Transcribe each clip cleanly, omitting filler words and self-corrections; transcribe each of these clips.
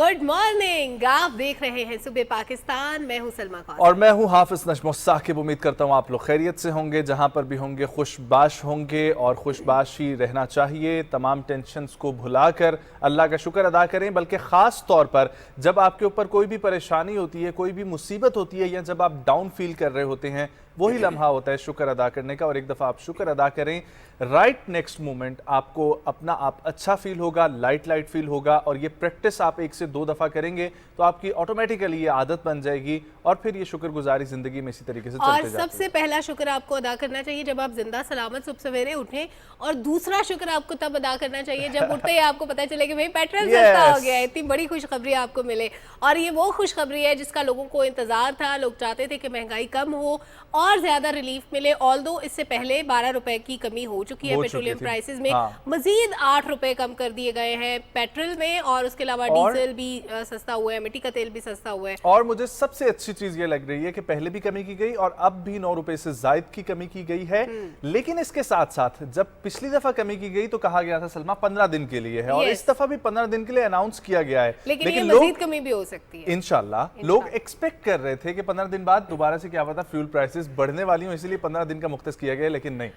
Good morning. आप देख रहे हैं सुबह पाकिस्तान। मैं हूं सलमा खान और मैं हूं हाफिज नजमुल साकिब। उम्मीद करता हूं आप लोग खैरियत से होंगे, जहां पर भी होंगे खुशबाश होंगे और खुशबाश ही रहना चाहिए। तमाम टेंशन्स को भुलाकर अल्लाह का शुक्र अदा करें, बल्कि ख़ास तौर पर जब आपके ऊपर कोई भी परेशानी होती है, कोई भी मुसीबत होती है, या जब आप डाउन फील कर रहे होते हैं, वही लम्हा होता है शुक्र अदा करने का। और एक दफ़ा आप शुक्र अदा करें, राइट नेक्स्ट मोमेंट आपको अपना आप अच्छा फील होगा, लाइट फील होगा। और ये प्रैक्टिस आप 1 से 2 दफ़ा करेंगे तो आपकी ऑटोमेटिकली ये आदत बन जाएगी और फिर ये शुक्रगुजारी जिंदगी में इसी तरीके से चलते और जाती है। सबसे पहला शुक्र आपको अदा करना चाहिए जब आप जिंदा सलामत सुबह सवेरे उठें, और दूसरा शुक्र आपको तब अदा करना चाहिए जब उठते ही आपको पता चले कि भाई पेट्रोल सस्ता हो गया है। इतनी बड़ी खुशखबरी आपको मिले, और ये वो खुशखबरी है जिसका लोगों को इंतजार था। लोग चाहते थे कि महंगाई कम हो और ज्यादा रिलीफ मिले। ऑल्दो इससे पहले 12 रुपए की कमी हो चुकी है पेट्रोलियम प्राइसेस में। मजीद 8 रुपए कम कर दिए गए हैं पेट्रोल में, और उसके अलावा डीजल भी सस्ता हुआ है, मिट्टी का तेल भी सस्ता हुआ है। और मुझे सबसे अच्छी चीज ये लग रही है कि पहले भी कमी की गई और अब भी 9 रुपए से जायद की कमी की गई है। लेकिन इसके साथ साथ जब पिछली दफा कमी की गई तो कहा गया था सलमा 15 दिन के लिए है, और इस दफा भी 15 दिन के लिए अनाउंस किया गया है। लेकिन मजीद कमी भी हो सकती है इंशाल्लाह। लोग एक्सपेक्ट कर रहे थे कि 15 दिन बाद दोबारा से क्या पता फ्यूल प्राइसेस बढ़ने वाली हो, इसलिए 15 दिन का मुख्तस किया गया, लेकिन नहीं।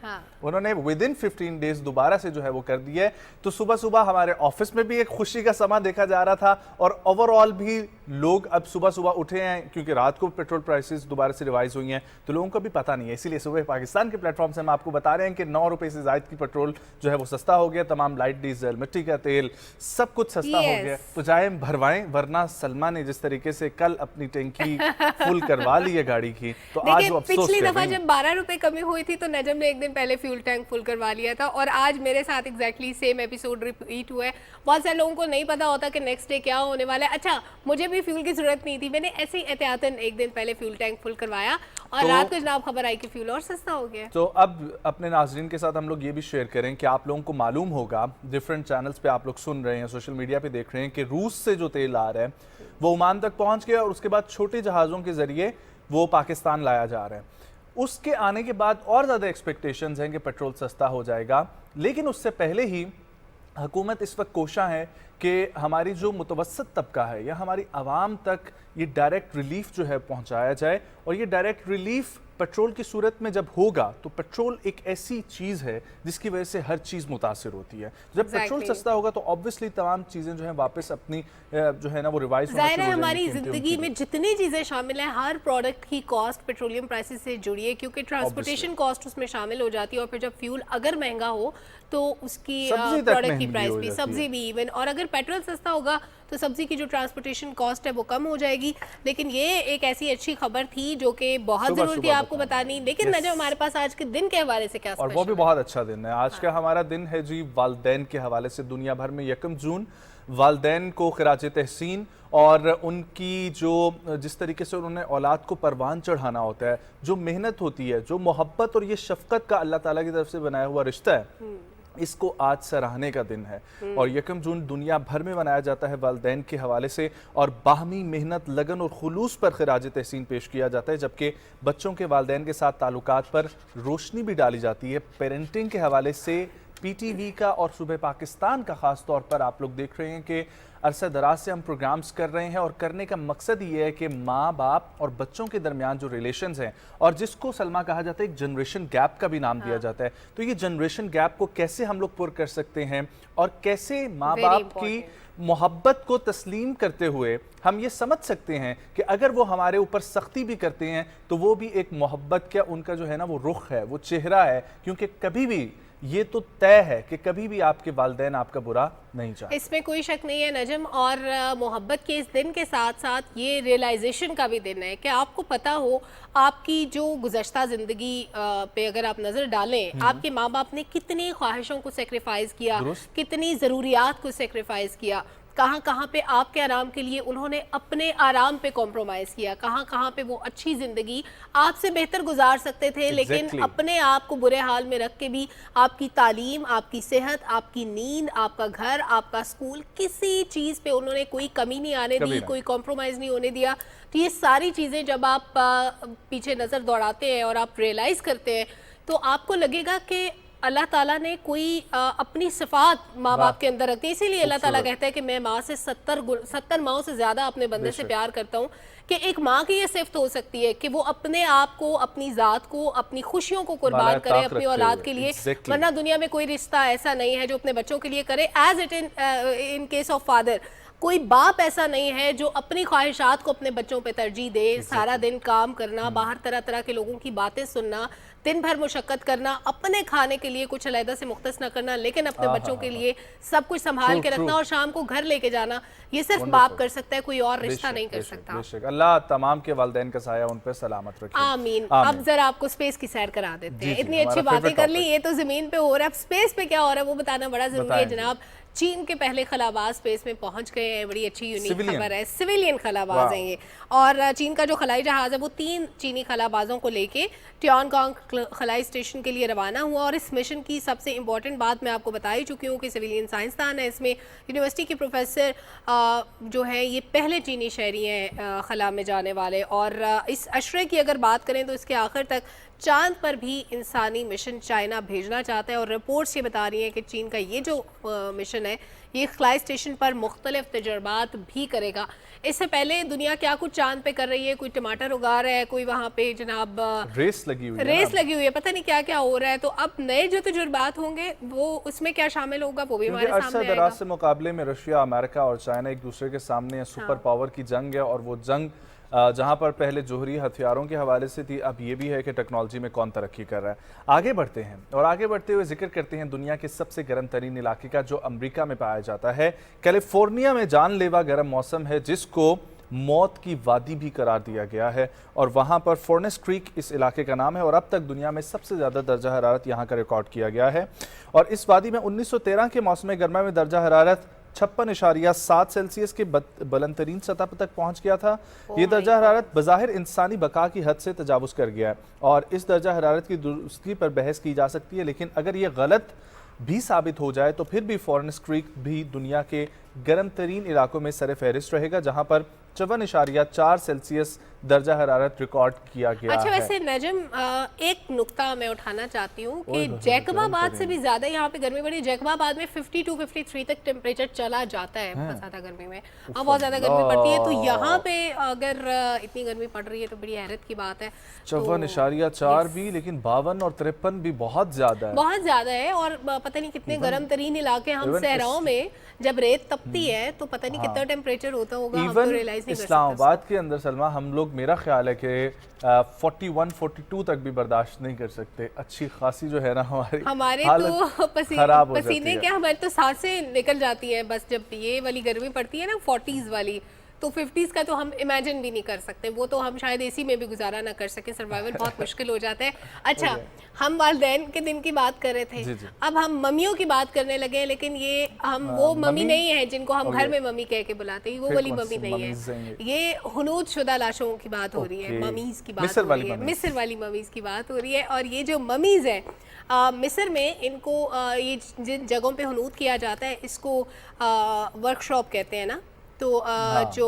उन्होंने विद इन 15 डेज दोबारा से जो है वो कर दिया है। तो सुबह सुबह हमारे ऑफिस में भी एक खुशी का समा देखा जा रहा था, और ओवरऑल भी लोग अब सुबह सुबह उठे हैं, क्योंकि रात को पेट्रोल प्राइसेस दोबारा से रिवाइज हुई हैं, तो लोगों को भी पता नहीं है। इसीलिए सुबह पाकिस्तान के प्लेटफॉर्म से हम आपको बता रहे हैं कि 9 रुपए से जायद की पेट्रोल जो है वो सस्ता हो गया। तमाम लाइट डीजल, मिट्टी का तेल, सब कुछ सस्ता हो गया। तो जाए भरवाएं, वरना सलमा ने जिस तरीके से कल अपनी टैंकी फुल करवा ली है गाड़ी की, तो आज वो अफसोस पिछली दफा जब 12 रुपए कमी हुई थी तो नजम ने एक दिन पहले फ्यूल टैंक फुल करवा लिया था, और आज मेरे साथ एग्जैक्टली सेम एपिसोड रिपीट हुआ है। बहुत सारे लोगों को नहीं पता होता कि नेक्स्ट डे क्या होने वाला है। अच्छा, मुझे भी फ्यूल की जरूरत नहीं थी, मैंने ऐसे ही एहतियातन एक दिन पहले फ्यूल टैंक फुल करवाया, और तो रात को जनाब खबर आई कि फ्यूल और सस्ता हो गया। तो अब अपने नाजरीन के साथ हम लोग ये भी शेयर करें कि आप लोगों को मालूम होगा, डिफरेंट चैनल्स पे आप लोग सुन रहे हैं, सोशल मीडिया पे देख रहे हैं कि रूस से जो तेल आ रहा है वो ओमान तक पहुंच गया, और उसके बाद छोटे जहाज़ों के जरिए वो पाकिस्तान लाया जा रहा है। उसके आने के बाद और ज़्यादा एक्सपेक्टेशंस हैं कि पेट्रोल सस्ता हो जाएगा, लेकिन उससे पहले ही हुकूमत इस वक्त कोशा है कि हमारी जो मुतवस्सत तबका है या हमारी आवाम तक ये डायरेक्ट रिलीफ जो है पहुंचाया जाए। और ये डायरेक्ट रिलीफ पेट्रोल की सूरत में जब होगा तो पेट्रोल एक ऐसी चीज़ है जिसकी वजह से हर चीज़ मुतासिर होती है। जब पेट्रोल सस्ता होगा तो ऑब्वियसली तमाम चीज़ें जो है वापस अपनी जो है ना वो रिवाइज होना शुरू हो जाएंगी। हमारी जिंदगी में जितनी चीज़ें शामिल हैं, हर प्रोडक्ट की कॉस्ट पेट्रोलियम प्राइसेस से जुड़ी है, क्योंकि ट्रांसपोर्टेशन कॉस्ट उसमें शामिल हो जाती है। और फिर जब फ्यूल अगर महंगा हो तो उसकी प्रोडक्ट की प्राइस भी, सब्जी भी इवन, और अगर पेट्रोल सस्ता होगा तो सब्जी की जो ट्रांसपोर्टेशन कॉस्ट है वो कम हो जाएगी। लेकिन ये एक ऐसी अच्छी खबर थी जो कि बहुत जरूरी थी आपको बतानी। लेकिन नजम, हमारे पास आज के दिन के हवाले से क्या और वो भी बहुत अच्छा दिन है आज का। हमारा दिन है जी वालदैन के हवाले से। दुनिया भर में 1 जून वालदैन को खिराज तहसीन और उनकी जो जिस तरीके से उन्होंने औलाद को परवान चढ़ाना होता है, जो मेहनत होती है, जो मोहब्बत और ये शफकत का अल्लाह ताला की तरफ से बनाया हुआ रिश्ता है, इसको आज सराहने का दिन है। और 1 जून दुनिया भर में मनाया जाता है वालदैन के हवाले से, और बाहमी मेहनत, लगन और खुलूस पर खिराज तहसीन पेश किया जाता है, जबकि बच्चों के वालदैन के साथ ताल्लुकात पर रोशनी भी डाली जाती है। पेरेंटिंग के हवाले से PTV का और सुबह पाकिस्तान का ख़ास तौर पर आप लोग देख रहे हैं कि अरसा दराज से हम प्रोग्राम्स कर रहे हैं, और करने का मकसद ये है कि माँ बाप और बच्चों के दरमियान जो रिलेशंस हैं, और जिसको सलमा कहा जाता है एक जनरेशन गैप का भी नाम दिया जाता है, तो ये जनरेशन गैप को कैसे हम लोग पुर कर सकते हैं, और कैसे माँ बाप की मोहब्बत को तस्लीम करते हुए हम ये समझ सकते हैं कि अगर वो हमारे ऊपर सख्ती भी करते हैं तो वो भी एक मोहब्बत का उनका जो है ना वो रुख है, वो चेहरा है। क्योंकि कभी भी ये तो तय है कि कभी भी आपके वालिदैन आपका बुरा नहीं चाहते, इसमें कोई शक नहीं है नजम। और मोहब्बत के इस दिन के साथ साथ ये रियलाइजेशन का भी दिन है कि आपको पता हो आपकी जो गुज़श्ता ज़िंदगी पे अगर आप नज़र डालें, आपके माँ बाप ने कितनी ख्वाहिशों को सेक्रीफाइस किया, कितनी ज़रूरियात को सेक्रीफाइस किया, कहाँ कहाँ पे आपके आराम के लिए उन्होंने अपने आराम पे कॉम्प्रोमाइज़ किया, कहाँ कहाँ पे वो अच्छी ज़िंदगी आपसे बेहतर गुजार सकते थे, लेकिन अपने आप को बुरे हाल में रख के भी आपकी तालीम, आपकी सेहत, आपकी नींद, आपका घर, आपका स्कूल, किसी चीज़ पे उन्होंने कोई कमी नहीं आने दी, कोई कॉम्प्रोमाइज़ नहीं होने दिया। तो ये सारी चीज़ें जब आप पीछे नज़र दौड़ाते हैं और आप रियलाइज़ करते हैं तो आपको लगेगा कि अल्लाह ताला ने कोई अपनी सिफात माँ बाप के अंदर रखती है, इसीलिए अल्लाह ताला कहता है कि मैं माँ से 70 माओं से ज्यादा अपने बंदे से प्यार करता हूँ। कि एक माँ की ये सिफ्त हो सकती है कि वो अपने आप को, अपनी जात को, अपनी खुशियों को कुर्बान करे अपनी औलाद के लिए। वरना दुनिया में कोई रिश्ता ऐसा नहीं है जो अपने बच्चों के लिए करे। As it in case of father, कोई बाप ऐसा नहीं है जो अपनी ख्वाहिशात को अपने बच्चों पे तरजीह दे। सारा दिन काम करना, बाहर तरह तरह के लोगों की बातें सुनना, दिन भर मुशक्कत करना, अपने खाने के लिए कुछ अलहदा से मुख्तस ना करना, लेकिन अपने बच्चों के लिए सब कुछ संभाल के रखना और शाम को घर लेके जाना, ये सिर्फ बाप कर सकता है, कोई और रिश्ता नहीं कर सकता। अल्लाह तमाम के वालिदैन का साया उन पे सलामत रखे। आमीन। अब जरा आपको स्पेस की सैर करा देते हैं। इतनी अच्छी बातें कर ली, ये तो जमीन पे हो रहा है, अब स्पेस पे क्या हो रहा है वो बताना बड़ा जरूरी है जनाब। चीन के पहले खलाबाज स्पेस में पहुंच गए हैं, बड़ी अच्छी यूनिक खबर है। सिविलियन खलाबाज हैं ये, और चीन का जो खलाई जहाज है वो 3 चीनी खलाबाजों को लेके ट्यानगांग खलाई स्टेशन के लिए रवाना हुआ। और इस मिशन की सबसे इंपॉर्टेंट बात मैं आपको बता ही चुकी हूँ कि सिविलियन साइंसदान है, इसमें यूनिवर्सिटी के प्रोफेसर जो है ये पहले चीनी शहरी हैं खला में जाने वाले। और इस अशरे की अगर बात करें तो इसके आखिर तक चांद पर भी इंसानी मिशन चाइना भेजना चाहता है। और रिपोर्ट्स ये बता रही हैं कि चीन का ये जो मिशन है ये खलाई स्टेशन पर मुख्तलिफ तजर्बात भी करेगा। इससे पहले दुनिया क्या कुछ चांद पे कर रही है, कोई टमाटर उगा रहा है, कोई वहाँ पे जनाब रेस लगी हुई है, पता नहीं क्या क्या हो रहा है। तो अब नए जो तजुर्बात होंगे वो उसमें क्या शामिल होगा वो भी हमारे सामने आएगा। से मुकाबले में रशिया, अमेरिका और चाइना एक दूसरे के सामने सुपर पावर की जंग है, और वो जंग जहां पर पहले जोहरी हथियारों के हवाले से थी, अब ये भी है कि टेक्नोलॉजी में कौन तरक्की कर रहा है। आगे बढ़ते हैं और आगे बढ़ते हुए जिक्र करते हैं दुनिया के सबसे गर्म तरीन इलाके का, जो अमेरिका में पाया जाता है। कैलिफोर्निया में जानलेवा गर्म मौसम है जिसको मौत की वादी भी करार दिया गया है, और वहां पर फर्नेस क्रीक इस इलाके का नाम है, और अब तक दुनिया में सबसे ज़्यादा दर्जा हरारत यहाँ का रिकॉर्ड किया गया है। और इस वादी में 1913 के मौसम गर्मा में दर्जा हरारत 56.7 सेल्सियस के बुलंद तरीन सतह तक पहुंच गया था। ये दर्जा हरारत बज़ाहिर इंसानी बका की हद से तजावुज कर गया है, और इस दर्जा हरारत की दुरुस्ती पर बहस की जा सकती है, लेकिन अगर ये गलत भी साबित हो जाए तो फिर भी फर्नेस क्रीक भी दुनिया के गर्म तरीन इलाकों में सर फहरिस्त रहेगा, जहां पर 54.4 सेल्सियस दर्जा हरारत रिकॉर्ड किया गया है। अच्छा, वैसे नजम एक नुक्ता मैं उठाना चाहती हूँ कि जैकबाबाद से भी ज्यादा यहाँ पे गर्मी बढ़ी। जैकबाबाद में 52-53 तक टेम्परेचर चला जाता है बहुत ज्यादा गर्मी में, बहुत ज्यादा गर्मी पड़ती है। तो यहाँ पे अगर इतनी गर्मी पड़ रही है तो बड़ी हैरत की बात है। 54.4 भी, लेकिन 52 और 53 भी बहुत ज्यादा है। और पता नहीं कितने गर्म तरीन इलाके, हम सहराओं में जब रेत तपती है तो पता नहीं कितना टेम्परेचर होता होगा, हम तो रियलाइज नहीं कर सकते। इस्लामाबाद के अंदर सलमा हम लोग, मेरा ख्याल है कि 41-42 तक भी बर्दाश्त नहीं कर सकते। अच्छी खासी जो है ना हमारे तो पसीने क्या, हमारी तो सांसें निकल जाती हैं बस जब ये वाली गर्मी पड़ती है ना 40s वाली। तो 50s का तो हम इमेजिन भी नहीं कर सकते, वो तो हम शायद एसी में भी गुजारा ना कर सके, सर्वाइवल बहुत मुश्किल हो जाता है। अच्छा, हम वालिदैन के दिन की बात कर रहे थे, अब हम मम्मियों की बात करने लगे हैं, लेकिन ये हम वो मम्मी नहीं है जिनको हम घर में मम्मी कह के बुलाते हैं, वो वाली मम्मी नहीं है। ये हुनूद शुदा लाशों की बात हो रही है, मम्मीज की बात हो रही है, मिस्र वाली मम्मीज की बात हो रही है। और ये जो मम्मीज है मिस्र में, इनको ये जिन जगहों पे हुनूद किया जाता है इसको वर्कशॉप कहते हैं ना। तो जो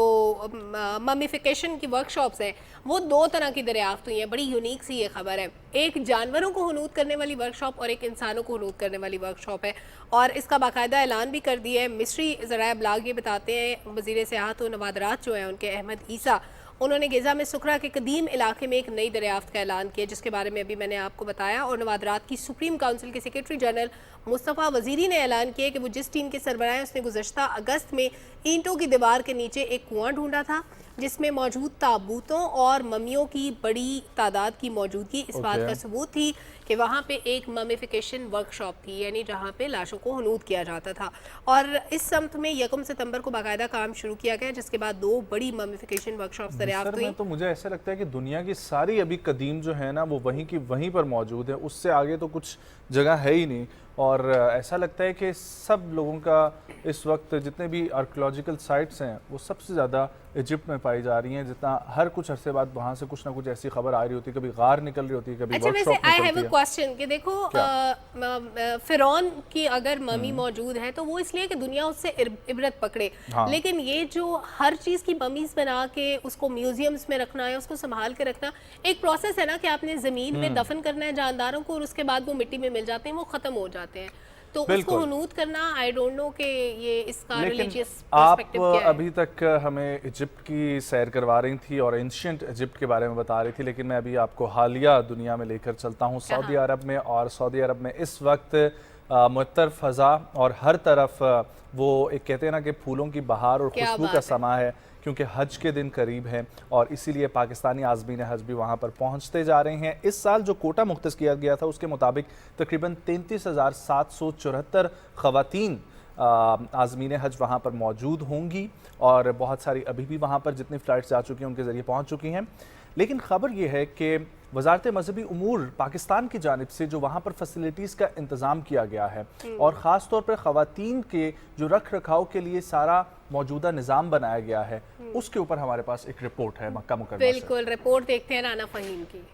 ममीफिकेशन की वर्कशॉप्स हैं वो 2 तरह की दरियाफ्त हुई हैं। बड़ी यूनिक सी ये खबर है, एक जानवरों को हुनूद करने वाली वर्कशॉप और एक इंसानों को हुनूद करने वाली वर्कशॉप है, और इसका बाकायदा ऐलान भी कर दिया है। मिस्री ज़राए ब्लाग ये बताते हैं, वज़ीर सियाहत और नवादरात जो हैं उनके अहमद ईसा, उन्होंने गिज़ा में सुखरा के कदीम इलाके में एक नई दरियाफ्त का ऐलान किया, जिसके बारे में अभी मैंने आपको बताया। और नवादरात की सुप्रीम काउंसिल के सेक्रेटरी जनरल मुस्तफ़ा वज़ीरी ने ऐलान किया कि वो जिस टीम के सरबराह हैं उसने गुज़श्ता अगस्त में ईंटों की दीवार के नीचे एक कुआं ढूंढा था जिसमें मौजूद ताबूतों और मम्मियों की बड़ी तादाद की मौजूदगी इस बात का सबूत थी कि वहाँ पे एक ममीफिकेशन वर्कशॉप थी, यानी जहाँ पे लाशों को हुनूद किया जाता था। और इस समत में 1 सितंबर को बाकायदा काम शुरू किया गया, जिसके बाद 2 बड़ी ममीफिकेशन वर्कशॉप्स दरियाफ्त हुई। तो मुझे ऐसा लगता है कि दुनिया की सारी अभी कदीम जो है ना वो वहीं की वहीं पर मौजूद है, उससे आगे तो कुछ जगह है ही नहीं। और ऐसा लगता है कि सब लोगों का इस वक्त जितने भी आर्कियोलॉजिकल साइट्स हैं वो सबसे ज़्यादा इजिप्ट में पाई जा रही हैं। जितना हर कुछ अरसे बाद वहाँ से कुछ ना कुछ ऐसी खबर आ रही होती है, कभी गार निकल रही होती है, कभी अच्छा, वैसे वर्कशॉप आई हैव निकलती अ है। क्वेश्चन कि देखो फिरौन की अगर ममी मौजूद है तो वो इसलिए कि दुनिया उससे इबरत पकड़े, हाँ। लेकिन ये जो हर चीज़ की ममीज बना के उसको म्यूजियम्स में रखना है, उसको संभाल के रखना, एक प्रोसेस है ना कि आपने ज़मीन में दफन करना है जानदारों को और उसके बाद वो मिट्टी में मिल जाते हैं, वो ख़त्म हो जाते हैं, तो उसको बिल्कुल। हुनूद करना, आई डोंट नो कि ये इसका लेकिन रिलीजियस आप पर्सपेक्टिव क्या है। अभी तक हमें इजिप्ट की सैर करवा रही थी और एंशियंट इजिप्ट के बारे में बता रही थी, लेकिन मैं अभी आपको हालिया दुनिया में लेकर चलता हूँ सऊदी अरब में। और सऊदी अरब में इस वक्त मुअत्तर फ़ज़ा और हर तरफ वो एक कहते हैं ना कि फूलों की बहार और क्या खुशबू बात का है। समा है, क्योंकि हज के दिन करीब हैं और इसीलिए पाकिस्तानी आज़मीन हज भी वहाँ पर पहुँचते जा रहे हैं। इस साल जो कोटा मुख्तस किया गया था उसके मुताबिक तकरीबन 33,774 ख़वातीन आज़मीन हज वहाँ पर मौजूद होंगी और बहुत सारी अभी भी वहाँ पर जितनी फ़्लाइट्स जा चुकी हैं उनके ज़रिए पहुँच चुकी हैं। लेकिन ख़बर यह है कि वजारत मजहबी उमूर पाकिस्तान की जानिब से जो वहाँ पर फैसिलिटीज़ का इंतज़ाम किया गया है और ख़ास तौर पर ख़वातीन के जो रख रखाव के लिए सारा मौजूदा निज़ाम बनाया गया है, उसके ऊपर हमारे पास एक रिपोर्ट है मक्का मुकर्रमा से। बिल्कुल, रिपोर्ट देखते हैं राना फ़हीम की।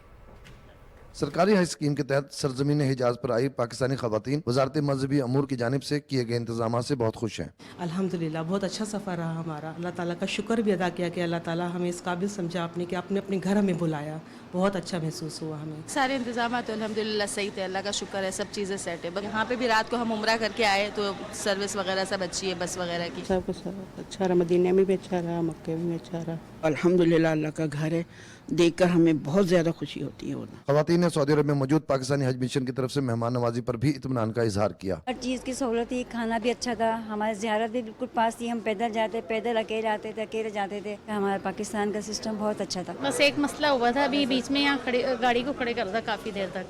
सरकारी हज स्कीम के तहत सरजमीन हिजाज पर आई पाकिस्तानी खवातीन वजारत मजहबी अमूर की जानिब से किए गए इंतजाम से बहुत खुश हैं। अल्हम्दुलिल्लाह बहुत अच्छा सफ़र रहा हमारा। अल्लाह ताला का शुक्र भी अदा किया कि अल्लाह ताला हमें इस काबिल समझा आपने कि आपने अपने घर हमें बुलाया। बहुत अच्छा महसूस हुआ हमें। सारे इंतजाम तो अल्हम्दुलिल्लाह सही थे, अल्लाह का शुक्र है, सब चीज़ें सेट है। बस यहाँ पे भी रात को हम उम्रा करके आए तो सर्विस वगैरह सब अच्छी है, बस वगैरह की। सब कुछ अच्छा रहा, मदीने में भी अच्छा रहा, मक्के में भी अच्छा रहा। अल्हम्दुलिल्लाह अल्लाह का घर है, देखकर हमें बहुत ज़्यादा खुशी होती है। खवातीन ने सऊदी अरब में मौजूद पाकिस्तानी हज मिशन की तरफ से मेहमान नवाजी पर भी इत्मीनान का इजहार किया। हर चीज़ की सहूलत थी, खाना भी अच्छा था, हमारी ज़ियारत भी बिल्कुल पास थी, हम पैदल जाते, पैदल अकेले आते थे, अकेले जाते थे। हमारा पाकिस्तान का सिस्टम बहुत अच्छा था। बस एक मसला हुआ था अभी बीच में, यहाँ खड़े गाड़ी को खड़े कर था काफ़ी देर तक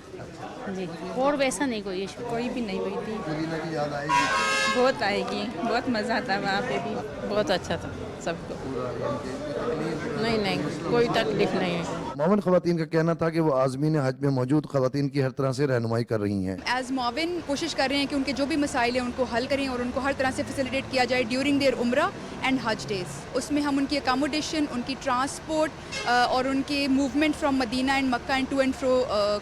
जी, और वैसा नहीं कोई इशू। कोई भी नहीं हुई थी। मदीना की याद आएगी? बहुत आएगी, बहुत मज़ा आता वहाँ पे भी, बहुत अच्छा था सबको। नहीं नहीं, कोई तकलीफ नहीं है। मोमिन खवातीन का कहना था कि वो आज़मीन हज में मौजूद खवातीन की हर तरह से रहनुमाई कर रही हैं। एज मोविन कोशिश कर रहे हैं कि उनके जो भी मसाइल हैं उनको हल करें और उनको हर तरह से फैसिलिटेट किया जाए during their Umrah and Hajj days. उसमें हम उनकी अकोमोडेशन, उनकी ट्रांसपोर्ट और उनके movement from Medina and Mecca and to and fro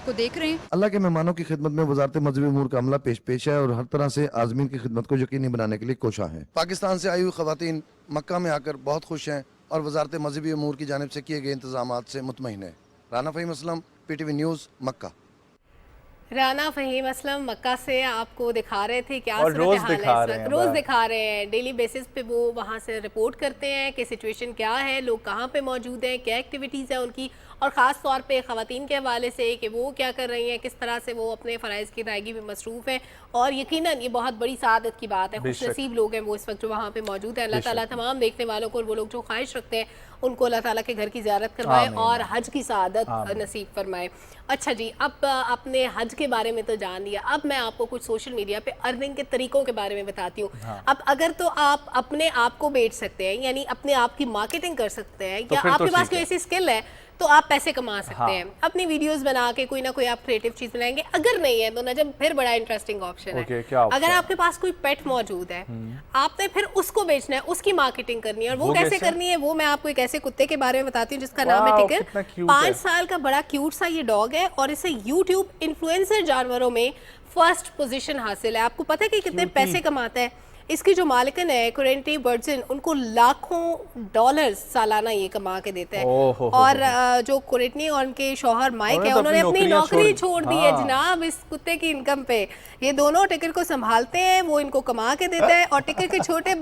को देख रहे हैं। अल्लाह के मेहमानों की खिदमत में वजारत मजहबी उमूर का अमला पेश है और हर तरह से आज़मीन की खिदमत को यकीनी बनाने के लिए कोशा है। पाकिस्तान से आई हुई खवातीन मक्का में आकर बहुत खुश हैं और वजारत मजहबी उमूर की जानिब से किए गए इंतजाम से मुतमईन है। राना फ़हीम असलम, PTV न्यूज़, मक्का। राना फ़हीम असलम मक्का से आपको दिखा रहे थे क्या और रोज़ सूरत हाल दिखा है इस रहे वक्त। हैं, रोज़ बस। दिखा रहे हैं, डेली बेसिस पे वो वहाँ से रिपोर्ट करते हैं कि सिचुएशन क्या है, लोग कहाँ पे मौजूद हैं, क्या एक्टिविटीज़ हैं उनकी, और ख़ास तौर पे ख़वातीन के हवाले से कि वो क्या कर रही हैं, किस तरह से वो अपने फ़राइज़ की अदायगी में मसरूफ़ हैं। और यकीनन ये बहुत बड़ी सआदत की बात है, खुशनसीब लोग हैं वो इस वक्त जो वहाँ पे मौजूद हैं। अल्लाह ताला तमाम देखने वालों को और वो लोग जो ख्वाहिश रखते हैं उनको अल्लाह ताला के घर की ज़ियारत करवाए और हज की सआदत नसीब फरमाए। अच्छा जी, अब आपने हज के बारे में तो जान लिया, अब मैं आपको कुछ सोशल मीडिया पे अर्निंग के तरीकों के बारे में बताती हूँ। अब अगर तो आप अपने आप को बेच सकते हैं, यानी अपने आप की मार्केटिंग कर सकते हैं, तो या फिर तो आपके पास ठीक कोई है। ऐसी स्किल है तो आप पैसे कमा सकते हैं। अपनी वीडियोस बना के कोई ना कोई आप क्रिएटिव चीज बनाएंगे। अगर नहीं है तो नजम फिर बड़ा इंटरेस्टिंग ऑप्शन है। क्या option अगर है? आपके पास कोई पेट मौजूद है, आपने फिर उसको बेचना है, उसकी मार्केटिंग करनी है, और वो वो कैसे कैसे? करनी है वो मैं आपको एक ऐसे कुत्ते के बारे में बताती हूँ जिसका नाम है वाओ, टिकर। कितना cute 5 है। साल का बड़ा क्यूट सा ये डॉग है और इसे यूट्यूब इन्फ्लुएंसर जानवरों में फर्स्ट पोजीशन हासिल है। आपको पता है कि कितने पैसे कमाता है? इसकी जो मालिकन है कोरेंटी बर्डसन, उनको लाखों डॉलर्स सालाना ये कमा के देते हैं। ओहो। और जो कोरेंटी और उनके शौहर माइक है, उन्होंने तो उन्होंने अपनी अपनी नौकरियां नौकरी छोड़ छोड़ दी है हाँ। जनाब इस कुत्ते की इनकम पे। ये दोनों टिकर को संभालते हैं, वो इनको कमा के देता है। और टिकर के छोटे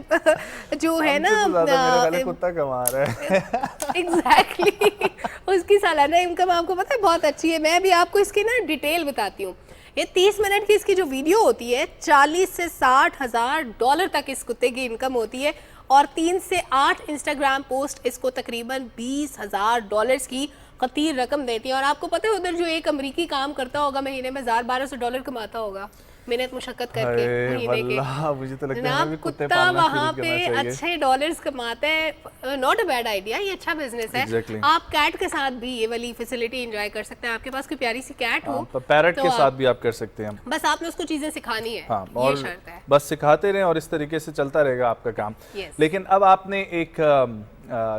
जो है ना, हमसे तो ज़्यादा मेरे वाले कुत्ता कमा रहा है। एग्जैक्टली उसकी सालाना इनकम आपको पता है बहुत अच्छी है। मैं भी आपको इसकी ना डिटेल बताती हूँ। ये 30 मिनट की इसकी जो वीडियो होती है, 40 से 60 हज़ार डॉलर तक इस कुत्ते की इनकम होती है। और 3 से 8 इंस्टाग्राम पोस्ट इसको तकरीबन 20,000 डॉलर्स की खतीर रकम देती है। और आपको पता है उधर जो एक अमरीकी काम करता होगा महीने में $1,000-1,200 कमाता होगा। मेहनत मुशक्कत करके महीने के। वल्लाह, मुझे तो लगता है जनाब हमें भी कुत्ते कुत्ता पालना वहाँ शुरू पे करना चाहिए। अच्छे डॉलर्स कमाता है, नॉट अ बैड आइडिया, ये अच्छा बिजनेस है। Exactly. आप कैट के साथ भी ये वाली फैसिलिटी एंजॉय कर सकते हैं। आपके पास कोई प्यारी सी कैट हो पैरट तो के साथ आप- भी आप कर सकते हैं। बस आपने उसको चीजें सिखानी है, हाँ, ये और शर्त है। बस सिखाते रहें और इस तरीके से चलता रहेगा आपका काम। Yes. लेकिन अब आपने एक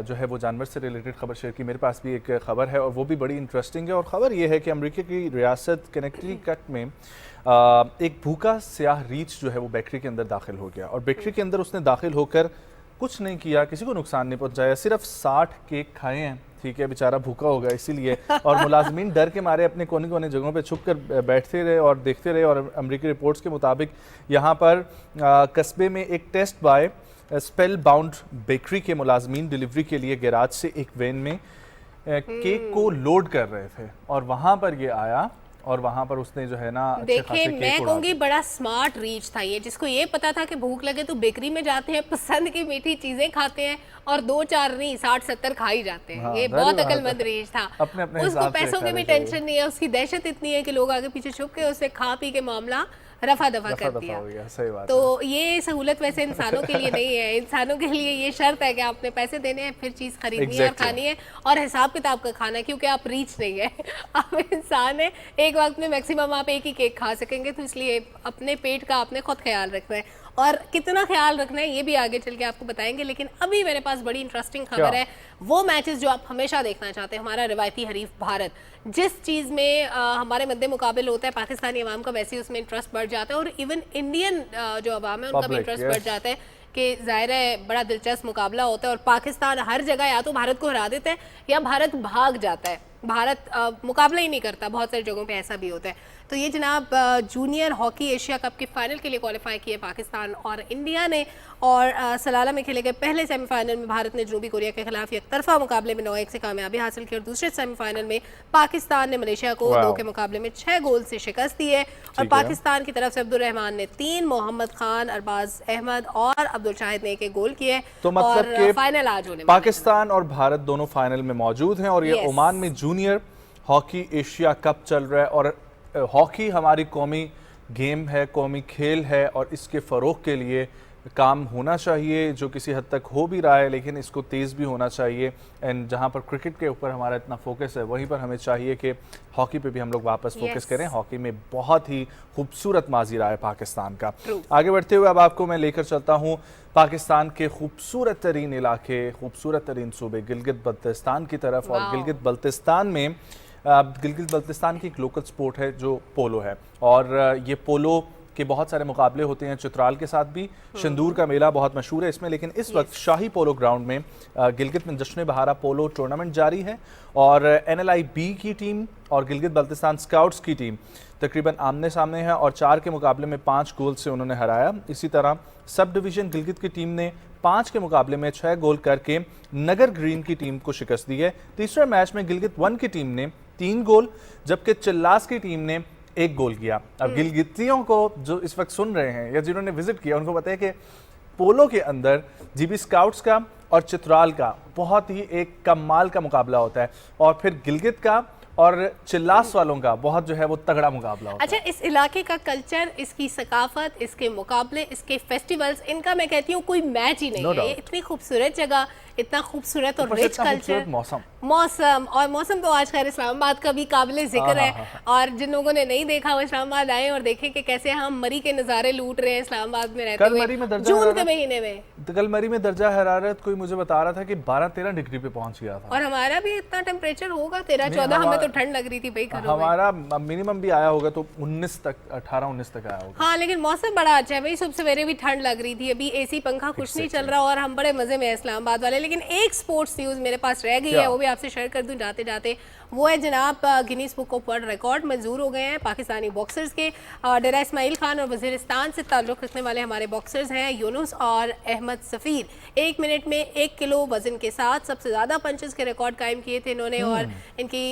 जो है वो जानवर से रिलेटेड खबर शेयर की। मेरे पास भी एक खबर है और वो भी बड़ी इंटरेस्टिंग है। और ख़बर ये है कि अमेरिका की रियासत कनेक्टिकट में एक भूखा स्याह रीछ जो है वो बेकरी के अंदर दाखिल हो गया और बेकरी के अंदर उसने दाखिल होकर कुछ नहीं किया, किसी को नुकसान नहीं पहुंचाया, सिर्फ 60 केक खाए हैं। ठीक है, बेचारा भूखा होगा इसीलिए। और मुलाजमीन डर के मारे अपने कोने कोने जगहों पे छुप कर बैठते रहे और देखते रहे। और अमेरिकी रिपोर्ट्स के मुताबिक यहाँ पर कस्बे में एक taste by spellbound bakery के मुलाजमीन डिलीवरी के लिए गैराज से एक वैन में केक को लोड कर रहे थे और वहाँ पर ये आया और वहाँ पर उसने जो है ना अच्छे खासे देखिए, केक मैं उड़ा कहूँगी बड़ा स्मार्ट रीच था ये, जिसको ये पता था कि भूख लगे तो बेकरी में जाते हैं, पसंद की मीठी चीजें खाते हैं और 2-4 नहीं 60-70 खा ही जाते हैं। हाँ, ये very बहुत बात अकलमंद है। रीच था। अपने उसको हिसाब से पैसों की खाने भी चाहिए। टेंशन नहीं है, उसकी दहशत इतनी है कि लोग आगे पीछे छुप के उसे खा पी के मामला रफा दफा कर दिया। हो गया, सही बात है। तो ये सहूलत वैसे इंसानों के लिए नहीं है, इंसानों के लिए ये शर्त है कि आपने पैसे देने हैं, फिर चीज़ खरीदनी है और Exactly. खानी है और हिसाब किताब का खाना है, क्योंकि आप रीच नहीं है, आप इंसान है। एक वक्त में मैक्सिमम आप एक ही केक खा सकेंगे, तो इसलिए अपने पेट का आपने खुद ख्याल रखना है और कितना ख्याल रखना है ये भी आगे चल के आपको बताएंगे। लेकिन अभी मेरे पास बड़ी इंटरेस्टिंग खबर है, वो मैचेस जो आप हमेशा देखना चाहते हैं। हमारा रिवायती हरीफ भारत, जिस चीज़ में हमारे मद्दे मुकाबल होता है पाकिस्तानी अवाम का, वैसे ही उसमें इंटरेस्ट बढ़ जाता है और इवन इंडियन जो अवाम है उनका भी Public, इंटरेस्ट yes. बढ़ जाता है कि ज़ाहिर है बड़ा दिलचस्प मुकाबला होता है और पाकिस्तान हर जगह या तो भारत को हरा देता है या भारत भाग जाता है, भारत मुकाबला ही नहीं करता। बहुत सारी जगहों पे ऐसा भी होता है। तो ये जनाब जूनियर हॉकी एशिया कप के फाइनल के लिए क्वालिफाई किए पाकिस्तान और इंडिया ने और सलाला में खेले गए पहले सेमीफाइनल में भारत ने जनूबी कोरिया के खिलाफ एक तरफा मुकाबले में 9-1 से कामयाबी हासिल की और दूसरे सेमीफाइनल में पाकिस्तान ने मलेशिया को 2 के मुकाबले में 6 गोल से शिकस्त दी है। और पाकिस्तान की तरफ से अब्दुल रहमान ने 3, मोहम्मद खान, अरबाज अहमद और अब्दुल शाहिद ने एक गोल किए। तो मतलब और कि फाइनल आज होने पाकिस्तान और भारत दोनों फाइनल में मौजूद हैं और ये Yes. ओमान में जूनियर हॉकी एशिया कप चल रहा है। और हॉकी हमारी कौमी गेम है, कौमी खेल है और इसके फ़रोग के लिए काम होना चाहिए, जो किसी हद तक हो भी रहा है, लेकिन इसको तेज़ भी होना चाहिए। एंड जहाँ पर क्रिकेट के ऊपर हमारा इतना फोकस है, वहीं पर हमें चाहिए कि हॉकी पे भी हम लोग वापस फोकस करें। हॉकी में बहुत ही खूबसूरत माजी रहा है पाकिस्तान का। आगे बढ़ते हुए अब आपको मैं लेकर चलता हूँ पाकिस्तान के खूबसूरत तरीन इलाके, खूबसूरत तरीन सूबे गिलगित बल्तिस्तान की तरफ। और गिलगित बल्तिस्तान में गिलगित बल्तिस्तान की एक लोकल स्पोर्ट है जो पोलो है और ये पोलो के बहुत सारे मुकाबले होते हैं। चित्राल के साथ भी शंदूर का मेला बहुत मशहूर है इसमें। लेकिन इस वक्त शाही पोलो ग्राउंड में गिलगित में जश्न बहारा पोलो टूर्नामेंट जारी है और NLIB की टीम और गिलगित बल्तिस्तान स्काउट्स की टीम तकरीबन आमने सामने है और 4 के मुकाबले में 5 गोल से उन्होंने हराया। इसी तरह सब डिवीज़न गिलगित की टीम ने 5 के मुकाबले में 6 गोल करके नगर ग्रीन की टीम को शिकस्त दी है। तीसरे मैच में गिलगित 1 की टीम ने 3 गोल जबकि चिल्लास की टीम ने 1 गोल किया। अब गिलगितियों को जो इस वक्त सुन रहे हैं या जिन्होंने विजिट किया उनको पता है कि पोलो के अंदर GB स्काउट्स का और चित्राल का बहुत ही एक कमाल का मुकाबला होता है और फिर गिलगित का और चिल्लास वालों का बहुत जो है वो तगड़ा मुकाबला होता है। अच्छा, इस इलाके का कल्चर, इसकी सकाफत, इसके मुकाबले, इसके फेस्टिवल्स, इनका मैं कहती हूँ कोई मैच ही नहीं है। ये इतनी खूबसूरत जगह, इतना खूबसूरत और रिच कल्चर, मौसम और मौसम तो आज खैर इस्लामाबाद का भी काबिल जिक्र है। और जिन लोगों ने नहीं देखा वो इस्लामाबाद आए और देखें कि कैसे हम मरी के नज़ारे लूट रहे हैं इस्लामाबाद में रहते हुए जून के महीने में। कल मरी में दर्जा हरारत कोई मुझे बता रहा था कि 12-13 डिग्री पे पहुंच गया था और हमारा भी इतना टेम्परेचर होगा 13-14। हमें तो ठंड लग रही थी भाई घरों में। हमारा मिनिमम भी आया होगा तो 19 तक 18-19 तक आया होगा। हाँ, लेकिन मौसम बड़ा अच्छा है भाई। सुबह सवेरे भी ठंड लग रही थी, अभी AC पंखा कुछ नहीं चल रहा और हम बड़े मजे में हैं इस्लामाबाद वाले। लेकिन एक स्पोर्ट्स न्यूज़ मेरे पास रह गई है, वो भी आपसे शेयर कर दूं जाते जाते। वो है जनाब Guinness book of world record मंजूर हो गए हैं पाकिस्तानी बॉक्सर्स के। डेरा इस्माइल खान और वजीरिस्तान से ताल्लुक़ रखने वाले हमारे बॉक्सर्स हैं यूनुस और अहमद सफ़ीर। 1 मिनट में 1 किलो वजन के साथ सबसे ज़्यादा पंचेस के रिकॉर्ड कायम किए थे इन्होंने और इनकी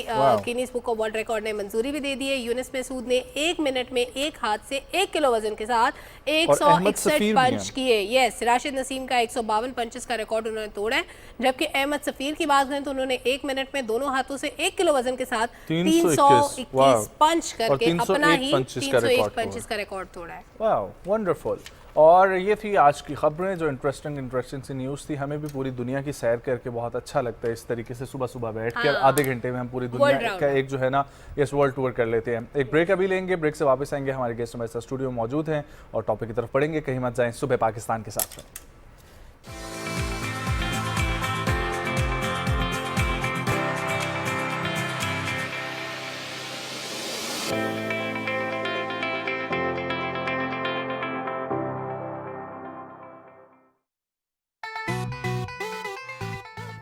Guinness book of world record ने मंजूरी भी दे दी है। यूनुस मसूद ने 1 मिनट में एक हाथ से 1 किलो वजन के साथ 161 पंच किए। यस, राशिद नसीम का 152 पंचेस का रिकॉर्ड उन्होंने तोड़ा है जबकि अहमद सफीर की बात करें तो उन्होंने 1 मिनट में दोनों हाथों से 1 किलो वजन के साथ 321 पंच करके अपना ही 301 पंचेस का रिकॉर्ड तोड़ा है। Wow, wonderful. और ये थी आज की खबरें जो इंटरेस्टिंग सी न्यूज़ थी। हमें भी पूरी दुनिया की सैर करके बहुत अच्छा लगता है इस तरीके से सुबह सुबह बैठ कर आधे घंटे में हम पूरी दुनिया का एक जो है ना इस वर्ल्ड टूर कर लेते हैं। एक ब्रेक अभी लेंगे, ब्रेक से वापस आएंगे। हमारे गेस्ट हमारे साथ स्टूडियो में मौजूद हैं और टॉपिक की तरफ पढ़ेंगे। कहीं मत जाएं, सुबह पाकिस्तान के साथ में।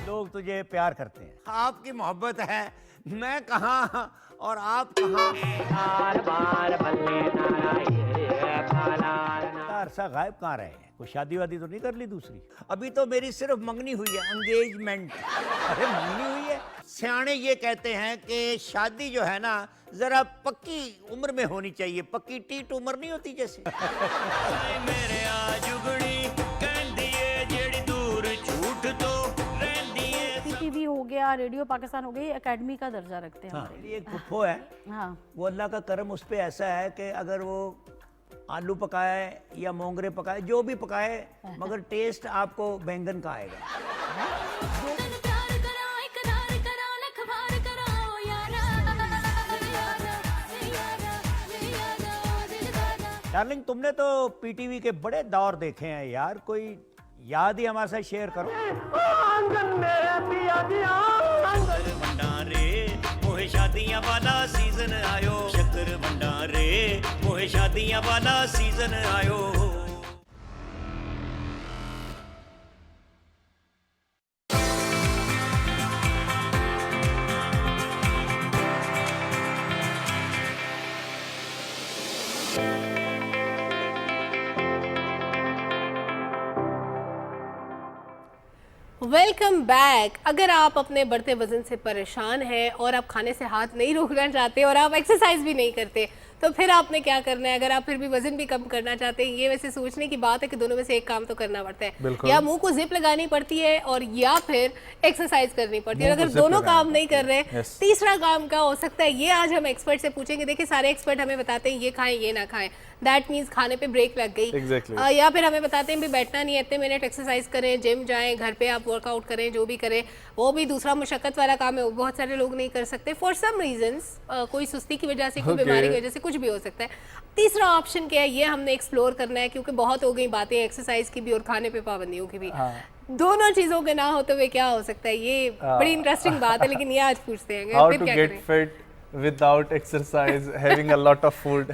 लोग तुझे प्यार करते हैं, आपकी मोहब्बत है, मैं कहाँ और आप कहाँ। अरसा गायब कहाँ रहे हैं? कोई शादी वादी तो नहीं कर ली दूसरी? अभी तो मेरी सिर्फ मंगनी हुई है, एंगेजमेंट। अरे मंगनी हुई है? सियाने ये कहते हैं कि शादी जो है ना जरा पक्की उम्र में होनी चाहिए, पक्की टीट उम्र नहीं होती जैसे। मेरे भी हो गया, रेडियो पाकिस्तान हो गई, एकेडमी का दर्जा रखते हैं हमारे लिए। एक फुफ्फो है, हाँ, वो अल्लाह का करम उस पे ऐसा है कि अगर वो आलू पकाए या मोंगरे पकाए, जो भी पकाए, मगर टेस्ट आपको बैंगन का आएगा। डार्लिंग, तुमने तो पीटीवी के बड़े दौर देखे हैं यार, कोई याद ही हमारे साथ शेयर करो। मोहे शादियां वाला सीजन आयो, शक्कर भंडारे मोहे शादियां वाला सीजन आयो। Welcome back. अगर आप अपने बढ़ते वजन से परेशान हैं और आप खाने से हाथ नहीं रोकना चाहते और आप एक्सरसाइज भी नहीं करते, तो फिर आपने क्या करना है? अगर आप फिर भी वजन भी कम करना चाहते हैं, ये वैसे सोचने की बात है कि दोनों में से एक काम तो करना पड़ता है, या मुंह को जिप लगानी पड़ती है और या फिर एक्सरसाइज करनी पड़ती है। और अगर दोनों काम नहीं कर रहे, तीसरा काम क्या हो सकता है, ये आज हम एक्सपर्ट से पूछेंगे। देखिए, सारे एक्सपर्ट हमें बताते हैं ये खाएं ये ना खाएं, दैट मीन्स खाने पे ब्रेक लग गई। या फिर हमें बताते हैं भी बैठना नहीं है, इतने मिनट एक्सरसाइज करें, जिम जाएं, घर पे आप वर्कआउट करें, जो भी करें, वो भी दूसरा मुशक्कत वाला काम है, वो बहुत सारे लोग नहीं कर सकते फॉर सम रीजंस। कोई सुस्ती की वजह से, कोई बीमारी की वजह से, कुछ भी हो सकता है। तीसरा ऑप्शन क्या है, ये हमने एक्सप्लोर करना है, क्योंकि बहुत हो गई बातें एक्सरसाइज की भी और खाने पे पाबंदियों की भी। दोनों चीजों के ना होते हुए क्या हो सकता है, ये बड़ी इंटरेस्टिंग बात है, लेकिन ये आज पूछते हैं फिर क्या करें। Without exercise, having a lot of food.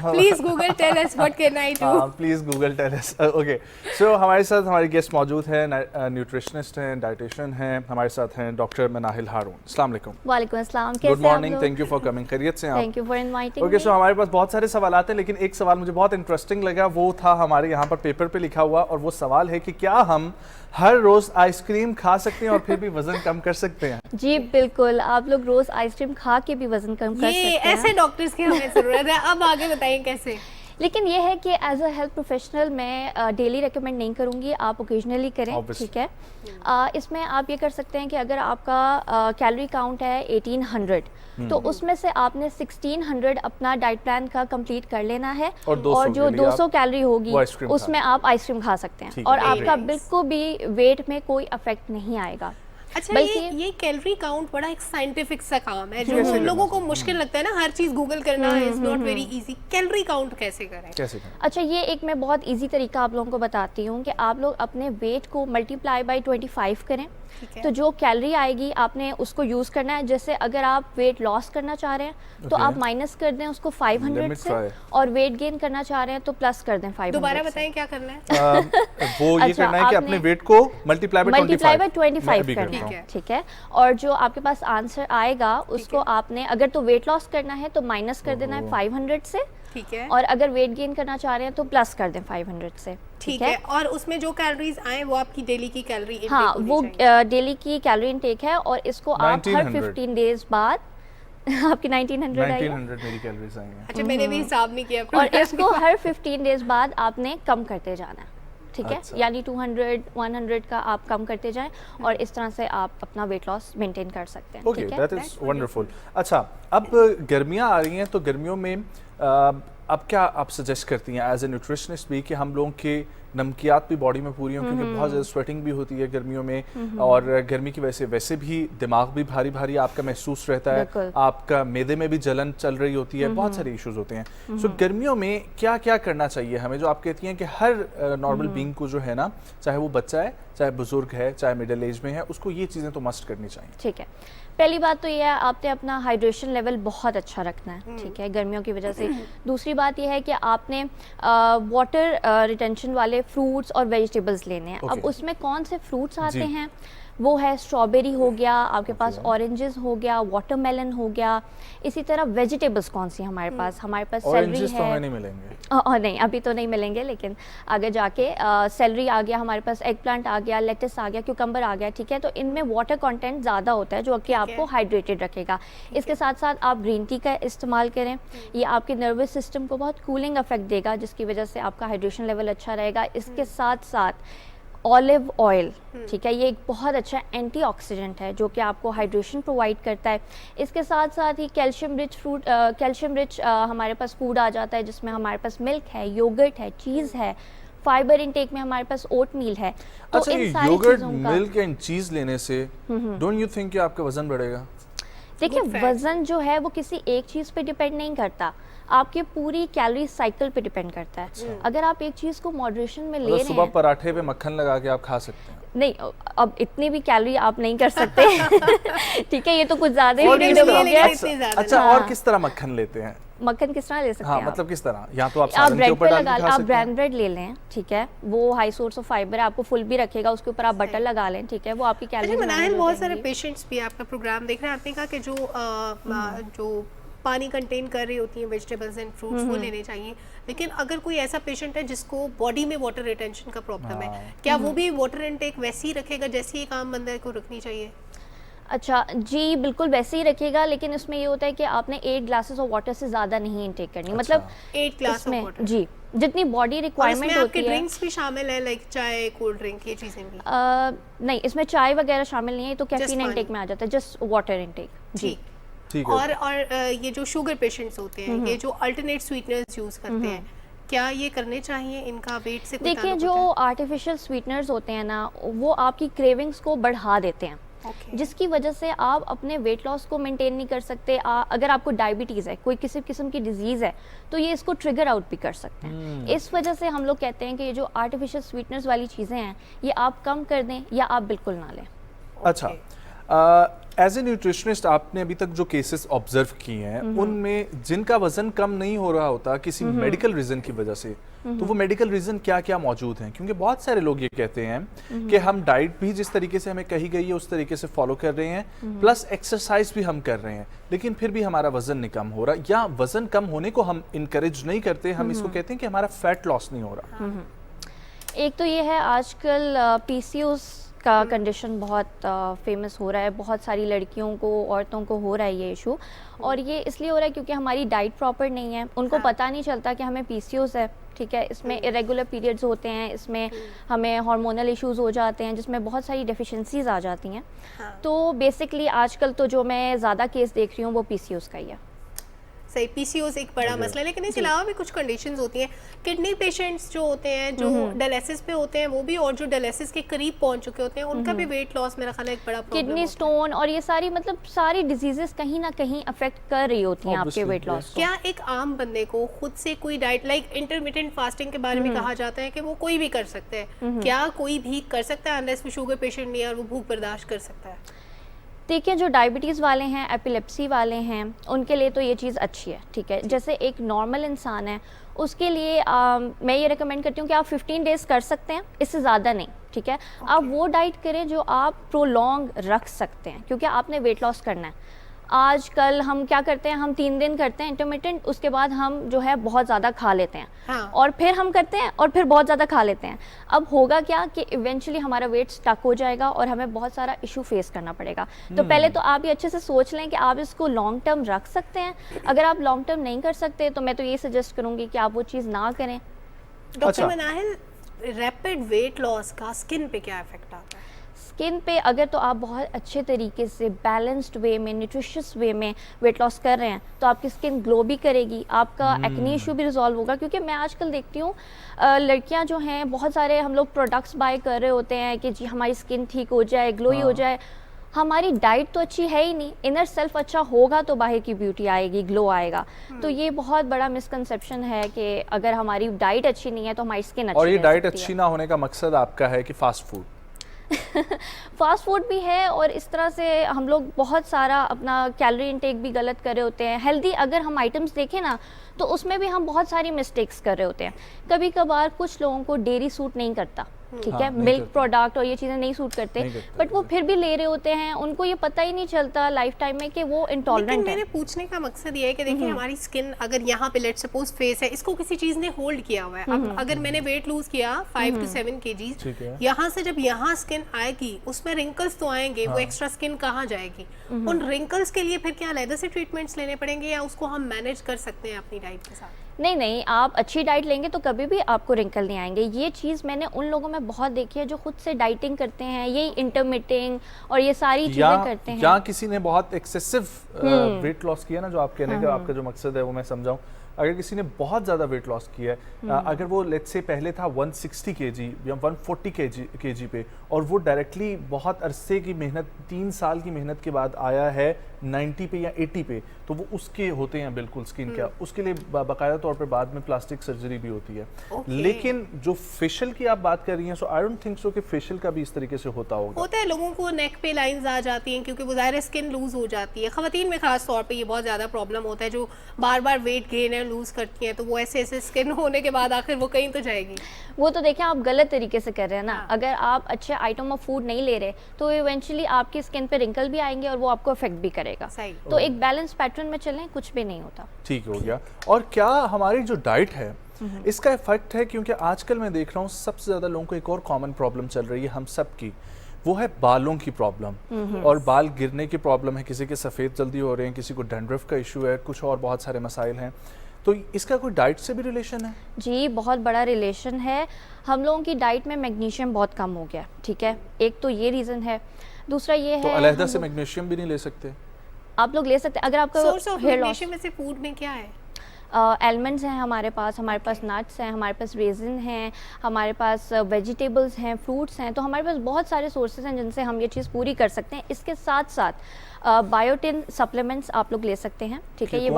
Please Google tell us what can I do. Please Google tell us. Okay. So हमारे साथ हमारे गेस्ट मौजूद हैं, न्यूट्रिशनिस्ट हैं, डाइटिशियन हैं, हमारे साथ हैं डॉक्टर मनाहिल हारून। अस्सलाम वालेकुम। वालेकुम अस्सलाम। कैसे good morning, thank you for coming. खैरियत से आप? Thank you for inviting. Okay, so हमारे पास बहुत सारे सवाल हैं, लेकिन एक सवाल मुझे बहुत इंटरेस्टिंग लगा, वो था हमारे यहाँ पर पेपर पे लिखा हुआ, और वो सवाल है कि क्या हम हर रोज आइसक्रीम खा सकते हैं और फिर भी वजन कम कर सकते हैं? जी बिल्कुल, आप लोग रोज आइसक्रीम खा के भी वजन कम कर सकते हैं। ऐसे डॉक्टर्स की हमें जरूरत है। अब आगे बताइए कैसे। लेकिन ये है कि एज अ हेल्थ प्रोफेशनल मैं डेली रेकमेंड नहीं करूँगी, आप ओकेजनली करें, ठीक है। इसमें आप ये कर सकते हैं कि अगर आपका कैलोरी काउंट है 1800, तो उसमें से आपने 1600 अपना डाइट प्लान का कंप्लीट कर लेना है, और जो 200 कैलोरी होगी उसमें आप आइसक्रीम खा सकते हैं, और आपका बिल्कुल भी वेट में कोई अफेक्ट नहीं आएगा। अच्छा, ये कैलोरी काउंट बड़ा एक साइंटिफिक सा काम है, जो उन लोगों को मुश्किल लगता है ना, हर चीज गूगल करना is not very easy. Calorie count कैसे करें? अच्छा, ये एक मैं बहुत इजी तरीका आप लोगों को बताती हूँ कि आप लोग अपने वेट को मल्टीप्लाई बाय 25 करें, तो जो कैलोरी आएगी आपने उसको यूज करना है। जैसे अगर आप वेट लॉस करना चाह रहे हैं तो आप माइनस कर दें उसको 500 से, और वेट गेन करना चाह रहे हैं तो प्लस कर दें 500। दोबारा बताएं क्या करना है? वो ये करना है कि अपने वेट को मल्टीप्लाई बाय 25 करना है, ठीक है। और जो आपके पास आंसर आएगा उसको आपने, अगर तो वेट लॉस करना है तो माइनस कर देना है 500 से, ठीक है। और अगर वेट गेन करना चाह रहे हैं तो प्लस कर दें 500 से, ठीक है। और उसमें जो कैलोरीज आए वो आपकी डेली की कैलोरी इंटेक, हाँ वो डेली की कैलोरी इंटेक है, और इसको आप हर 15 डेज बाद आपकी 1900 मेरी कैलोरीज आई हैं। अच्छा, मैंने भी हिसाब नहीं किया, और इसको हर 15 डेज बाद आपने कम करते जाना है, ठीक है, अच्छा। यानी 200 100 का आप कम करते जाएं और इस तरह से आप अपना वेट लॉस मेंटेन कर सकते हैं। ओके, ठीक है, दैट इज वंडरफुल। अच्छा, अब गर्मियां आ रही हैं तो गर्मियों में अब क्या आप सजेस्ट करती हैं एज ए न्यूट्रिशनिस्ट भी कि हम लोगों के नमकियात भी बॉडी में पूरी हों, क्योंकि बहुत ज़्यादा स्वेटिंग भी होती है गर्मियों में और गर्मी की वजह से वैसे भी दिमाग भी भारी भारी आपका महसूस रहता है, बिल्कुल। आपका मैदे में भी जलन चल रही होती है, बहुत सारे इश्यूज होते हैं। सो गर्मियों में क्या क्या करना चाहिए हमें, जो आप कहती हैं कि हर नॉर्मल बीइंग को जो है ना, चाहे वो बच्चा है, चाहे बुजुर्ग है, चाहे मिडिल एज में है, उसको ये चीज़ें तो मस्ट करनी चाहिए। ठीक है, पहली बात तो ये है आपने अपना हाइड्रेशन लेवल बहुत अच्छा रखना है, ठीक है, गर्मियों की वजह से। दूसरी बात ये है कि आपने वाटर रिटेंशन वाले फ्रूट्स और वेजिटेबल्स लेने हैं। अब उसमें कौन से फ्रूट्स आते हैं, वो है स्ट्रॉबेरी हो गया, आपके पास ऑरेंजेस हो गया, वाटरमेलन हो गया। इसी तरह वेजिटेबल्स कौन सी हमारे पास सेलरी है, तो हमें नहीं मिलेंगे, नहीं अभी तो नहीं मिलेंगे, लेकिन आगे जाके सेलरी आ गया हमारे पास, एग प्लांट आ गया, लेटस आ गया, क्यूकम्बर आ गया, ठीक है। तो इनमें वाटर कंटेंट ज़्यादा होता है जो कि आपको हाइड्रेटेड रखेगा। इसके साथ साथ आप ग्रीन टी का इस्तेमाल करें, ये आपके नर्वस सिस्टम को बहुत कूलिंग इफेक्ट देगा, जिसकी वजह से आपका हाइड्रेशन लेवल अच्छा रहेगा। इसके साथ साथ ऑलिव ऑयल, ठीक है, ये एक बहुत अच्छा एंटीऑक्सीडेंट है जो कि आपको हाइड्रेशन प्रोवाइड करता है। इसके साथ साथ ही कैल्शियम रिच हमारे पास फूड आ जाता है, जिसमें हमारे पास मिल्क है, योगर्ट है, चीज़ है। फाइबर इनटेक में हमारे पास ओट मील है। तो अच्छा, इन सारी योगर्ट, चीज़ों का मिल्क एंड चीज लेने से डोंट यू थिंक कि आपका वजन बढ़ेगा? देखिए, वजन जो है वो किसी एक चीज़ पे डिपेंड नहीं करता, आपके पूरी कैलोरी साइकिल पे डिपेंड करता है। अगर आप एक चीज़ को मॉडरेशन में ले रहे सुबह हैं, पराठे पे मक्खन लगा के आप खा सकते हैं। नहीं, अब इतनी भी कैलोरी आप नहीं कर सकते ठीक है, ये तो कुछ ज़्यादा ही और किस फ्रीडम हो तरह- गया। अच्छा, और किस तरह मक्खन लेते हैं? मक्खन किस तरह ले सकते हाँ, हैं आप? मतलब किस तरह? या तो आप आप सालन के ब्रेड ऊपर पे डाल लगा, के खा आप सकते हैं। ब्राउन ब्रेड ले लें, ठीक है, वो हाई सोर्स ऑफ फाइबर है, आपको फुल भी रखेगा, उसके ऊपर आप बटर लगा लें, ठीक है, वो आपकी अच्छा कैलोरी मनाहिल, बहुत सारे पेशेंट्स भी आपका प्रोग्राम देख रहे हैं, आपने कहा कि जो पानी कंटेन कर रही होती हैं वेजिटेबल्स एंड फ्रूट्स वो लेने चाहिए, लेकिन अगर कोई ऐसा पेशेंट है जिसको बॉडी में वाटर रिटेंशन का प्रॉब्लम है, क्या वो भी वाटर इनटेक वैसे ही रखेगा जैसे एक आम बंदे को रखनी चाहिए? अच्छा जी, बिल्कुल वैसे ही रखिएगा, लेकिन इसमें ये होता है कि आपने 8 ग्लासेस ऑफ वाटर से ज़्यादा नहीं इनटेक करनी। अच्छा। मतलब 8 ग्लास ऑफ वाटर जी, जितनी बॉडी रिक्वायरमेंट होती है। ड्रिंक्स भी शामिल है, लाइक चाय, कोल्ड ड्रिंक, ये चीजें भी? नहीं, इसमें चाय वगैरह शामिल नहीं है, तो कैफीन पानी। इनटेक में आ जाता है, जस्ट वाटर इनटेक जी। ठीक है। और ये जो शुगर पेशेंट्स होते हैं, ये जो अल्टरनेट स्वीटनर्स यूज करते हैं, क्या ये करने चाहिए? इनका वेट से कोई देखिए, ताल्लुक जो होता आर्टिफिशियल स्वीटनर्स होते हैं ना, वो आपकी क्रेविंग्स को बढ़ा देते हैं, जिसकी वजह से आप अपने वेट लॉस को मेंटेन नहीं कर सकते। अगर आपको डायबिटीज़ है, कोई किसी किस्म की डिजीज़ है, तो ये इसको ट्रिगर आउट भी कर सकते हैं। इस वजह से हम लोग कहते हैं कि ये जो आर्टिफिशियल स्वीटनर्स वाली चीज़ें हैं, ये आप कम कर दें या आप बिल्कुल ना लें। अच्छा, एज ए न्यूट्रिशनिस्ट आपने अभी तक जो केसेस ऑब्जर्व किए हैं, उनमें जिनका वजन कम नहीं हो रहा होता किसी मेडिकल रीजन की वजह से, तो वो मेडिकल रीजन क्या क्या मौजूद हैं? क्योंकि बहुत सारे लोग ये कहते हैं कि हम डाइट भी जिस तरीके से हमें कही गई है उस तरीके से फॉलो कर रहे हैं, प्लस एक्सरसाइज भी हम कर रहे हैं, लेकिन फिर भी हमारा वजन नहीं कम हो रहा, या वजन कम होने को हम इनकरेज नहीं करते, हम इसको कहते हैं कि हमारा फैट लॉस नहीं हो रहा। एक तो ये है, आजकल पीसीओएस का कंडीशन बहुत फेमस हो रहा है, बहुत सारी लड़कियों को, औरतों को हो रहा है ये इशू, और ये इसलिए हो रहा है क्योंकि हमारी डाइट प्रॉपर नहीं है, उनको पता नहीं चलता कि हमें पीसीओएस है, ठीक है। इसमें इरेगुलर पीरियड्स होते हैं, इसमें हमें हार्मोनल इश्यूज हो जाते हैं, जिसमें बहुत सारी डेफिशिएंसीज आ जाती हैं। तो बेसिकली आजकल तो जो मैं ज़्यादा केस देख रही हूँ वो पीसीओएस का ही है। सही, पीसीओएस एक बड़ा मसला है, लेकिन इसके अलावा भी कुछ कंडीशंस होती हैं। किडनी पेशेंट्स जो होते हैं, जो डायलिसिस पे होते हैं, वो भी, और जो डायलिसिस के करीब पहुंच चुके होते हैं, उनका भी वेट लॉस मेरा ख्याल है एक बड़ा प्रॉब्लम किडनी स्टोन और ये सारी, मतलब सारी डिजीजेस कहीं ना कहीं अफेक्ट कर रही होती हैं आपके वेट लॉस को। क्या एक आम बंदे को खुद से कोई डाइट, लाइक इंटरमिटेंट फास्टिंग के बारे में कहा जाता है कि वो कोई भी कर सकते हैं, क्या कोई भी कर सकता है अनलेस वो शुगर पेशेंट नहीं है और वो भूख बर्दाश्त कर सकता है? देखिए, जो डायबिटीज़ वाले हैं, एपिलेप्सी वाले हैं, उनके लिए तो ये चीज़ अच्छी है, ठीक है। जैसे एक नॉर्मल इंसान है, उसके लिए मैं ये रिकमेंड करती हूँ कि आप 15 डेज़ कर सकते हैं, इससे ज़्यादा नहीं, ठीक है। आप वो डाइट करें जो आप प्रोलॉन्ग रख सकते हैं, क्योंकि आपने वेट लॉस करना है। आजकल हम क्या करते हैं, हम 3 दिन करते हैं इंटरमिटेंट, उसके बाद हम जो है बहुत ज़्यादा खा लेते हैं, और फिर हम करते हैं और फिर बहुत ज़्यादा खा लेते हैं। अब होगा क्या कि इवेंचुअली हमारा वेट स्टक हो जाएगा और हमें बहुत सारा इशू फेस करना पड़ेगा। तो पहले तो आप ये अच्छे से सोच लें कि आप इसको लॉन्ग टर्म रख सकते हैं। अगर आप लॉन्ग टर्म नहीं कर सकते तो मैं तो ये सजेस्ट करूँगी कि आप वो चीज़ ना करें। Doctor Manahil, rapid weight loss का स्किन पे क्या इफेक्ट आता है? स्किन पे अगर तो आप बहुत अच्छे तरीके से बैलेंस्ड वे में, न्यूट्रिशियस वे में वेट लॉस कर रहे हैं तो आपकी स्किन ग्लो भी करेगी, आपका एक्ने इशू भी रिजॉल्व होगा। क्योंकि मैं आजकल देखती हूँ लड़कियाँ जो हैं बहुत सारे हम लोग प्रोडक्ट्स बाय कर रहे होते हैं कि जी हमारी स्किन ठीक हो जाए, ग्लोई हो जाए। हमारी डाइट तो अच्छी है ही नहीं, इनर सेल्फ अच्छा होगा तो बाहर की ब्यूटी आएगी, ग्लो आएगा। तो ये बहुत बड़ा मिसकंसेप्शन है कि अगर हमारी डाइट अच्छी नहीं है तो हमारी स्किन अच्छी और ये रह डाइट सकती अच्छी है। ना होने का मकसद आपका है कि फास्ट फूड? फास्ट फूड भी है और इस तरह से हम लोग बहुत सारा अपना कैलोरी इनटेक भी गलत कर रहे होते हैं। हेल्दी अगर हम आइटम्स देखें ना तो उसमें भी हम बहुत सारी मिस्टेक्स कर रहे होते हैं। कभी कभार कुछ लोगों को डेयरी सूट नहीं करता, ठीक है, मिल्क प्रोडक्ट और ये चीज़ें नहीं सूट करते, बट वो फिर भी ले रहे होते हैं। उनको ये पता ही नहीं चलता लाइफ टाइम में कि वो इंटॉलरेंट है। मेरे पूछने का मकसद ये है कि देखिए हमारी स्किन अगर यहाँ पे लेट्स सपोज फेस है, इसको किसी चीज ने होल्ड किया हुआ है। अब अगर मैंने वेट लूज किया 5 to 7 kg, यहाँ से जब यहाँ स्किन आएगी उसमें रिंकल्स तो आएंगे, वो एक्स्ट्रा स्किन कहाँ जाएगी? उन रिंकल्स के लिए फिर क्या अलग से ट्रीटमेंट्स लेने पड़ेंगे या उसको हम मैनेज कर सकते हैं अपनी डाइट के साथ? नहीं, आप अच्छी डाइट लेंगे तो कभी भी आपको रिंकल नहीं आएंगे। ये चीज़ मैंने उन लोगों में बहुत देखी है जो खुद से डाइटिंग करते हैं, ये इंटरमिटिंग और ये सारी चीज़ें करते हैं। या किसी ने बहुत एक्सेसिव वेट लॉस किया ना, जो आप कहने का आपका जो मकसद है वो मैं समझाऊं। अगर किसी ने बहुत ज़्यादा वेट लॉस किया है, अगर वो लेट्स से पहले था 160 kg या 140 kg पे और वो डायरेक्टली बहुत अरसे की मेहनत, 3 साल की मेहनत के बाद आया है 90 पे या 80 पे, तो वो उसके होते हैं बिल्कुल स्किन क्या, उसके लिए बाकायदा तौर पे बाद में प्लास्टिक सर्जरी भी होती है। लेकिन जो फेशियल की आप बात कर रही हैं, सो आई डोंट थिंक सो कि फेशियल का भी इस तरीके से होता है। लोगों को नेक पे लाइंस आ जाती हैं क्योंकि वो ज़ाहिर स्किन लूज हो जाती है। ख़वातीन में खास तौर पे ये बहुत ज़्यादा प्रॉब्लम होता है, जो बार बार वेट गेन है लूज करती हैं, तो वो ऐसे स्किन होने के बाद आखिर वो कहीं तो जाएगी। वो तो देखें आप गलत तरीके से कर रहे हैं ना। अगर आप अच्छे आइटम ऑफ फूड नहीं ले रहे तो इवेंचुअली आपकी स्किन पे रिंकल भी आएंगे और वो आपको अफेक्ट भी करेगा। तो एक बैलेंस पैटर्न में चलें, कुछ भी नहीं होता। ठीक हो गया। और क्या हमारी जो डाइट है इसका इफेक्ट है? क्योंकि आजकल मैं देख रहा हूँ सबसे ज़्यादा लोगों को एक और कॉमन प्रॉब्लम चल रही है हम सब की, वो है बालों की प्रॉब्लम और बाल गिरने की प्रॉब्लम है। किसी के सफ़ेद जल्दी हो रहे हैं, किसी को डैंड्रफ का इशू है, कुछ और बहुत सारे मसाइल हैं। तो इसका कोई डाइट से भी रिलेशन है? जी बहुत बड़ा रिलेशन है। हम लोगों की डाइट में मैग्नीशियम बहुत कम हो गया, ठीक है, एक तो ये रीज़न है। दूसरा ये है तो अलहदा से मैग्नीशियम भी नहीं ले सकते? आप लोग ले सकते हैं अगर आपका सोर्स ऑफ मैग्नीशियम में से फूड में क्या है? एलमंड्स हैं हमारे पास नट्स हैं, हमारे पास रेजिन हैं, हमारे पास वेजिटेबल्स हैं, फ्रूट्स हैं। तो हमारे पास बहुत सारे सोर्सेज हैं जिनसे हम ये चीज़ पूरी कर सकते हैं। इसके साथ साथ बायोटिन सप्लीमेंट्स आप लोग ले सकते हैं, ठीक है। ये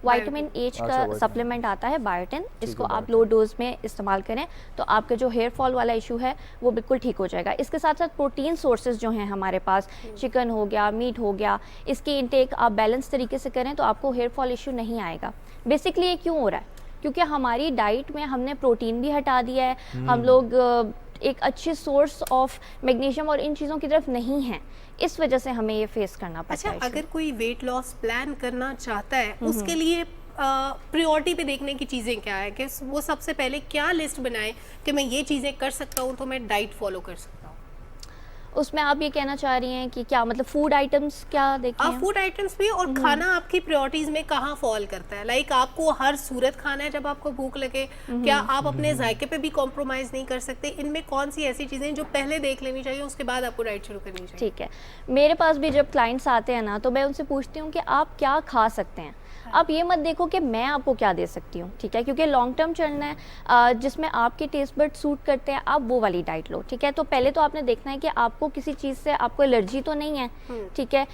विटामिन एच का सप्लीमेंट आता है बायोटिन, इसको आप लो डोज में इस्तेमाल करें तो आपका जो हेयर फॉल वाला इशू है वो बिल्कुल ठीक हो जाएगा। इसके साथ साथ प्रोटीन सोर्सेज जो हैं हमारे पास, चिकन हो गया, मीट हो गया, इसकी इंटेक आप बैलेंस तरीके से करें तो आपको हेयर फॉल इशू नहीं आएगा। बेसिकली ये क्यों हो रहा है? क्योंकि हमारी डाइट में हमने प्रोटीन भी हटा दिया है, हम लोग एक अच्छे सोर्स ऑफ मैग्नीशियम और इन चीज़ों की तरफ नहीं हैं, इस वजह से हमें ये फेस करना पड़ता है। अच्छा, अगर कोई वेट लॉस प्लान करना चाहता है उसके लिए प्रायोरिटी पे देखने की चीज़ें क्या है कि वो सबसे पहले क्या लिस्ट बनाए कि मैं ये चीज़ें कर सकता हूँ तो मैं डाइट फॉलो कर सकता हूँ? उसमें आप ये कहना चाह रही हैं कि क्या मतलब फूड आइटम्स क्या देखें? फूड आइटम्स भी और खाना आपकी प्रायोरिटीज में कहाँ फॉल करता है? लाइक आपको हर सूरत खाना है जब आपको भूख लगे, क्या आप अपने जायके पे भी कॉम्प्रोमाइज़ नहीं कर सकते? इनमें कौन सी ऐसी चीज़ें जो पहले देख लेनी चाहिए उसके बाद आपको डाइट शुरू करनी चाहिए? ठीक है, मेरे पास भी जब क्लाइंट्स आते हैं ना तो मैं उनसे पूछती हूँ कि आप क्या खा सकते हैं। आप ये मत देखो कि मैं आपको क्या दे सकती हूँ, ठीक है, क्योंकि लॉन्ग टर्म चलना है। जिसमें आपके टेस्ट बड सूट करते हैं आप वो वाली डाइट लो, ठीक है। तो पहले तो आपने देखना है कि आपको किसी चीज़ से आपको एलर्जी तो नहीं है, ठीक है,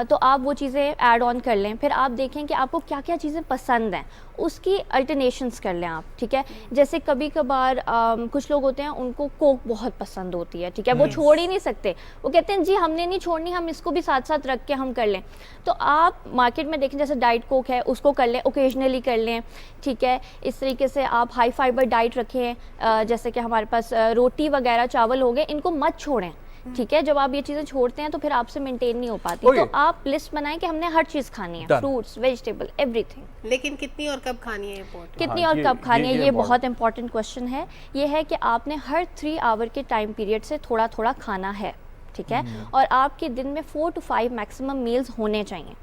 तो आप वो चीज़ें ऐड ऑन कर लें। फिर आप देखें कि आपको क्या क्या चीज़ें पसंद हैं, उसकी अल्टरनेशंस कर लें आप, ठीक है। जैसे कभी कभार कुछ लोग होते हैं उनको कोक बहुत पसंद होती है, ठीक है, वो छोड़ ही नहीं सकते, वो कहते हैं जी हमने नहीं छोड़नी, हम इसको भी साथ साथ रख के हम कर लें। तो आप मार्केट में देखें जैसे डाइट कोक है उसको कर लें, ओकेजनली कर लें, ठीक है। इस तरीके से आप हाई फाइबर डाइट रखें, जैसे कि हमारे पास रोटी वगैरह चावल हो गए, इनको मत छोड़ें, ठीक है। जब आप ये चीज़ें छोड़ते हैं तो फिर आपसे मेंटेन नहीं हो पाती। तो आप लिस्ट बनाएं कि हमने हर चीज़ खानी है, फ्रूट्स, वेजिटेबल, एवरीथिंग। लेकिन कितनी और कब खानी है? कितनी और कब खानी है, ये बहुत इंपॉर्टेंट क्वेश्चन है। ये है कि आपने हर 3 आवर के टाइम पीरियड से थोड़ा थोड़ा खाना है, ठीक है, और आपके दिन में 4 to 5 मैक्सिमम मील्स होने चाहिए,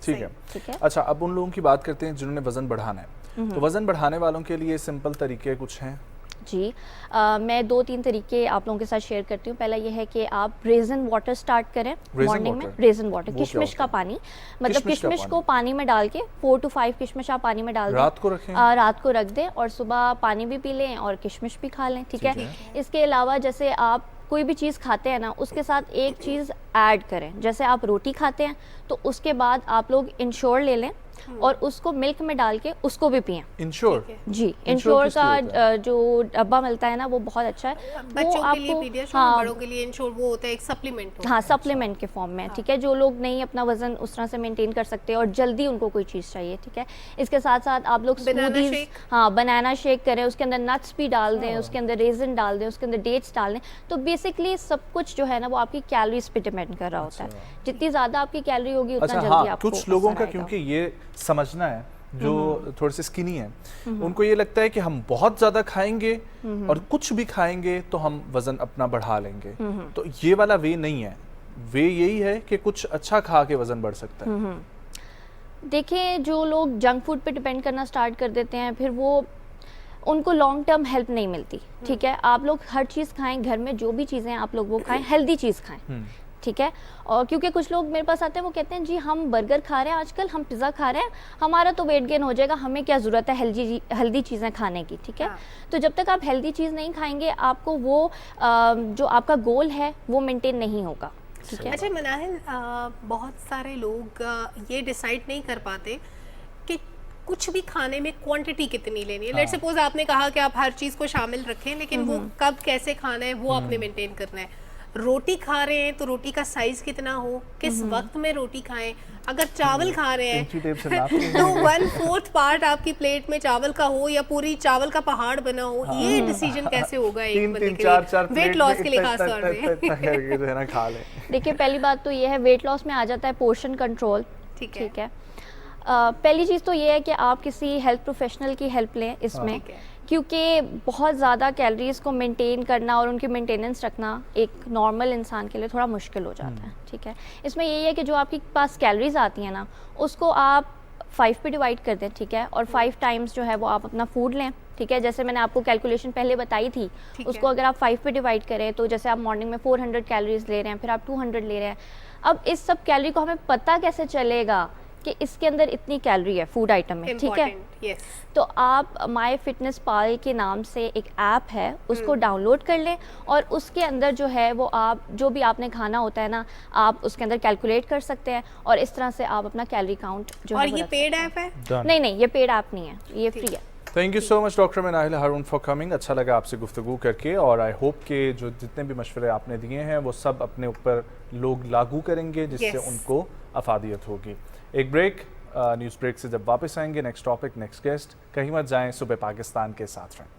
ठीक है, ठीक है। अच्छा, अब उन लोगों की बात करते हैं जिन्होंने वजन बढ़ाना है, तो वजन बढ़ाने वालों के लिए सिंपल तरीके कुछ हैं? जी मैं 2-3 तरीके आप लोगों के साथ शेयर करती हूँ। पहला ये है कि आप रेजन वाटर स्टार्ट करें मॉर्निंग में। रेजन वाटर, किशमिश का पानी, मतलब किशमिश को पानी में डाल के 4 to 5 किशमिश आप पानी में डाल दें, रात को रखें, रात को रख दें और सुबह पानी भी पी लें और किशमिश भी खा लें, ठीक है। इसके अलावा जैसे आप कोई भी चीज़ खाते हैं ना, उसके साथ एक चीज़ ऐड करें। जैसे आप रोटी खाते हैं तो उसके बाद आप लोग इंश्योर ले लें और उसको मिल्क में डाल के उसको भी पिएं। इंश्योर? जी, इंश्योर का जो डब्बा मिलता है ना वो बहुत अच्छा है। बच्चों के लिए पीडियाश्योर, बड़ों के लिए इंश्योर वो होता है एक सप्लीमेंट। हाँ, सप्लीमेंट के फॉर्म में, ठीक है। जो लोग नहीं अपना वजन उस तरह से मेंटेन कर सकते और जल्दी उनको कोई चीज़ चाहिए, ठीक है। इसके साथ साथ आप लोग स्मूदीज, हाँ बनाना शेक करें, उसके अंदर नट्स भी डाल दें, उसके अंदर रेजिन डाल दें, उसके अंदर डेट्स डाल दें। तो बेसिकली सब कुछ जो है ना वो आपकी कैलोरीज पे डिपेंड कर रहा होता है। जितनी ज़्यादा आपकी कैलोरी होगी उतना जल्दी आपको कुछ लोगों का, क्योंकि ये समझना है जो थोड़े से स्किनी है, उनको ये लगता है कि हम बहुत ज्यादा खाएंगे और कुछ भी खाएंगे तो हम वजन अपना बढ़ा लेंगे। तो ये वाला वे नहीं है, वे यही है कि कुछ अच्छा खा के वजन बढ़ सकता है। देखिए, जो लोग जंक फूड पे डिपेंड करना स्टार्ट कर देते हैं फिर वो उनको लॉन्ग टर्म हेल्प नहीं मिलती, ठीक है। आप लोग हर चीज़ खाएं, घर में जो भी चीज़ें आप लोग वो खाएं, हेल्दी चीज़ खाएं, ठीक है। और क्योंकि कुछ लोग मेरे पास आते हैं वो कहते हैं जी हम बर्गर खा रहे हैं आजकल, हम पिज़्ज़ा खा रहे हैं, हमारा तो वेट गेन हो जाएगा, हमें क्या ज़रूरत है हेल्दी चीज़ें खाने की, ठीक है। तो जब तक आप हेल्दी चीज़ नहीं खाएंगे आपको वो जो आपका गोल है वो मेंटेन नहीं होगा, ठीक है। अच्छा मनाहिल, बहुत सारे लोग ये डिसाइड नहीं कर पाते कि कुछ भी खाने में क्वांटिटी कितनी लेनी है। लेट्स सपोज आपने कहा कि आप हर चीज़ को शामिल रखें, लेकिन वो कब कैसे खाना है वो आपने मेंटेन करना है। रोटी खा रहे हैं तो रोटी का साइज कितना हो, किस वक्त में रोटी खाएं। अगर चावल खा रहे हैं तो 1/4 पार्ट आपकी प्लेट में चावल का हो या पूरी चावल का पहाड़ बना हो। ये डिसीजन कैसे होगा एक बंदे के लिए वेट लॉस के लिए, खास तौर पे? देखिए, पहली बात तो ये है वेट लॉस में आ जाता है पोर्शन कंट्रोल, ठीक है। पहली चीज़ तो ये है कि आप किसी हेल्थ प्रोफेशनल की हेल्प लें इसमें, क्योंकि बहुत ज़्यादा कैलोरीज़ को मेंटेन करना और उनकी मेंटेनेंस रखना एक नॉर्मल इंसान के लिए थोड़ा मुश्किल हो जाता है, ठीक है। इसमें यही है कि जो आपके पास कैलोरीज़ आती हैं ना उसको आप 5 पे डिवाइड कर दें, ठीक है। और 5 टाइम्स जो है वो आप अपना फूड लें, ठीक है। जैसे मैंने आपको कैलकुलेशन पहले बताई थी, उसको अगर आप 5 पे डिवाइड करें तो जैसे आप मॉर्निंग में 400 कैलोरीज ले रहे हैं, फिर आप 200 ले रहे हैं। अब इस सब कैलोरी को हमें पता कैसे चलेगा कि इसके अंदर इतनी कैलोरी है फूड आइटम में, ठीक है। yes. तो आप माई फिटनेस पाल के नाम से एक ऐप है, उसको डाउनलोड कर लें और उसके अंदर जो है वो आप जो भी आपने खाना होता है ना आप उसके अंदर कैलकुलेट कर सकते हैं और इस तरह से आप अपना कैलोरी काउंट जो और है। ये पेड ऐप है? नहीं, ये पेड ऐप नहीं है, ये फ्री है। Thank you so much doctor Manahil Haroon for coming. अच्छा लगा आपसे गुफ्तगू करके और आई होप कि जो जितने भी मशवरे आपने दिए हैं वो सब अपने ऊपर लोग लागू करेंगे, जिससे उनको अफादियत होगी। एक ब्रेक, न्यूज़ ब्रेक से जब वापस आएंगे नेक्स्ट टॉपिक, नेक्स्ट गेस्ट, कहीं मत जाएं, सुबह पाकिस्तान के साथ रहें।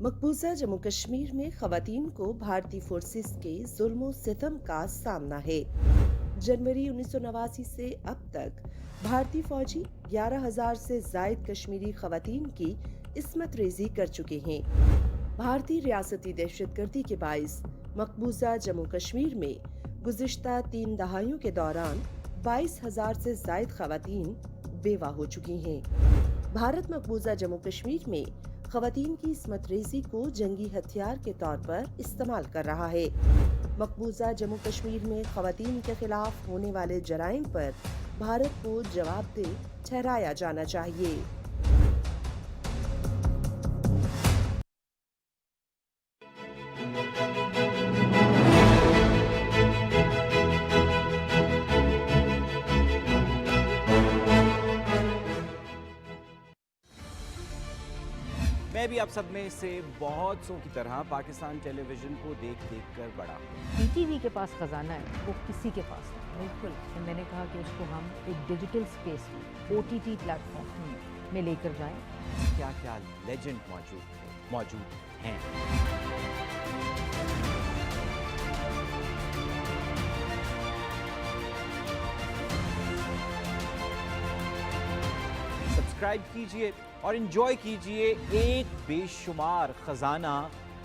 मकबूजा जम्मू कश्मीर में खवातीन को भारतीय फोर्सेस के जुल्म सितम का सामना है। जनवरी 1989 से अब तक भारतीय फौजी 11,000 से जायद कश्मीरी खवातीन की इस्मत रेजी कर चुके हैं। भारतीय रियासती दहशतगर्दी के बाइस मकबूजा जम्मू कश्मीर में गुज़िश्ता 3 दहाइयों के दौरान 22,000 से जायद खवातीन बेवा हो चुकी हैं। भारत मकबूजा जम्मू कश्मीर में खवातीन की इस्मत रेजी को जंगी हथियार के तौर पर इस्तेमाल कर रहा है। मकबूजा जम्मू कश्मीर में खवातीन के खिलाफ होने वाले जराइम पर भारत को जवाबदेह ठहराया जाना चाहिए। मैं भी आप सब में से बहुत सौ की तरह पाकिस्तान टेलीविजन को देख कर बड़ा। पीटीवी के पास खजाना है, वो किसी के पास नहीं। बिल्कुल, तो मैंने कहा कि उसको हम एक डिजिटल स्पेस में OTT प्लेटफॉर्म में लेकर जाएं। क्या क्या लेजेंड मौजूद हैं। सब्सक्राइब कीजिए और एंजॉय कीजिए एक बेशुमार खजाना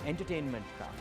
एंटरटेनमेंट का।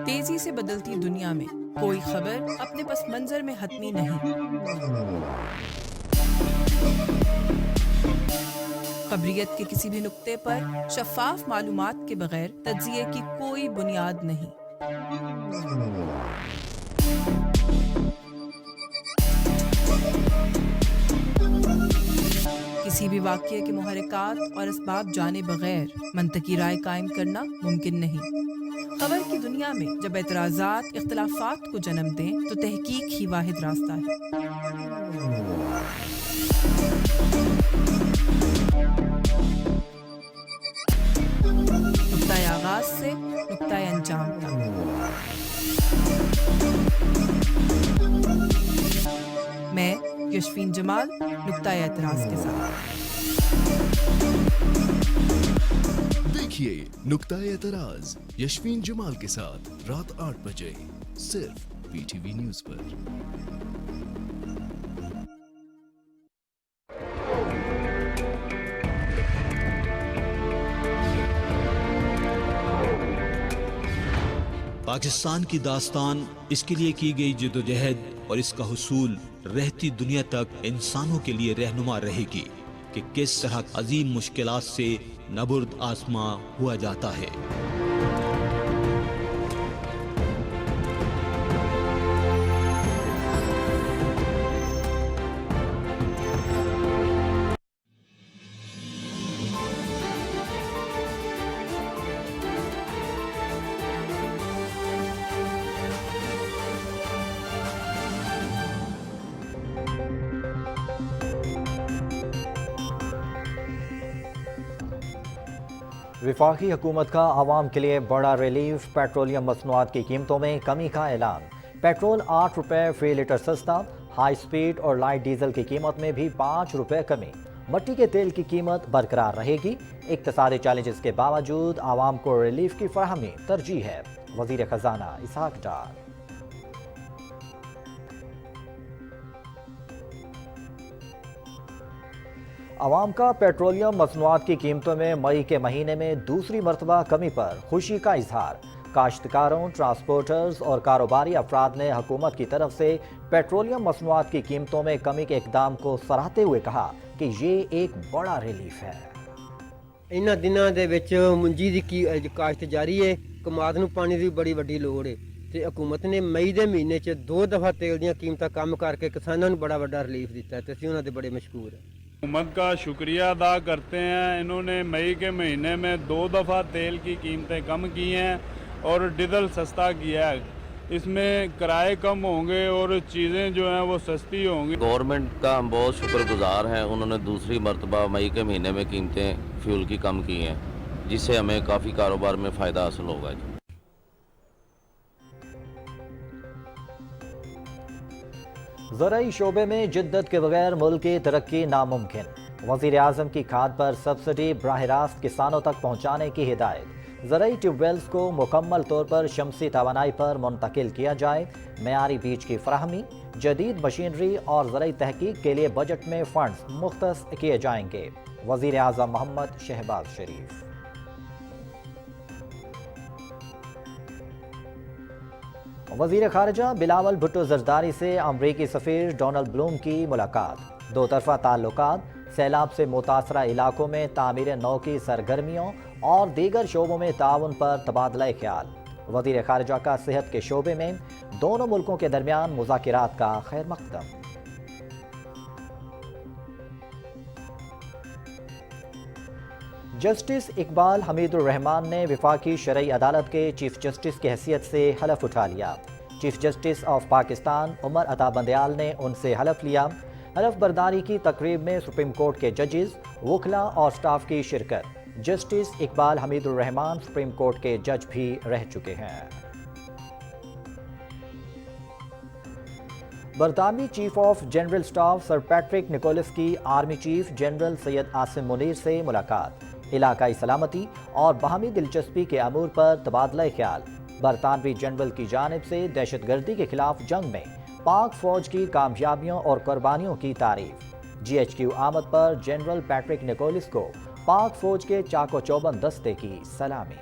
तेजी से बदलती दुनिया में कोई खबर अपने पस मंजर में हतमी नहीं। खबरियत के किसी भी नुक्ते पर शफाफ मालूमात के बगैर तज्जिए की कोई बुनियाद नहीं। किसी भी वाक़ये के मुहर्रिकात और असबाब जाने बगैर मंतकी राय कायम करना मुमकिन नहीं। खबर की दुनिया में जब एतराज़ात इख्तिलाफात को जन्म दें तो तहकीक ही वाहिद रास्ता है। नुक्ताए आगाज से नुक्ताए अंजाम तक। मैं यशफीन जमाल नुक्ताए एतराज़ के साथ। देखिए नुक्ताए एतराज़ यशफीन जमाल के साथ रात 8 बजे सिर्फ PTV न्यूज़ पर। पाकिस्तान की दास्तान, इसके लिए की गई जद्दोजहद और इसका हुसूल रहती दुनिया तक इंसानों के लिए रहनुमा रहेगी कि किस तरह अजीम मुश्किलात से नबुर्द आसमां हुआ जाता है। वफाकी हुकूमत का आवाम के लिए बड़ा रिलीफ, पेट्रोलियम मसनूआत की कीमतों में कमी का ऐलान। पेट्रोल 8 रुपये फी लीटर सस्ता, हाई स्पीड और लाइट डीजल की कीमत में भी 5 रुपये कमी। मट्टी के तेल की कीमत बरकरार रहेगी। इक्तिसादी चैलेंजेस के बावजूद आवाम को रिलीफ की फराहमी तरजीह है। वजीर खजाना इसहाक डार। आवाम का पेट्रोलियम मसनूआत की कीमतों में मई के महीने में दूसरी मरतबा कमी पर खुशी का इजहार। काश्तकारों, ट्रांसपोर्टर्स और कारोबारी अफराद ने हुकूमत की तरफ से पेट्रोलियम मसनूआत की कीमतों में कमी के इकदाम को सराहते हुए कहा कि ये एक बड़ा रिलीफ है। इन्हां दिनां दे विच मुंजी दी काश्त जारी है, कमाद नूं पानी दी बड़ी वड्डी लोड़ है ते हुकूमत ने मई दे महीने च 2 दफ़ा तेल दीयां कीमतां कम करके किसानां नूं बड़ा वड्डा रिलीफ दिता है ते असीं उन्हां दे बड़े मशकूर हैं। हुकूमत का शुक्रिया अदा करते हैं। इन्होंने मई के महीने में 2 दफ़ा तेल की कीमतें कम की हैं और डीजल सस्ता किया है। इसमें किराए कम होंगे और चीज़ें जो हैं वो सस्ती होंगी। गवर्नमेंट का हम बहुत शुक्रगुजार हैं, उन्होंने दूसरी मरतबा मई के महीने में कीमतें फ्यूल की कम की हैं, जिससे हमें काफ़ी कारोबार में फ़ायदा हासिल होगा। ज़राई शोबे में जिद्दत के बगैर मुल्क की तरक्की नामुमकिन। वज़ीर आज़म की खाद पर सब्सिडी बराह रास्त किसानों तक पहुँचाने की हिदायत। ज़राई ट्यूबवेल्स को मुकम्मल तौर पर शमसी तवानाई पर मुंतकिल किया जाए। मयारी बीज की फराहमी, जदीद मशीनरी और ज़राई तहकीक के लिए बजट में फंड्स मुख्तस किए जाएंगे। वज़ीर आज़म मोहम्मद शहबाज शरीफ। वज़ीर ख़ारिजा बिलावल भुट्टो ज़रदारी से अमरीकी सफ़ीर डोनाल्ड ब्लूम की मुलाकात। दो तरफ़ा ताल्लुकात, सैलाब से मुतासरा इलाकों में तामीर नौ की सरगर्मियों और दीगर शोबों में ताउन पर तबादला ख्याल। वज़ीर ख़ारिजा का सेहत के शोबे में दोनों मुल्कों के दरमियान मुज़ाकिरात का खैर मक़दम। जस्टिस इकबाल हमीदुर रहमान ने वफाकी शरई अदालत के चीफ जस्टिस की हैसियत से हलफ उठा लिया। Chief justice of Pakistan Umar Ata Bandial ने उनसे हलफ लिया। हलफ बर्दारी की तकरीब में सुप्रीम कोर्ट के जजेस, वकला और स्टाफ की शिरकत। Justice Iqbal Hamidur Rahman Supreme Court के जज भी रह चुके हैं। बरतानवी chief of general staff sir Patrick Nicholas की army chief general Syed Asim Munir से मुलाकात। इलाकाई सलामती और बाहमी दिलचस्पी के अमूर पर तबादला ख्याल। बरतानवी जनरल की जानिब से दहशतगर्दी के खिलाफ जंग में पाक फौज की कामयाबियों और कुर्बानियों की तारीफ। GHQ आमद पर जनरल पैट्रिक निकोलस को पाक फौज के चाको चौबंद दस्ते की सलामी।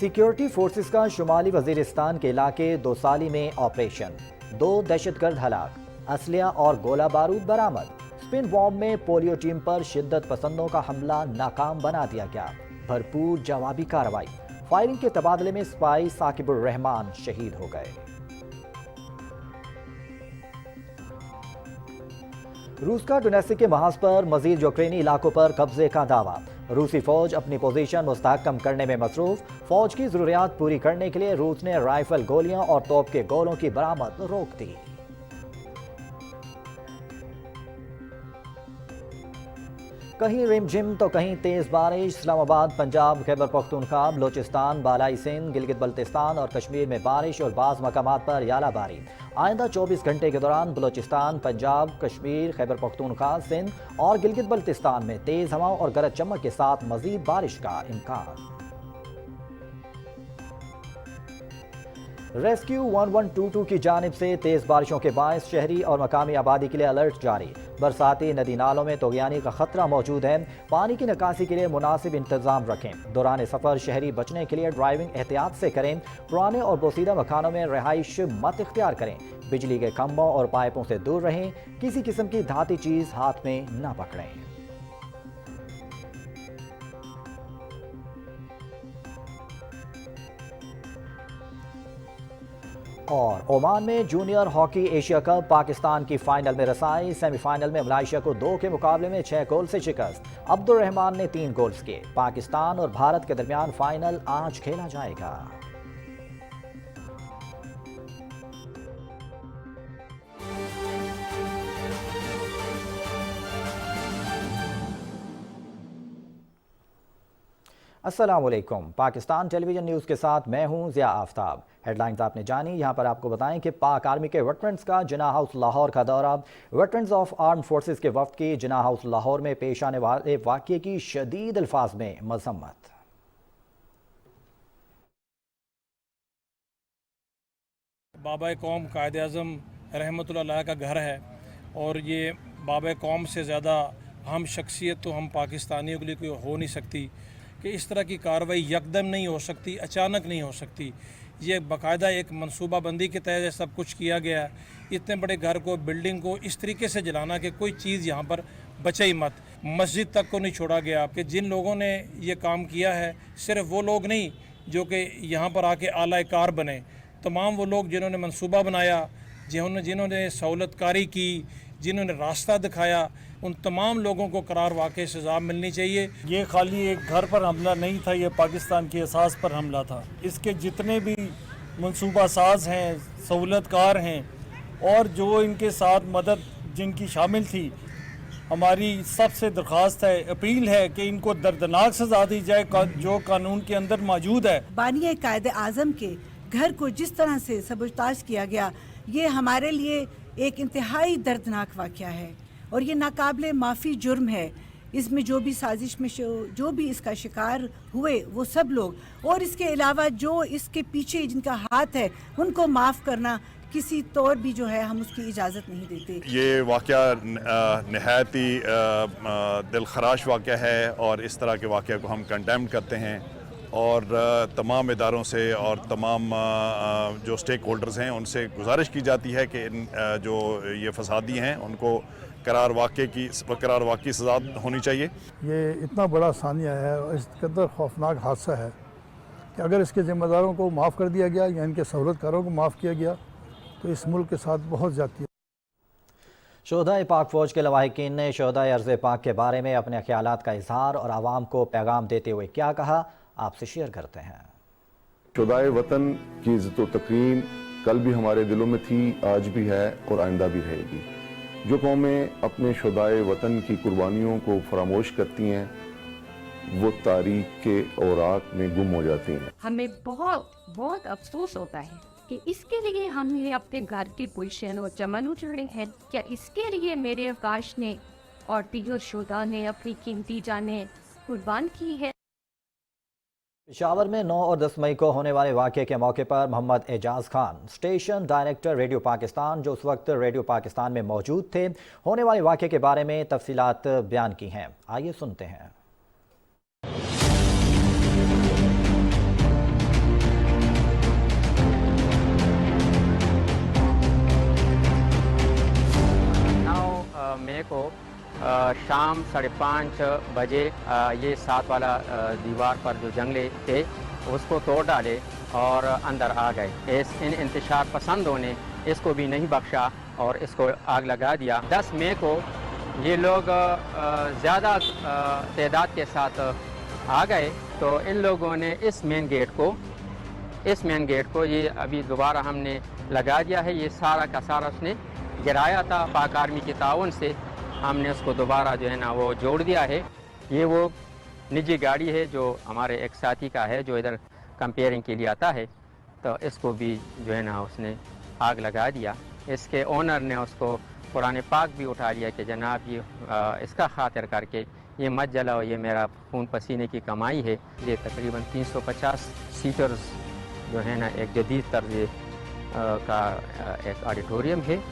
सिक्योरिटी फोर्सेस का शुमाली वजीरिस्तान के इलाके दोसाली में ऑपरेशन। 2 दहशतगर्द हलाक, असलिया और गोला बारूद बरामद। स्पिन बॉम्ब में पोलियो टीम पर शिद्दत पसंदों का हमला नाकाम बना दिया गया। भरपूर जवाबी कार्रवाई। फायरिंग के तबादले में स्पाई साकिबुर रहमान शहीद हो गए। रूस का डोनेस्टिक के महाज पर मजीद यूक्रेनी इलाकों पर कब्जे का दावा। रूसी फौज अपनी पोजीशन मुस्तहकम करने में मसरूफ। फौज की जरूरियात पूरी करने के लिए रूस ने राइफल गोलियां और तोप के गोलों की बरामद रोक दी। कहीं रिमझिम तो कहीं तेज बारिश। इस्लामाबाद, पंजाब, खैबर पख्तूनख्वा, बलोचिस्तान, बालाई सिंध, गिलगित बल्तिस्तान और कश्मीर में बारिश और बाज़ मकामात पर यालाबारी। आइंदा 24 घंटे के दौरान बलोचिस्तान, पंजाब, कश्मीर, खैबर पख्तूनख्वा, सिंध और गिलगित बल्तिस्तान में तेज हवाओं और गरज चमक के साथ मजीद बारिश का इम्कान। रेस्क्यू 1122 की जानिब से तेज बारिशों के बायस शहरी और मकामी आबादी के लिए अलर्ट जारी। बरसाती नदी नालों में तोगयानी का खतरा मौजूद है। पानी की निकासी के लिए मुनासिब इंतजाम रखें। दौरान सफर शहरी बचने के लिए ड्राइविंग एहतियात से करें। पुराने और बोसीदा मकानों में रिहाइश मत इख्तियार करें। बिजली के खंभों और पाइपों से दूर रहें। किसी किस्म की धाती चीज हाथ में न पकड़ें। और ओमान में junior hockey Asia cup Pakistan की फाइनल में रसाई। सेमीफाइनल में मलेशिया को 2 के मुकाबले में 6 गोल से शिकस्त। अब्दुल रहमान ने 3 गोल्स किए। पाकिस्तान और भारत के दरमियान फाइनल आज खेला जाएगा। अस्सलाम वालेकुम। पाकिस्तान टेलीविजन न्यूज़ के साथ मैं हूं ज़िया आफ्ताब। हेडलाइंस आपने जानी। यहां पर आपको बताएं कि पाक आर्मी के वेटरन्स का जिन्ना हाउस लाहौर का दौरा। वेटरन्स ऑफ आर्म फोर्सेस के वफ्द की जिन्ना हाउस लाहौर में पेश आने वाले वाक़ये की शदीद अल्फाज में मज़म्मत। बाबा कौम कायद आज़म रहमतुल्लाह का घर है और ये बाबा कौम से ज़्यादा अहम शख्सियत तो हम पाकिस्तानियों के लिए कोई हो नहीं सकती कि इस तरह की कार्रवाई यकदम नहीं हो सकती, अचानक नहीं हो सकती। ये बाकायदा एक मनसूबा बंदी के तहत सब कुछ किया गया है। इतने बड़े घर को, बिल्डिंग को इस तरीके से जलाना कि कोई चीज़ यहाँ पर बचे ही मत। मस्जिद तक को नहीं छोड़ा गया कि जिन लोगों ने ये काम किया है सिर्फ वो लोग नहीं जो कि यहाँ पर आके आला कार बने, तमाम वो लोग जिन्होंने मनसूबा बनाया, जिन्होंने सहूलतकारी की, जिन्होंने रास्ता दिखाया, उन तमाम लोगों को करार वाक़ई सज़ा मिलनी चाहिए। ये खाली एक घर पर हमला नहीं था, ये पाकिस्तान की असास पर हमला था। इसके जितने भी मनसूबा साज हैं, सहूलतकार हैं और जो इनके साथ मदद जिनकी शामिल थी, हमारी सबसे दरख्वास्त है, अपील है कि इनको दर्दनाक सज़ा दी जाए जो कानून के अंदर मौजूद है। बानिए कायद आज़म के घर को जिस तरह से सबूताज किया गया, ये हमारे लिए एक इंतहाई दर्दनाक वाक़या है और ये नाकाबिले माफ़ी जुर्म है। इसमें जो भी साजिश में जो भी इसका शिकार हुए वो सब लोग, और इसके अलावा जो इसके पीछे जिनका हाथ है, उनको माफ़ करना किसी तौर भी जो है हम उसकी इजाज़त नहीं देते। ये वाक़या नहायत ही दिल खराश वाक़या है और इस तरह के वाक़या को हम कंडेम करते हैं और तमाम इदारों से और तमाम जो स्टेक होल्डर्स हैं उनसे गुजारिश की जाती है कि इन जो ये फसादी हैं उनको करार वाक़ई सज़ा होनी चाहिए। ये इतना बड़ा सानिया है और इस कदर खौफनाक हादसा है कि अगर इसके ज़िम्मेदारों को माफ़ कर दिया गया या इनके सहूलतकारों को माफ़ किया गया तो इस मुल्क के साथ बहुत ज़्यादती है। शोहदाए पाक फ़ौज के लवाहिकीन ने शोहदाए अर्ज़ पाक के बारे में अपने ख्यालात का इजहार और आवाम को पैगाम देते हुए क्या कहा, आपसे शेयर करते हैं। शोहदाए वतन की इज़्ज़त व तकरीम कल भी हमारे दिलों में थी, आज भी है और आइंदा भी रहेगी। जो कौमें अपने शोहदाए वतन की कुर्बानियों को फरामोश करती हैं वो तारीख के औराक में गुम हो जाती हैं। हमें बहुत अफसोस होता है कि इसके लिए हमने अपने घर की पोजीशन और चमन उछाड़े हैं। क्या इसके लिए मेरे अवकाश ने और दीगर शुदा ने अपनी कीमती जानें कुर्बान की है। पेशावर में 9 और 10 मई को होने वाले वाक़े के मौके पर Mohammad Ejaz Khan, station director radio Pakistan, जो उस वक्त रेडियो पाकिस्तान में मौजूद थे, होने वाले वाक़े के बारे में तफसीलात बयान की हैं। आइए सुनते हैं। मई को शाम 5:30 बजे ये साथ वाला दीवार पर जो जंगले थे उसको तोड़ डाले और अंदर आ गए। इन इंतशार पसंदों ने इसको भी नहीं बख्शा और इसको आग लगा दिया। 10 मई को ये लोग ज़्यादा तादाद के साथ आ गए तो इन लोगों ने इस मेन गेट को ये अभी दोबारा हमने लगा दिया है। ये सारा का सारा उसने गिराया था, पाक आर्मी के ताउन से हमने उसको दोबारा जो है ना वो जोड़ दिया है। ये वो निजी गाड़ी है जो हमारे एक साथी का है जो इधर कंपेयरिंग के लिए आता है, तो इसको भी जो है ना उसने आग लगा दिया। इसके ओनर ने उसको कुरान पाक भी उठा लिया कि जनाब ये इसका खातिर करके ये मत जलाओ, ये मेरा खून पसीने की कमाई है। ये तकरीबन 350 सीटर्स जो है ना एक जदीद तर्ज का एक ऑडिटोरियम है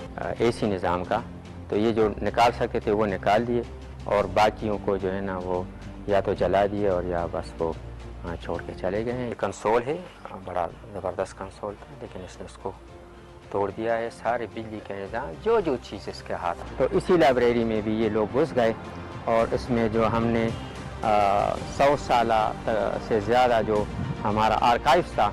एसी निज़ाम का, तो ये जो निकाल सकते थे वो निकाल दिए और बाकियों को जो है ना वो या तो जला दिए और या बस वो छोड़ के चले गए हैं। कंसोल है, बड़ा ज़बरदस्त कंसोल था, लेकिन इसने उसको तोड़ दिया है। सारे बिजली के निज़ाम जो चीज़ इसके हाथ, तो इसी लाइब्रेरी में भी ये लोग घुस गए और इसमें जो हमने 100 साल से ज़्यादा जो हमारा आर्काइव्स था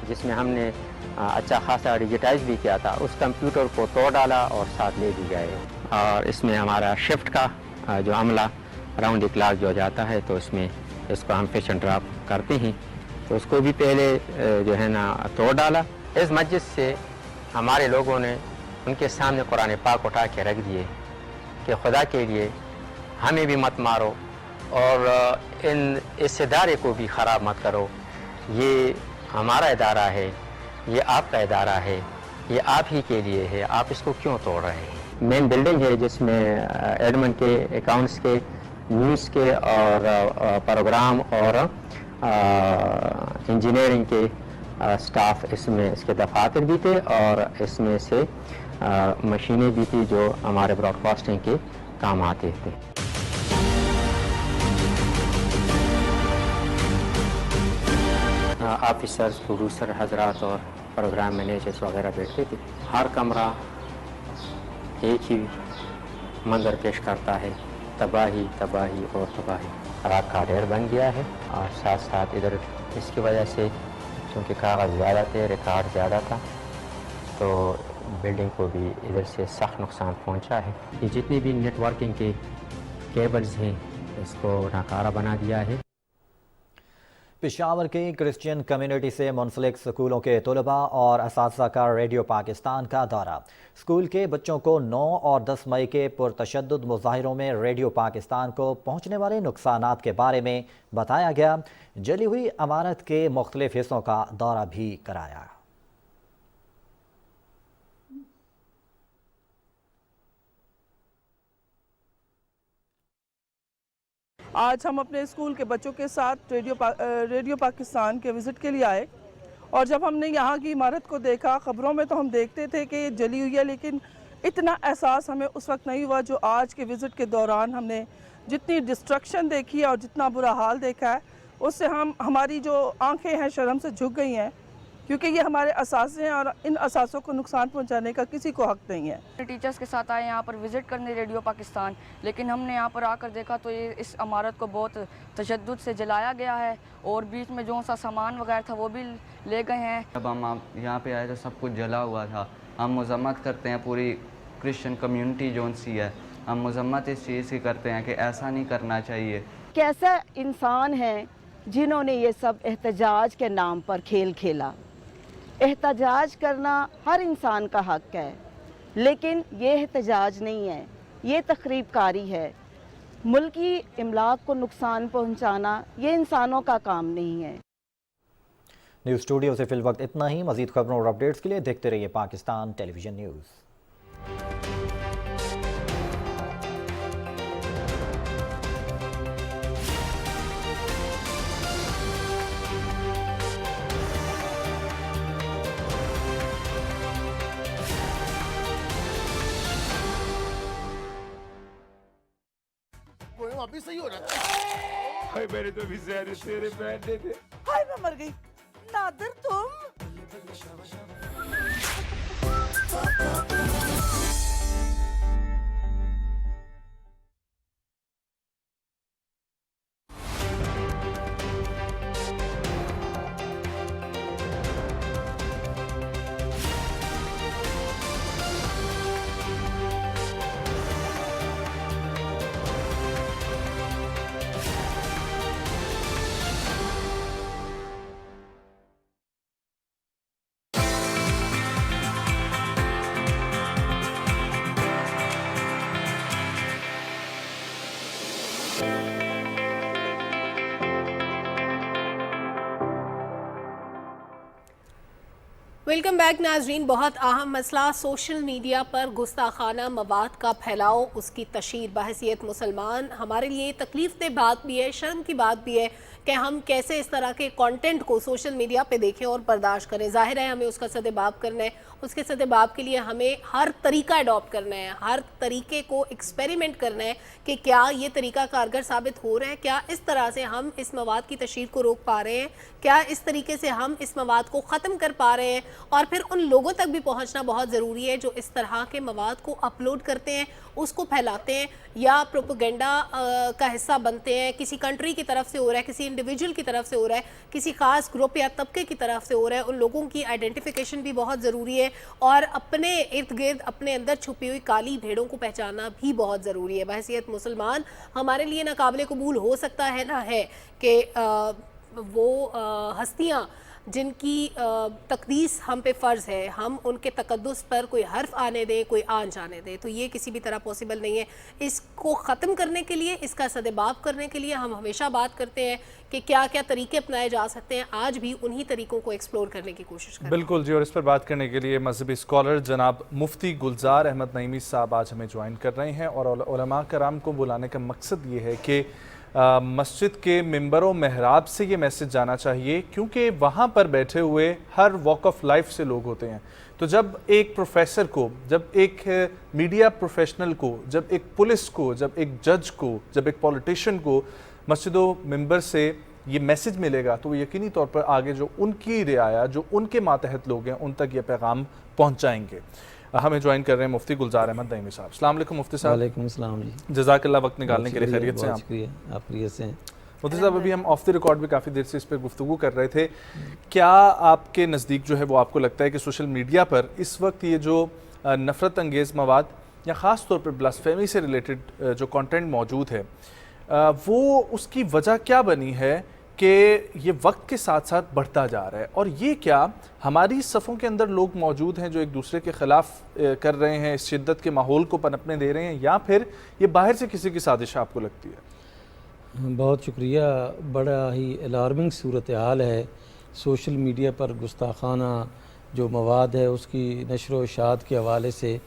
जिसमें हमने अच्छा खासा डिजिटाइज भी किया था, उस कंप्यूटर को तोड़ डाला और साथ ले भी गए। और इसमें हमारा शिफ्ट का जो अमला राउंड द क्लॉक जो जाता है तो इसमें इसको हम फिश एंड ड्रॉप करते हैं, तो उसको भी पहले जो है ना तोड़ डाला। इस मस्जिद से हमारे लोगों ने उनके सामने कुरान पाक उठा के रख दिए कि खुदा के लिए हमें भी मत मारो और इस इदारे को भी ख़राब मत करो। ये हमारा इदारा है, ये आपका इदारा है, ये आप ही के लिए है, आप इसको क्यों तोड़ रहे हैं। मेन बिल्डिंग है जिसमें एडमिन के, अकाउंट्स के, न्यूज़ के और प्रोग्राम और इंजीनियरिंग के स्टाफ इसमें इसके दफातर भी थे और इसमें से मशीनें भी थी जो हमारे ब्रॉडकास्टिंग के काम आते थे। ऑफिसर्स, प्रोड्यूसर हजरात और प्रोग्राम मैनेजर्स वगैरह बैठते थे। हर कमरा एक ही मंजर पेश करता है, तबाही तबाही और तबाही। राख का ढेर बन गया है और साथ साथ इधर इसकी वजह से क्योंकि कागज़ ज़्यादा थे, रिकॉर्ड ज़्यादा था, तो बिल्डिंग को भी इधर से सख्त नुकसान पहुंचा है। ये जितनी भी नेटवर्किंग के केबल्स हैं इसको नाकारा बना दिया है। पेशावर की क्रिश्चियन कम्युनिटी से मुंसलिक स्कूलों के तलबा और असातिज़ा का रेडियो पाकिस्तान का दौरा। स्कूल के बच्चों को 9 और 10 मई के पुरतशद्दुद मुजाहिरों में रेडियो पाकिस्तान को पहुँचने वाले नुकसानात के बारे में बताया गया। जली हुई इमारत के मुख्तलिफ हिस्सों का दौरा भी कराया। आज हम अपने स्कूल के बच्चों के साथ रेडियो पाकिस्तान के विज़िट के लिए आए और जब हमने यहाँ की इमारत को देखा, ख़बरों में तो हम देखते थे कि ये जली हुई है, लेकिन इतना एहसास हमें उस वक्त नहीं हुआ जो आज के विज़िट के दौरान हमने जितनी डिस्ट्रक्शन देखी है और जितना बुरा हाल देखा है, उससे हमारी जो आंखें हैं शर्म से झुक गई हैं, क्योंकि ये हमारे असासे हैं और इन असासों को नुकसान पहुंचाने का किसी को हक नहीं है। टीचर्स के साथ आए यहाँ पर विज़िट करने रेडियो पाकिस्तान, लेकिन हमने यहाँ पर आकर देखा तो ये इस इमारत को बहुत तशद्दुद से जलाया गया है और बीच में जो सा सामान वगैरह था वो भी ले गए हैं। जब हम यहाँ पे आए तो सब कुछ जला हुआ था। हम मजम्मत करते हैं, पूरी क्रिश्चियन कम्युनिटी जो सी है, हम मजम्मत इस चीज़ की करते हैं कि ऐसा नहीं करना चाहिए। कैसा इंसान है जिन्होंने ये सब एहतजाज के नाम पर खेल खेला। एहतजाज करना हर इंसान का हक है, लेकिन ये एहतजाज नहीं है, ये तखरीबकारी है। मुल्की इमलाक को नुकसान पहुंचाना ये इंसानों का काम नहीं है। न्यूज़ स्टूडियो से फिल वक्त इतना ही। मज़ीद खबरों और अपडेट्स के लिए देखते रहिए पाकिस्तान टेलीविज़न न्यूज़। अभी सही हो जाता है। हाय मेरे तो भी ज़हर तेरे बैठने थे। हाय मैं मर गई। नादिर तुम। वेलकम बैक नाजरीन। बहुत अहम मसला सोशल मीडिया पर गुस्ताखाना मवाद का फैलाव, उसकी तशहीर बहैसियत मुसलमान हमारे लिए तकलीफ दे बात भी है, शर्म की बात भी है कि हम कैसे इस तरह के कंटेंट को सोशल मीडिया पे देखें और बर्दाश्त करें। जाहिर है हमें उसका सदेबाब करना है, उसके सदेबाब के लिए हमें हर तरीका अडॉप्ट करना है, हर तरीके को एक्सपेरिमेंट करना है कि क्या ये तरीका कारगर साबित हो रहा है, क्या इस तरह से हम इस मवाद की तशहीर को रोक पा रहे हैं, क्या इस तरीके से हम इस मवाद को ख़त्म कर पा रहे हैं। और फिर उन लोगों तक भी पहुंचना बहुत ज़रूरी है जो इस तरह के मवाद को अपलोड करते हैं, उसको फैलाते हैं या प्रोपेगेंडा का हिस्सा बनते हैं। किसी कंट्री की तरफ से हो रहा है, किसी इंडिविजुअल की तरफ से हो रहा है, किसी ख़ास ग्रुप या तबके की तरफ से हो रहा है, उन लोगों की आइडेंटिफिकेशन भी बहुत ज़रूरी है और अपने इर्द गिर्द अपने अंदर छुपी हुई काली भेड़ों को पहचानना भी बहुत ज़रूरी है। बहैसियत मुसलमान हमारे लिए नाकाबिले कबूल हो सकता है ना है कि वो हस्तियाँ जिनकी तकदीस हम पे फ़र्ज़ है, हम उनके तकद्दुस पर कोई हर्फ आने दें, कोई आन जाने दें, तो ये किसी भी तरह पॉसिबल नहीं है। इसको ख़त्म करने के लिए, इसका सदेबाब करने के लिए हम हमेशा बात करते हैं कि क्या क्या तरीके अपनाए जा सकते हैं। आज भी उन्हीं तरीकों को एक्सप्लोर करने की कोशिश करें। बिल्कुल जी, और इस पर बात करने के लिए मजहबी स्कॉलर जनाब मुफ्ती गुलजार अहमद नईमी साहब आज हमें ज्वाइन कर रहे हैं और उलमा कराम को बुलाने का मकसद ये है कि मस्जिद के मिंबरों महराब से ये मैसेज जाना चाहिए, क्योंकि वहाँ पर बैठे हुए हर वॉक ऑफ लाइफ से लोग होते हैं। तो जब एक प्रोफेसर को, जब एक मीडिया प्रोफेशनल को, जब एक पुलिस को, जब एक जज को, जब एक पॉलिटिशियन को मस्जिदों मिंबर से ये मैसेज मिलेगा तो वो यकीनी तौर पर आगे जो उनकी रियाया, जो उनके मातहत लोग हैं, उन तक ये पैगाम पहुँचाएँगे। हमें ज्वाइन कर रहे हैं मुफ्ती गुलजार अहमद नईमी साहब। अस्सलाम वालेकुम मुफ्ती साहब। वालेकुम अस्सलाम जी। जज़ाकल्लाह वक्त निकालने के लिए। खैरियत से? आप खैरियत से हैं? मुफ्ती साहब, अभी हम ऑफ द रिकॉर्ड भी काफ़ी देर से इस पर गुफ्तगू कर रहे थे। क्या आपके नज़दीक जो है वो आपको लगता है कि सोशल मीडिया पर इस वक्त ये जो नफ़रत अंगेज़ मवाद या ख़ास तौर पर ब्लास्फेमी से रिलेटेड जो कंटेंट मौजूद है, वो उसकी वजह क्या बनी है कि ये वक्त के साथ साथ बढ़ता जा रहा है? और ये क्या हमारी सफ़ों के अंदर लोग मौजूद हैं जो एक दूसरे के ख़िलाफ़ कर रहे हैं, इस शिद्दत के माहौल को पनपने दे रहे हैं, या फिर ये बाहर से किसी की साजिश आपको लगती है? बहुत शुक्रिया। बड़ा ही अलार्मिंग सूरत हाल है। सोशल मीडिया पर गुस्ताखाना जो मवाद है उसकी नशर व इशाअत के हवाले से,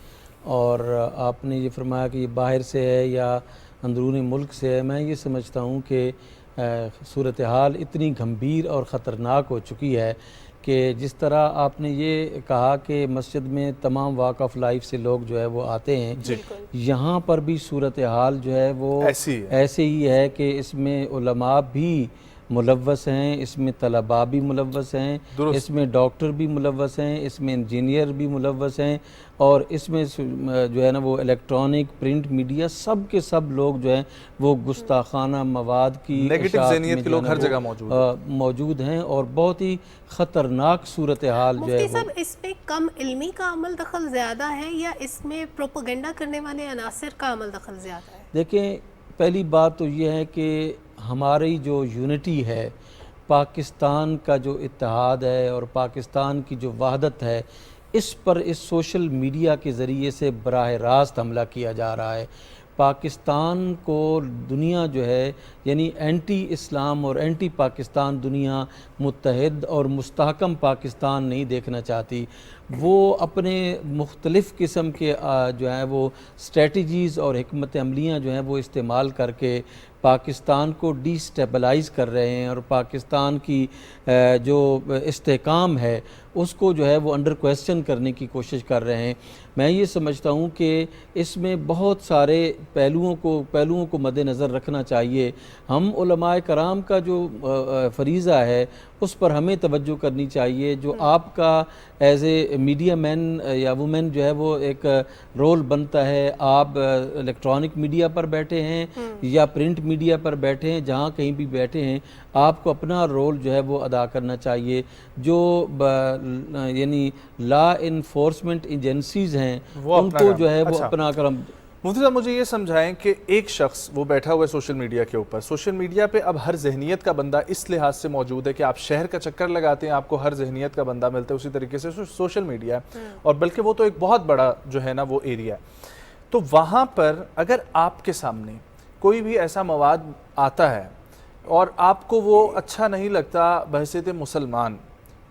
और आपने ये फरमाया कि ये बाहर से है या अंदरूनी मुल्क से है। मैं ये समझता हूँ कि सूरत हाल इतनी गंभीर और ख़तरनाक हो चुकी है कि जिस तरह आपने ये कहा कि मस्जिद में तमाम वॉक ऑफ लाइफ से लोग जो है वो आते हैं, यहाँ पर भी सूरत हाल जो है वो ऐसे ही है कि इसमें उलमा भी मुलव्वस हैं, इसमें तलबा भी मुलव्वस हैं, इसमें डॉक्टर भी मुलव्वस हैं, इसमें इंजीनियर भी मुलव्वस हैं, और इसमें जो है ना वो इलेक्ट्रॉनिक प्रिंट मीडिया सब के सब लोग जो हैं वो गुस्ताखाना मवाद की नेगेटिव ज़हनियत के लोग हर जगह मौजूद हैं, और बहुत ही ख़तरनाक सूरत हाल जो है। मुफ्ती साहब, इसमें कम इल्मी का अमल दखल ज़्यादा है या इसमें प्रोपेगेंडा करने वाले अनासर का अमल दखल ज़्यादा है? देखें, पहली बात तो ये है कि हमारी जो यूनिटी है, पाकिस्तान का जो इत्तेहाद है और पाकिस्तान की जो वहदत है, इस पर इस सोशल मीडिया के ज़रिए से बराह रास्त हमला किया जा रहा है। पाकिस्तान को दुनिया जो है यानी एंटी इस्लाम और एंटी पाकिस्तान दुनिया मुत्तहिद और मुस्तहकम पाकिस्तान नहीं देखना चाहती। वो अपने मुख्तलिफ़ किस्म के जो है वो स्ट्रेटजीज़ और हिकमत अमलियाँ जो हैं वो इस्तेमाल करके पाकिस्तान को डिस्टेबलाइज़ कर रहे हैं, और पाकिस्तान की जो इस्तेकाम है उसको जो है वो अंडर क्वेश्चन करने की कोशिश कर रहे हैं। मैं ये समझता हूँ कि इसमें बहुत सारे पहलुओं को मद्देनज़र रखना चाहिए। हम उलमाए कराम का जो फरीज़ा है उस पर हमें तवज्जो करनी चाहिए। जो आपका एज ए मीडिया मैन या वुमेन जो है वो एक रोल बनता है, आप इलेक्ट्रॉनिक मीडिया पर बैठे हैं या प्रिंट मीडिया पर बैठे हैं, जहाँ कहीं भी बैठे हैं, आपको अपना रोल जो है वो अदा करना चाहिए। जो यानी लॉ इन्फोर्समेंट एजेंसीज़ हैं उनको जो है वो अपना करम। मुफ्ती साहब, मुझे ये समझाएं कि एक शख्स वो बैठा हुआ है सोशल मीडिया के ऊपर, सोशल मीडिया पे अब हर जहनीत का बंदा इस लिहाज से मौजूद है कि आप शहर का चक्कर लगाते हैं आपको हर जहनीत का बंदा मिलता है, उसी तरीके से सोशल मीडिया है, और बल्कि वो तो एक बहुत बड़ा जो है ना वो एरिया है। तो वहाँ पर अगर आपके सामने कोई भी ऐसा मवाद आता है और आपको वो अच्छा नहीं लगता बहसीत मुसलमान,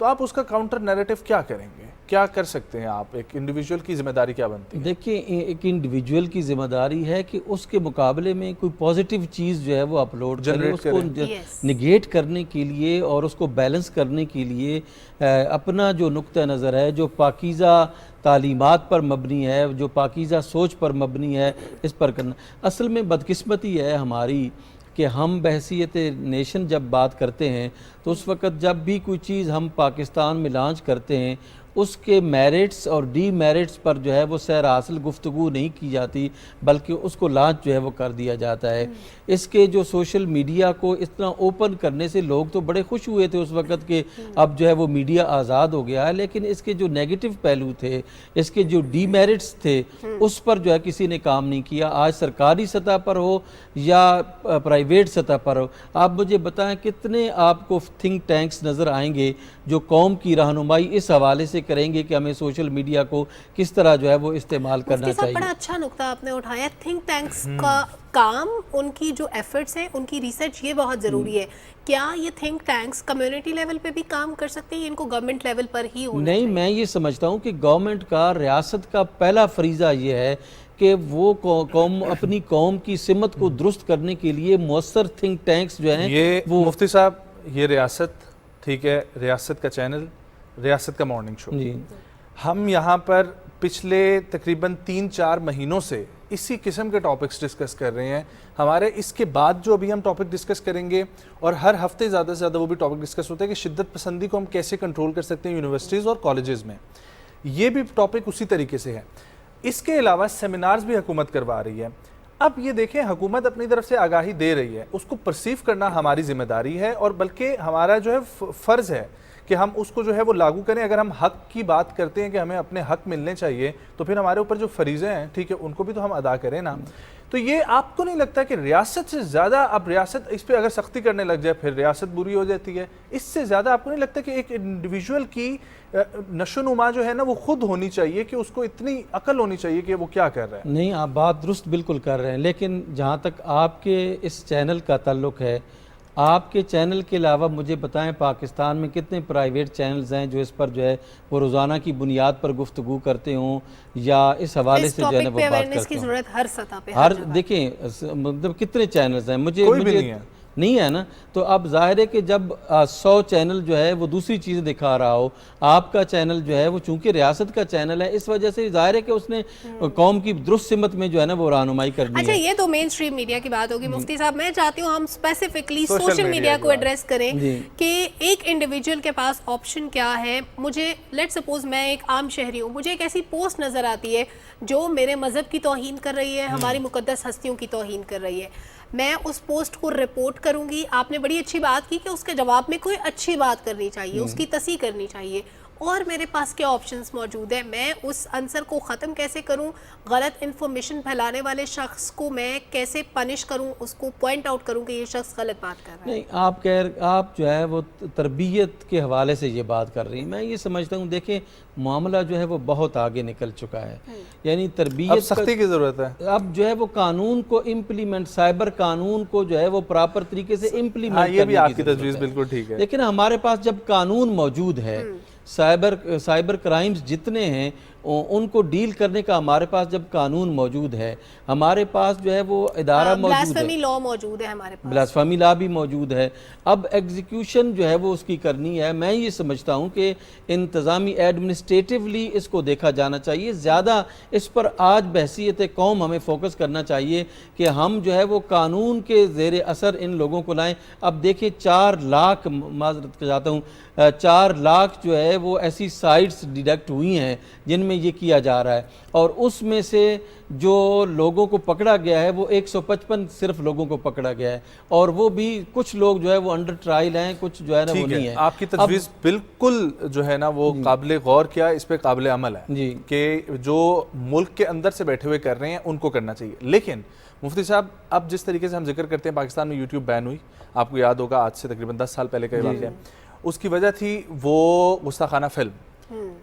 तो आप उसका काउंटर नैरेटिव क्या करेंगे, क्या कर सकते हैं आप? एक इंडिविजुअल की जिम्मेदारी क्या बनती है? देखिए, एक इंडिविजुअल की जिम्मेदारी है कि उसके मुकाबले में कोई पॉजिटिव चीज़ जो है वो अपलोड करे, उसको निगेट करने के लिए और उसको बैलेंस करने के लिए अपना जो नुक्ता नज़र है, जो पाकीज़ा तालीमात पर मबनी है, जो पाकीज़ा सोच पर मबनी है, इस पर करना। असल में बदकिस्मती है हमारी कि हम बहसीयत नेशन जब बात करते हैं तो उस वक़्त जब भी कोई चीज़ हम पाकिस्तान में लॉन्च करते हैं उसके मेरिट्स और डीमेरिट्स पर जो है वो सैर हासिल गुफ्तगू नहीं की जाती, बल्कि उसको लॉन्च जो है वो कर दिया जाता है। इसके जो सोशल मीडिया को इतना ओपन करने से लोग तो बड़े खुश हुए थे उस वक़्त के अब जो है वो मीडिया आज़ाद हो गया है, लेकिन इसके जो नेगेटिव पहलू थे, इसके जो डीमेरिट्स थे, उस पर जो है किसी ने काम नहीं किया। आज सरकारी सतह पर हो या प्राइवेट सतह पर हो, आप मुझे बताएं कितने आपको थिंक टैंक्स नज़र आएंगे जो कौम की रहनुमाई इस हवाले से करेंगे कि हमें सोशल मीडिया को किस तरह जो है वो इस्तेमाल करना चाहिए। बड़ा अच्छा नुक्ता आपने उठाया। थिंक टैंक्स का काम, उनकी जो एफर्ट्स हैं, उनकी रिसर्च, ये बहुत ज़रूरी है। क्या ये थिंक टैंक्स कम्युनिटी लेवल पे भी काम कर सकते हैं, इनको गवर्नमेंट लेवल पर ही होना नहीं चाहिए? मैं ये समझता हूँ कि गवर्नमेंट का, रियासत का पहला फरीज़ा ये है कि वो कौम अपनी कौम की सिमत को दुरुस्त करने के लिए मौसर थिंक टैंक्स जो हैं ये वो। मुफ्ती साहब, ये रियासत ठीक है, रियासत का चैनल, रियासत का मॉर्निंग शो, हम यहाँ पर पिछले तकरीबन 3-4 महीनों से इसी किस्म के टॉपिक्स डिस्कस कर रहे हैं। हमारे इसके बाद जो अभी हम टॉपिक डिस्कस करेंगे, और हर हफ्ते ज़्यादा से ज़्यादा वो भी टॉपिक डिस्कस होता है कि शिद्दत पसंदी को हम कैसे कंट्रोल कर सकते हैं यूनिवर्सिटीज़ और कॉलेजेस में, ये भी टॉपिक उसी तरीके से है। इसके अलावा सेमिनार्स भी हुकूमत करवा रही है। अब ये देखें, हुकूमत अपनी तरफ से आगाही दे रही है, उसको परसीव करना हमारी जिम्मेदारी है, और बल्कि हमारा जो है फ़र्ज़ है कि हम उसको जो है वो लागू करें। अगर हम हक़ की बात करते हैं कि हमें अपने हक़ मिलने चाहिए, तो फिर हमारे ऊपर जो फरीज़े हैं, ठीक है, उनको भी तो हम अदा करें ना। तो ये आपको नहीं लगता कि रियासत से ज़्यादा, अब रियासत इस पर अगर सख्ती करने लग जाए फिर रियासत बुरी हो जाती है, इससे ज़्यादा आपको नहीं लगता कि एक इंडिविजुअल की नशोनुमा जो है ना वो खुद होनी चाहिए, कि उसको इतनी अकल होनी चाहिए कि वो क्या कर रहा है? नहीं, आप बात दुरुस्त बिल्कुल कर रहे हैं, लेकिन जहाँ तक आपके इस चैनल का ताल्लुक़ है, आपके चैनल के अलावा मुझे बताएं पाकिस्तान में कितने प्राइवेट चैनल्स हैं जो इस पर जो है वो रोज़ाना की बुनियाद पर गुफ्तगू करते हों या इस हवाले से जो है वो बात करते की ज़रूरत हर सतह पे, हर देखें मतलब कितने चैनल्स हैं? मुझे नहीं है ना, तो अब जाहिर है कि जब 100 चैनल जो है वो दूसरी चीज़ दिखा रहा हो, आपका चैनल जो है वो चूंकि रियासत का चैनल है, इस वजह से जाहिर है कि उसने कौम की दुरुस्त सिमत में जो है ना वो रहनुमाई करनी अच्छा, है। ये तो मेन स्ट्रीम मीडिया की बात होगी। मुफ्ती साहब, मैं चाहती हूँ हम स्पेसिफिकली सोशल मीडिया को एड्रेस करें कि एक इंडिविजुअल के पास ऑप्शन क्या है। मुझे लेट सपोज मैं एक आम शहरी हूँ, मुझे एक ऐसी पोस्ट नज़र आती है जो मेरे मज़हब की तौहीन कर रही है, हमारी मुक़द्दस हस्तियों की तौहीन कर रही है, मैं उस पोस्ट को रिपोर्ट करूंगी। आपने बड़ी अच्छी बात की कि उसके जवाब में कोई अच्छी बात करनी चाहिए, उसकी तस्दीक करनी चाहिए, और मेरे पास क्या ऑप्शंस मौजूद है, मैं उस आंसर को ख़त्म कैसे करूं, गलत इन्फॉर्मेशन फैलाने वाले शख्स को मैं कैसे पनिश करूं, उसको पॉइंट आउट करूं कि ये शख्स गलत बात कर रहा है। नहीं, आप जो है वो तरबियत के हवाले से ये बात कर रही हैं। मैं ये समझता हूँ, देखें मामला जो है वो बहुत आगे निकल चुका है, यानी तरबियत सख्ती की ज़रूरत है। अब जो है वो कानून को इम्प्लीमेंट, साइबर कानून को जो है वो प्रॉपर तरीके से इम्प्लीमेंट, ये भी आपकी तजवीज़ बिल्कुल ठीक है। लेकिन हमारे पास जब कानून मौजूद है, साइबर क्राइम्स जितने हैं उनको डील करने का हमारे पास जब कानून मौजूद है, हमारे पास जो है वो इदारा मौजूद है, ब्लास्फेमी लॉ मौजूद है हमारे पास, ब्लास्फेमी लॉ भी मौजूद है। अब एग्जीक्यूशन जो है वो उसकी करनी है। मैं ये समझता हूँ कि इंतज़ामी एडमिनिस्ट्रेटिवली इसको देखा जाना चाहिए, ज़्यादा इस पर आज बहसीत कौम हमें फोकस करना चाहिए कि हम जो है वो कानून के ज़ेर असर इन लोगों को लाएँ। अब देखें 4 लाख, माज़रत चाहता हूँ, 4 लाख जो है वो ऐसी साइट्स डिडक्ट हुई हैं जिनमें ये किया जा रहा है, और उसमें से जो लोगों को पकड़ा गया है वो 155 सिर्फ लोगों को पकड़ा गया है, और वो भी कुछ लोग जो है वो अंडर ट्रायल हैं, कुछ जो है ना वो नहीं है। आपकी तजवीज़ बिल्कुल जो है ना वो काबिल गौर किया, इस पे काबिल अमल है जी कि जो मुल्क के अंदर से बैठे हुए कर रहे हैं उनको करना चाहिए। लेकिन मुफ्ती साहब, अब जिस तरीके से हम जिक्र करते हैं, पाकिस्तान में यूट्यूब बैन हुई, आपको याद होगा आज से तकरीबन 10 साल पहले का वाक़या, उसकी वजह थी वो गुस्ताखाना फिल्म।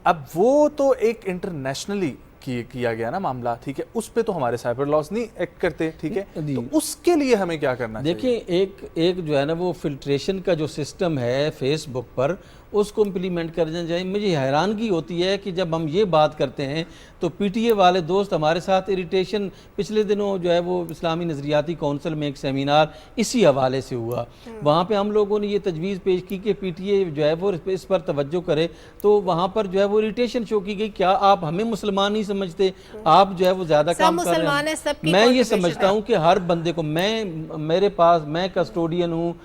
अब वो तो एक इंटरनेशनली किया गया ना मामला, ठीक है, उस पे तो हमारे साइबर लॉज नहीं एक्ट करते, ठीक है, तो उसके लिए हमें क्या करना चाहिए? देखिए, एक जो है ना वो फिल्ट्रेशन का जो सिस्टम है फेसबुक पर, उसको इम्प्लीमेंट करना चाहिए। मुझे हैरानगी होती है कि जब हम ये बात करते हैं तो पीटीए वाले दोस्त हमारे साथ इरिटेशन, पिछले दिनों जो है वो इस्लामी नज़रियाती कौंसिल में एक सेमिनार इसी हवाले से हुआ, वहाँ पे हम लोगों ने ये तजवीज़ पेश की कि पीटीए जो है वो इस पर तवज्जो करे, तो वहाँ पर जो है वो इरिटेशन शो की गई, क्या आप हमें मुसलमान नहीं समझते, आप जो है वो ज़्यादा काम कर रहे हैं। मैं ये समझता हूँ कि हर बंदे को, मैं कस्टोडियन हूँ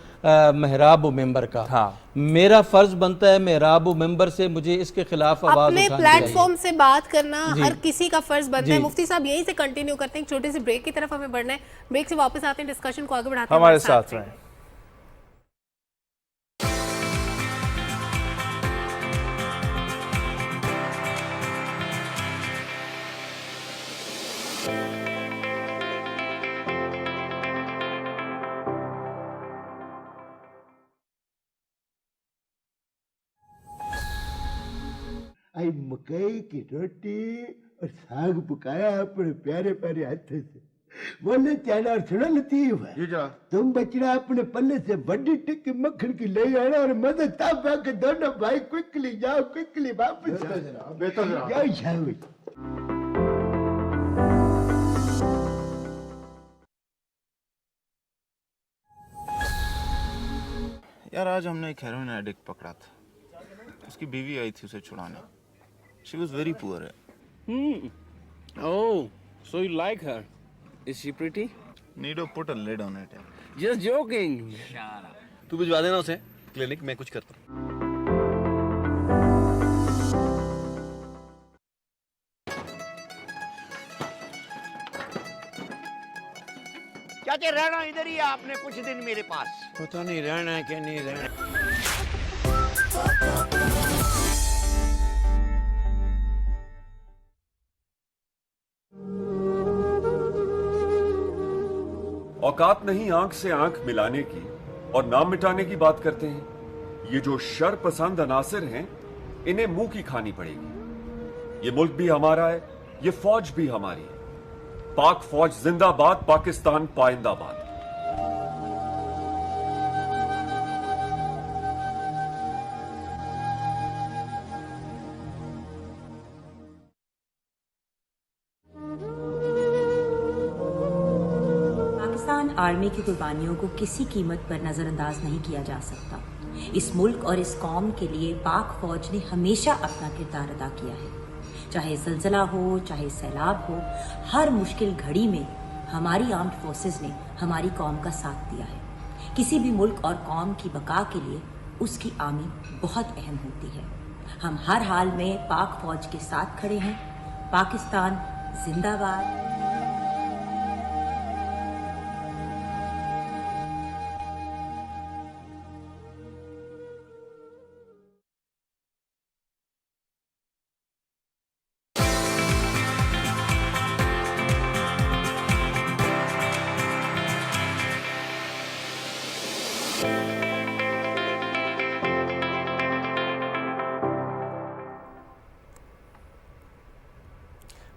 मेहराब मेंबर का, हाँ, मेरा फर्ज बनता है मेहराब मेंबर से मुझे इसके खिलाफ आवाज उठानी चाहिए, प्लेटफॉर्म से बात करना हर किसी का फर्ज बनता है। मुफ्ती साहब, यहीं से कंटिन्यू करते हैं, एक छोटे से ब्रेक की तरफ हमें बढ़ना है, ब्रेक से वापस आते हैं, डिस्कशन को आगे बढ़ाते हैं, हमारे साथ रहें। आई मकई की रोटी और साग पकाया अपने प्यारे प्यारे हाथों से। बोले चैना और सुनो लतीफ, तुम बचना अपने पल्ले से बड़ी टिक्की मक्खन की ले आना और मदद तब आके दोनों भाई क्विकली जाओ, क्विकली वापस जाओ। यार आज हमने एक हेरोइन एडिक्ट पकड़ा था, उसकी बीवी आई थी उसे छुड़ाने। She was very poor. Oh, so you like her? Is she pretty? Need to put a lid on it. Just joking. तू भिजवा देना उसे क्लिनिक, मैं कुछ करता हूँ। चाचा रहना इधर ही, आपने कुछ दिन मेरे पास। पता नहीं रहना है कि नहीं रहना। औकात नहीं आंख से आंख मिलाने की और नाम मिटाने की बात करते हैं। ये जो शर पसंद अनासिर हैं, इन्हें मुंह की खानी पड़ेगी। ये मुल्क भी हमारा है, ये फौज भी हमारी है। पाक फौज जिंदाबाद, पाकिस्तान पाइंदाबाद। पाकिस्तान पाकिस्तान आर्मी की कुर्बानियों को किसी कीमत पर नज़रअंदाज नहीं किया जा सकता। इस मुल्क और इस कौम के लिए पाक फौज ने हमेशा अपना किरदार अदा किया है। चाहे ज़लज़ला हो, चाहे सैलाब हो, हर मुश्किल घड़ी में हमारी आर्म्ड फोर्सेस ने हमारी कौम का साथ दिया है। किसी भी मुल्क और कौम की बका के लिए उसकी आर्मी बहुत अहम होती है। हम हर हाल में पाक फौज के साथ खड़े हैं। पाकिस्तान जिंदाबाद।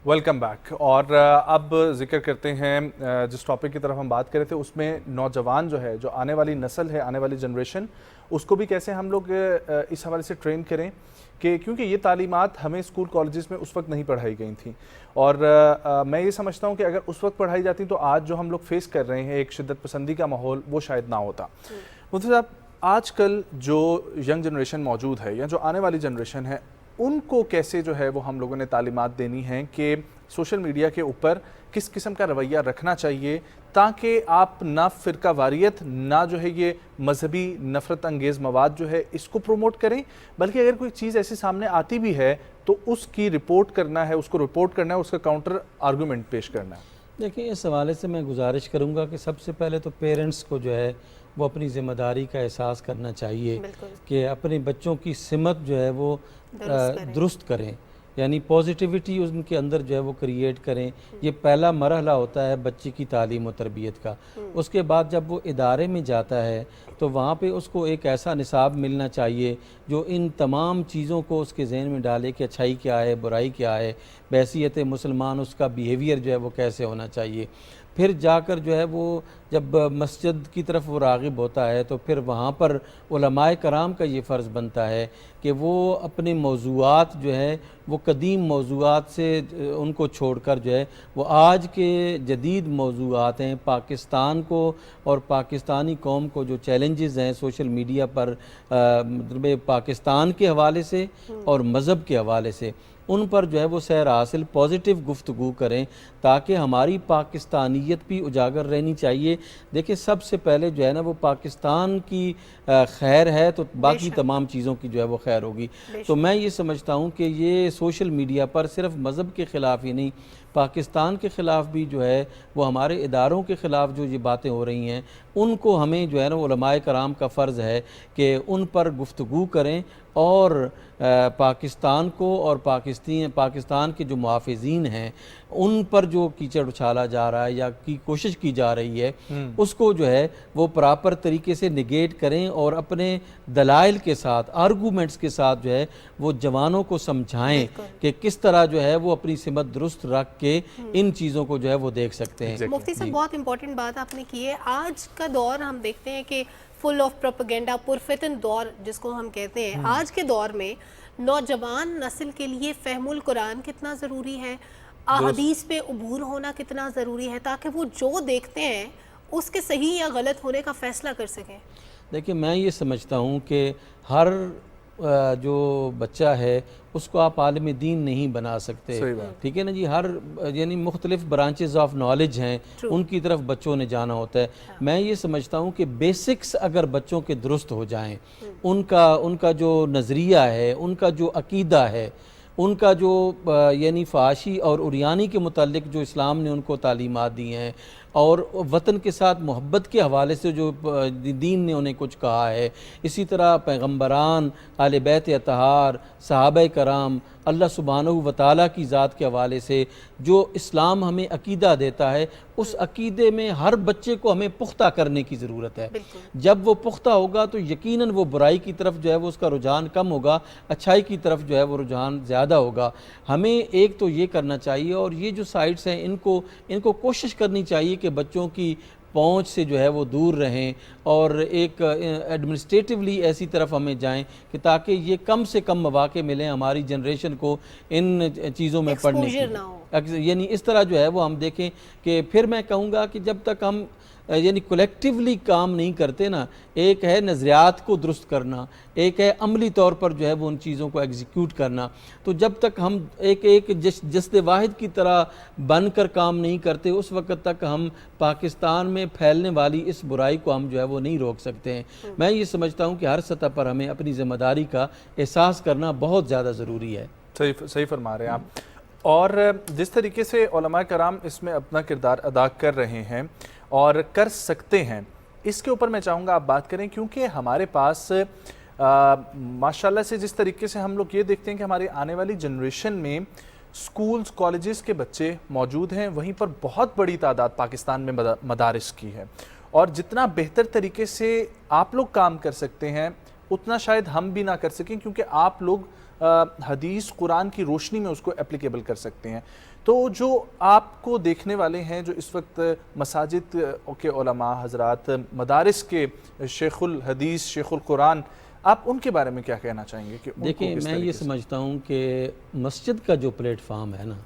Welcome back. और अब जिक्र करते हैं जिस टॉपिक की तरफ हम बात कर रहे थे, उसमें नौजवान जो है, जो आने वाली नस्ल है, आने वाली जनरेशन, उसको भी कैसे हम लोग इस हवाले से ट्रेन करें कि क्योंकि ये तालीमात हमें स्कूल कॉलेजेस में उस वक्त नहीं पढ़ाई गई थी। और मैं ये समझता हूँ कि अगर उस वक्त पढ़ाई जाती तो आज जो हम लोग फेस कर रहे हैं एक शिद्दत पसंदी का माहौल, वो शायद ना होता। मुफ्ती साहब, आजकल जो यंग जनरेशन मौजूद है या जो आने वाली जनरेशन है, उनको कैसे जो है वो हम लोगों ने तालीमात देनी है कि सोशल मीडिया के ऊपर किस किस्म का रवैया रखना चाहिए ताकि आप ना फ़िरका वारियत, ना जो है ये मजहबी नफ़रत अंगेज़ मवाद जो है इसको प्रमोट करें, बल्कि अगर कोई चीज़ ऐसी सामने आती भी है तो उसकी रिपोर्ट करना है, उसको रिपोर्ट करना है, उसका काउंटर आर्गूमेंट पेश करना है। देखिए, इस हवाले से मैं गुजारिश करूँगा कि सबसे पहले तो पेरेंट्स को जो है वो अपनी ज़िम्मेदारी का एहसास करना चाहिए कि अपने बच्चों की सिमत जो है वो दुरुस्त करें, यानी पॉजिटिविटी उनके अंदर जो है वो क्रिएट करें। ये पहला मरहला होता है बच्चे की तालीम और तरबियत का। उसके बाद जब वो इदारे में जाता है तो वहाँ पे उसको एक ऐसा निसाब मिलना चाहिए जो इन तमाम चीज़ों को उसके जहन में डाले कि अच्छाई क्या है, बुराई क्या है, बहैसियत मुसलमान उसका बिहेवियर जो है वो कैसे होना चाहिए। फिर जाकर जो है वो जब मस्जिद की तरफ वो राग़िब होता है तो फिर वहाँ पर उलमाए कराम का ये फ़र्ज़ बनता है कि वो अपने मौज़ूआत जो है वो कदीम मौज़ूआत से उनको छोड़कर जो है वो आज के जदीद मौज़ूआत हैं, पाकिस्तान को और पाकिस्तानी कौम को जो चैलेंजेस हैं सोशल मीडिया पर मतलब पाकिस्तान के हवाले से और मज़हब के हवाले से, उन पर जो है वो सैर हासिल पॉजिटिव गुफ्तगू करें ताकि हमारी पाकिस्तानियत भी उजागर रहनी चाहिए। देखिए, सबसे पहले जो है ना वो पाकिस्तान की खैर है तो बाकी तमाम चीज़ों की जो है वो खैर होगी। तो मैं ये समझता हूँ कि ये सोशल मीडिया पर सिर्फ मज़हब के ख़िलाफ़ ही नहीं, पाकिस्तान के ख़िलाफ़ भी जो है वो हमारे इदारों के ख़िलाफ़ जो ये बातें हो रही हैं उनको हमें जो है ना उलमाए कराम का फ़र्ज़ है कि उन पर गुफ्तगू करें और पाकिस्तान को और पाकिस्तान के जो मुहाफ़िज़ीन हैं उन पर जो कीचड़ उछाला जा रहा है या की कोशिश की जा रही है उसको जो है वो प्रॉपर तरीके से निगेट करें और अपने दलाइल के साथ, आर्गूमेंट्स के साथ जो है वो जवानों को समझाएं कि किस तरह जो है वो अपनी सिमत दुरुस्त रख के इन चीज़ों को जो है वो देख सकते हैं। मुफ्ती साहब, बहुत इंपॉर्टेंट बात आपने की है। आज का दौर हम देखते हैं कि फुल ऑफ प्रोपेगेंडा, पुरफितन दौर जिसको हम कहते हैं, आज के दौर में नौजवान नस्ल के लिए फ़हमुल कुरान कितना ज़रूरी है, अहदीस पे उबूर होना कितना ज़रूरी है ताकि वो जो देखते हैं उसके सही या गलत होने का फ़ैसला कर सकें। देखिए, मैं ये समझता हूँ कि हर जो बच्चा है उसको आप आलिम दीन नहीं बना सकते, ठीक है ना जी। हर यानी मुख्तलिफ ब्रांचेस ऑफ नॉलेज हैं, उनकी तरफ बच्चों ने जाना होता है। मैं ये समझता हूँ कि बेसिक्स अगर बच्चों के दुरुस्त हो जाएं, उनका जो नज़रिया है, उनका जो अकीदा है, उनका जो यानी फ़ाशी और उरियानी के मुतालिक जो इस्लाम ने उनको तालीमात दी हैं और वतन के साथ मोहब्बत के हवाले से जो दीन ने उन्हें कुछ कहा है, इसी तरह पैगम्बरान, आले बैत अतहार, सहाबा कराम, अल्लाह सुब्हानहू व तआला की ज़ात के हवाले से जो इस्लाम हमें अकीदा देता है, उस अकीदे में हर बच्चे को हमें पुख्ता करने की ज़रूरत है। जब वो पुख्ता होगा तो यकीनन वो बुराई की तरफ जो है वो उसका रुझान कम होगा, अच्छाई की तरफ जो है वो रुझान ज़्यादा होगा। हमें एक तो ये करना चाहिए और ये जो साइट्स हैं इनको कोशिश करनी चाहिए कि बच्चों की पहुंच से जो है वो दूर रहें और एक एडमिनिस्ट्रेटिवली ऐसी तरफ हमें जाएं कि ताकि ये कम से कम मौके मिलें हमारी जनरेशन को इन चीज़ों में पढ़ने की। यानी इस तरह जो है वो हम देखें कि फिर मैं कहूँगा कि जब तक हम यानी कलेक्टिवली काम नहीं करते ना, एक है नज़रियात को दुरुस्त करना, एक है अमली तौर पर जो है वो उन चीज़ों को एग्जीक्यूट करना। तो जब तक हम एक जस्द वाहिद की तरह बनकर काम नहीं करते, उस वक्त तक हम पाकिस्तान में फैलने वाली इस बुराई को हम जो है वो नहीं रोक सकते हैं। मैं ये समझता हूँ कि हर सतह पर हमें अपनी ज़िम्मेदारी का एहसास करना बहुत ज़्यादा ज़रूरी है। सही फरमा रहे हैं आप। और जिस तरीके से उलमा कराम इसमें अपना किरदार अदा कर रहे हैं और कर सकते हैं, इसके ऊपर मैं चाहूँगा आप बात करें, क्योंकि हमारे पास माशाल्लाह से जिस तरीके से हम लोग ये देखते हैं कि हमारी आने वाली जनरेशन में स्कूल्स कॉलेजेस के बच्चे मौजूद हैं, वहीं पर बहुत बड़ी तादाद पाकिस्तान में मदारिस की है। और जितना बेहतर तरीके से आप लोग काम कर सकते हैं उतना शायद हम भी ना कर सकें, क्योंकि आप लोग हदीस कुरान की रोशनी में उसको एप्लीकेबल कर सकते हैं। तो जो आपको देखने वाले हैं, जो इस वक्त मसाजिद के उलमा हजरात, मदारिस के शेखुल हदीस शेखुल कुरान, आप उनके बारे में क्या कहना चाहेंगे? कि देखिए, मैं ये समझता हूँ कि मस्जिद का जो प्लेटफार्म है ना,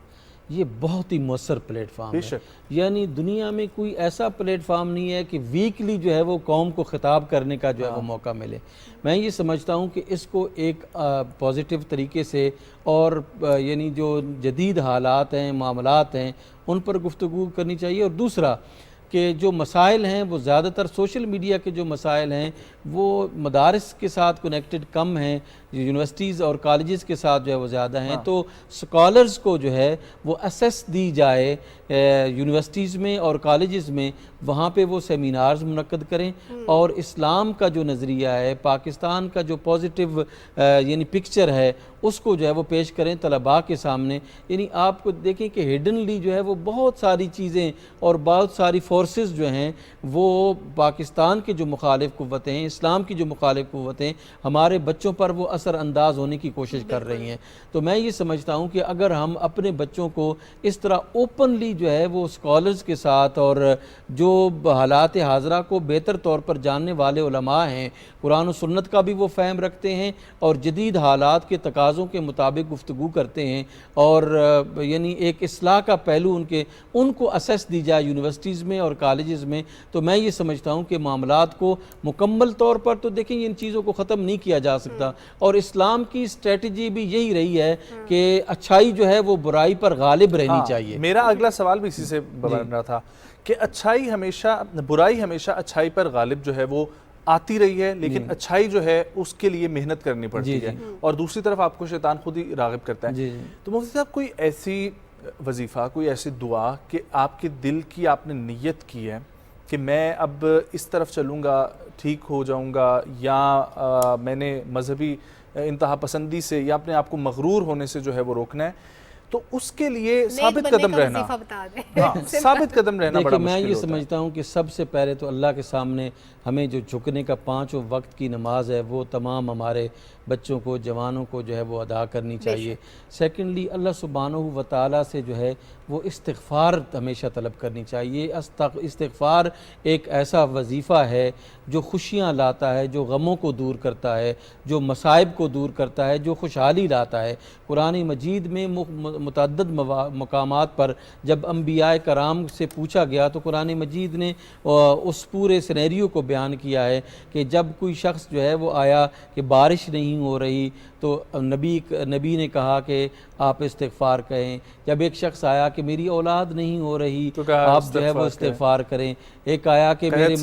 ये बहुत ही मौसर प्लेटफार्म है। यानी दुनिया में कोई ऐसा प्लेटफार्म नहीं है कि वीकली जो है वो कौम को खिताब करने का जो है वो मौका मिले। मैं ये समझता हूँ कि इसको एक पॉजिटिव तरीके से और यानी जो जदीद हालात हैं, मामलात हैं, उन पर गुफ्तगू करनी चाहिए। और दूसरा कि जो मसाइल हैं वो ज़्यादातर सोशल मीडिया के जो मसाइल हैं वो मदारिस के साथ कनेक्टेड कम हैं, यूनिवर्सिटीज़ और कॉलेजेस के साथ जो है वो ज़्यादा हैं। तो स्कॉलर्स को जो है वो असेस दी जाए यूनिवर्सिटीज़ में और कॉलेजेस में, वहाँ पे वो सेमिनार्स मुनक्कद करें और इस्लाम का जो नज़रिया है, पाकिस्तान का जो पॉजिटिव यानी पिक्चर है, उसको जो है वो पेश करें तलबा के सामने। यानी आपको देखें कि हिडनली जो है वो बहुत सारी चीज़ें और बहुत सारी फोर्सेस जो हैं वो पाकिस्तान के जो मुखालिफ क़ुव्वतें हैं, इस्लाम की जो मुखालिफ क़ुव्वतें हमारे बच्चों पर वो असर अंदाज होने की कोशिश कर रही हैं। तो मैं ये समझता हूँ कि अगर हम अपने बच्चों को इस तरह ओपनली जो है वो स्कॉलर्स के साथ और जो हालात हाजरा को बेहतर तौर पर जानने वाले उलमा हैं, कुरान और सुन्नत का भी वो फ़हम रखते हैं और जदीद हालात के तकाज़ों के मुताबिक गुफ्तगू करते हैं, और यानी एक इस्लाह का पहलू उनको असेस दी जाए यूनिवर्सिटीज़ में और कॉलेजेस में, तो मैं ये समझता हूँ कि मामलात को मुकम्मल तौर पर तो देखें इन चीज़ों को ख़त्म नहीं किया जा सकता। और इस्लाम की स्ट्रेटजी भी यही रही है कि अच्छाई जो है वो बुराई पर गालिब रहनी चाहिए। मेरा अगला सवाल भी इसी से बन रहा था कि बुराई हमेशा अच्छाई पर गालिब जो है वो आती रही है, लेकिन अच्छाई जो है उसके लिए मेहनत करनी पड़ती है, और दूसरी तरफ आपको शैतान खुद ही राग़िब करता है। तो मुफ्ती साहब, कोई ऐसी वजीफ़ा, कोई ऐसी दुआ कि आपके दिल की आपने नियत की है कि मैं अब इस तरफ चलूँगा, ठीक हो जाऊँगा, या मैंने मजहबी इंतहा पसंदी से या अपने आप को मगरूर होने से जो है वो रोकना है, तो उसके लिए साबित कदम रहना, साबित कदम रहना बड़ा मुश्किल होता है। मैं ये समझता हूँ कि सबसे पहले तो अल्लाह के सामने हमें जो झुकने का 5 वक्त की नमाज है वो तमाम हमारे बच्चों को, जवानों को जो है वो अदा करनी चाहिए। सेकेंडली, अल्लाह सुब्हानहू व तआला से जो है वो इस्तिग़फ़ार हमेशा तलब करनी चाहिए। इस्तिग़फ़ार एक ऐसा वजीफ़ा है जो खुशियाँ लाता है, जो गमों को दूर करता है, जो मसाइब को दूर करता है, जो खुशहाली लाता है। कुरान मजीद में मुतअद्दिद मकामात पर जब अंबिया कराम से पूछा गया तो कुरान मजीद ने उस पूरे सिनेरियो को बयान किया है कि जब कोई शख्स जो है वो आया कि बारिश नहीं हो रही तो नबी ने कहा कि आप इस्तिग़फ़ार करें। जब एक शख्स आया कि मेरी औलाद नहीं हो रही तो आप जो है वो इस्तिग़फ़ार करें। एक आया कि मेरे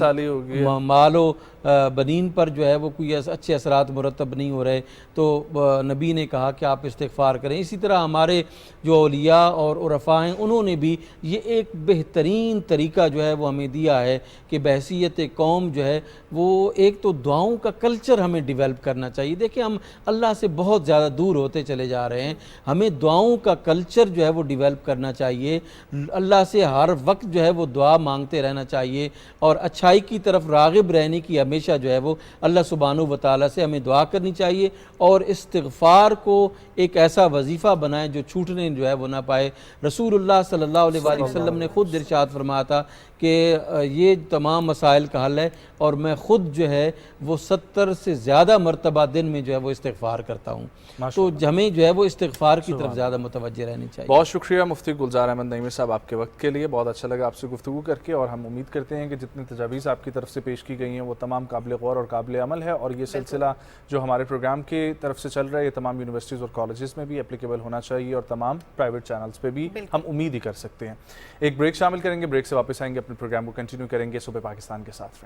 मालो बनीन पर जो है वो कोई अच्छे असरात मुरतब नहीं हो रहे तो नबी ने कहा कि आप इस्तिग़फ़ार करें। इसी तरह हमारे जो औलिया और उरफ़ा हैं उन्होंने भी ये एक बेहतरीन तरीका जो है वो हमें दिया है कि बहसीयत कौम जो है वो एक तो दुआओं का कल्चर हमें डिवेल्प करना चाहिए। देखिए, हम अल्लाह से बहुत ज़्यादा दूर होते चले जा रहे हैं, हमें दुआओं का कल्चर जो है वो डिवेल्प करना चाहिए। अल्लाह से हर वक्त जो है वो दुआ मांगते रहना चाहिए और अच्छाई की तरफ राग़िब रहने की हमेशा जो है वो अल्लाह सुब्हानहू व तआला से हमें दुआ करनी चाहिए और इस्तिग़फ़ार को एक ऐसा वजीफ़ा बनाएं जो छूटने जो है वो ना पाए। रसूलुल्लाह सल्लल्लाहु अलैहि वसल्लम ने खुद इरशाद फरमाया था कि ये तमाम मसाइल का हल है। और मैं ख़ुद जो है वो 70 से ज़्यादा मरतबा दिन में जो है वो इस्तिग़फ़ार करता हूँ। तो हमें जो है वो इस्तिग़फ़ार की तरफ ज़्यादा मुतवज्जह रहनी चाहिए। बहुत शुक्रिया मुफ्ती गुलजार अहमद नईमी साहब आपके वक्त के लिए। बहुत अच्छा लगा आपसे गुफ्तगू करके, और हम उम्मीद करते हैं कि जितनी तजावीज़ आपकी तरफ से पेश की गई हैं वो तमाम काबिल गौर और काबिल अमल है, और ये सिलसिला जो हमारे प्रोग्राम की तरफ से चल रहा है ये तमाम यूनिवर्सिटीज़ और कॉलेजेस में भी एप्लीकेबल होना चाहिए, और तमाम प्राइवेट चैनल्स पे भी हम उम्मीद ही कर सकते हैं। एक ब्रेक शामिल करेंगे, ब्रेक से वापस आएंगे, अपने प्रोग्राम को कंटिन्यू करेंगे सुबह पाकिस्तान के साथ।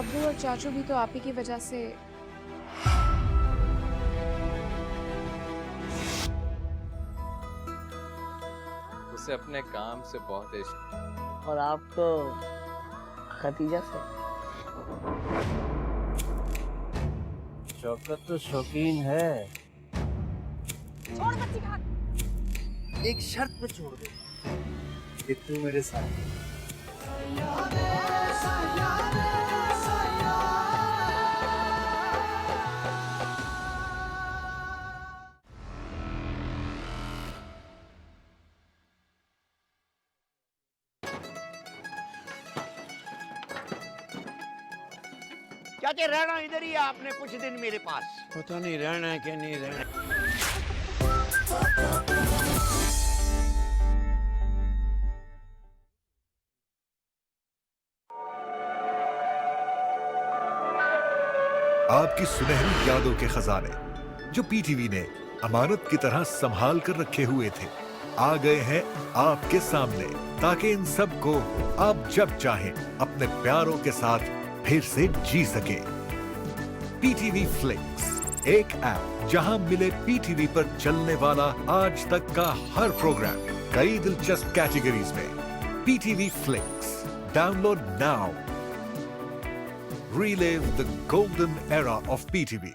अब्बू और चाचू भी तो आप ही की वजह से। उसे अपने काम से बहुत इश्क, और आपको खतीजा से। शौकत तो शौकीन है। छोड़ बच्ची का हाथ। एक शर्त पे छोड़ दे कि तू मेरे साथ। चाचे रहना इधर ही है आपने कुछ दिन मेरे पास। पता नहीं रहना है कि नहीं रहना। आपकी सुनहरी यादों के खजाने जो पीटीवी ने अमानत की तरह संभाल कर रखे हुए थे, आ गए हैं आपके सामने, ताकि इन सब को आप जब चाहें अपने प्यारों के साथ फिर से जी सके। पीटीवी फ्लिक्स, एक ऐप जहां मिले पीटीवी पर चलने वाला आज तक का हर प्रोग्राम कई दिलचस्प कैटेगरीज में। PTV flix, download now. Relive the golden era of PTV.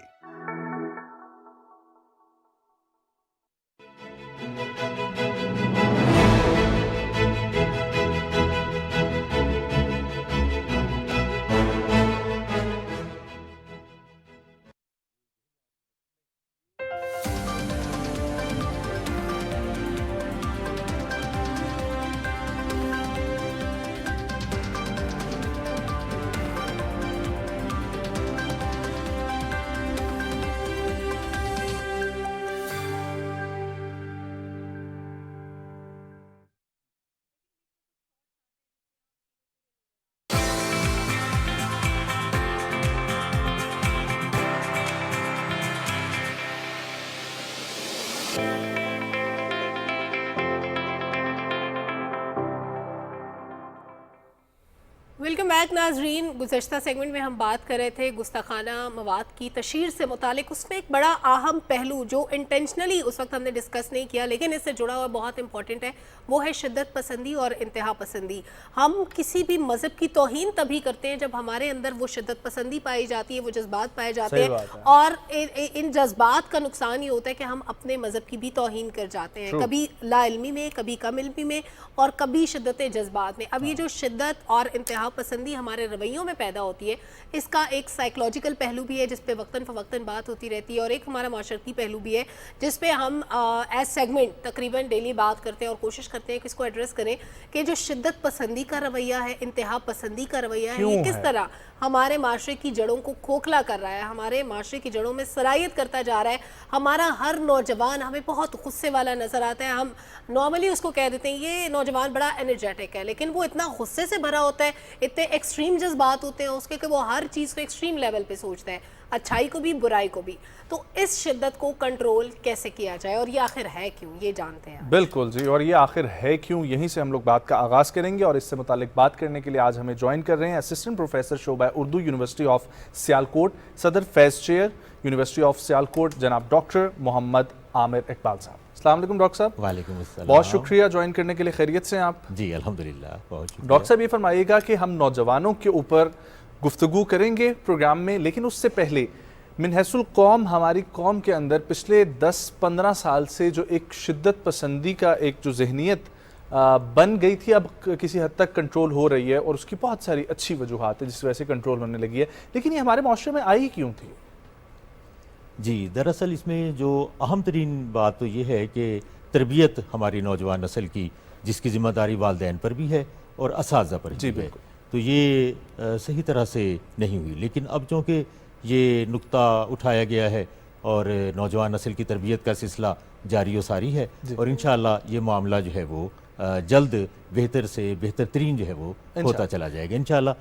Welcome back नाजरीन। गुज़श्ता सेगमेंट में हम बात कर रहे थे गुस्ताखाना मवाद की तशहीर से मुतालिक। उसमें एक बड़ा अहम पहलू जो इंटेंशनली उस वक्त हमने डिस्कस नहीं किया लेकिन इससे जुड़ा हुआ बहुत इंपॉर्टेंट है, वो है शिद्दत पसंदी और इंतहा पसंदी। हम किसी भी मज़हब की तौहीन तभी करते हैं जब हमारे अंदर वो शिद्दत पसंदी पाई जाती है, वो जज्बात पाए जाते हैं, और इन जज्बात का नुकसान ये होता है कि हम अपने मज़हब की भी तौहीन कर जाते हैं, कभी लाइल्मी में, कभी कम इल्मी में, और कभी शिद्दत जज्बात में। अब ये जो शिद्दत और इंतहा पसंदी हमारे रवैयों में पैदा होती है, इसका एक साइकोलॉजिकल पहलू भी है जिस पे वक्तन फ़वक्तन बात होती रहती है, और एक हमारा माशरती पहलू भी है जिस पे हम एज सेगमेंट तकरीबन डेली बात करते हैं और कोशिश करते हैं कि इसको एड्रेस करें कि जो शिद्दत पसंदी का रवैया है, इंतहा पसंदी का रवैया है, ये किस तरह हमारे माशरे की जड़ों को खोखला कर रहा है, हमारे माशरे की जड़ों में सरायत करता जा रहा है। हमारा हर नौजवान हमें बहुत गुस्से वाला नज़र आता है। हम नॉर्मली उसको कह देते हैं ये नौजवान बड़ा एनर्जेटिक है, लेकिन वो इतना गुस्से से भरा होता है, इतने एक्सट्रीम जज्बात होते हैं उसके कि वो हर चीज़ को एक्सट्रीम लेवल पे सोचता है, अच्छाई को भी बुराई को भी। तो इस शिद्दत को कंट्रोल कैसे किया जाए और ये आखिर है क्यों, ये जानते हैं। बिल्कुल जी, और ये आखिर है क्यों, यहीं से हम लोग बात का आगाज़ करेंगे। और इससे मुतालिक बात करने के लिए आज हमें ज्वाइन कर रहे हैं असिस्टेंट प्रोफेसर शोबा उर्दू यूनिवर्सिटी ऑफ सियालकोट, सदर Faiz chair University of Sialkot, जनाब डॉक्टर मोहम्मद आमिर इकबाल साहब। अस्सलाम वालेकुम डॉक्टर साहब। वालेकुम अस्सलाम। बहुत शुक्रिया ज्वाइन करने के लिए। खैरियत से आप? जी अल्हम्दुलिल्लाह, बहुत शुक्रिया। डॉक्टर साहब ये फरमाइएगा कि हम नौजवानों के ऊपर गुफ्तगू करेंगे प्रोग्राम में, लेकिन उससे पहले मिनहसुल कौम हमारी कौम के अंदर पिछले 10-15 साल से जो एक शिद्दत पसंदी का एक जो जहनीत बन गई थी, अब किसी हद तक कंट्रोल हो रही है और उसकी बहुत सारी अच्छी वजूहात है जिस वजह से कंट्रोल होने लगी है, लेकिन ये हमारे माशरे में आई क्यों थी? जी, दरअसल इसमें जो अहम तरीन बात तो ये है कि तरबियत हमारी नौजवान नस्ल की, जिसकी ज़िम्मेदारी वालिदैन पर भी है और असातिज़ा पर भी है, तो ये सही तरह से नहीं हुई। लेकिन अब चूँकि ये नुक्ता उठाया गया है और नौजवान नस्ल की तरबियत का सिलसिला जारी व सारी है और इंशाअल्लाह ये मामला जो है वो जल्द बेहतर से बेहतर तरीन जो है वो होता चला जाएगा इंशाअल्लाह।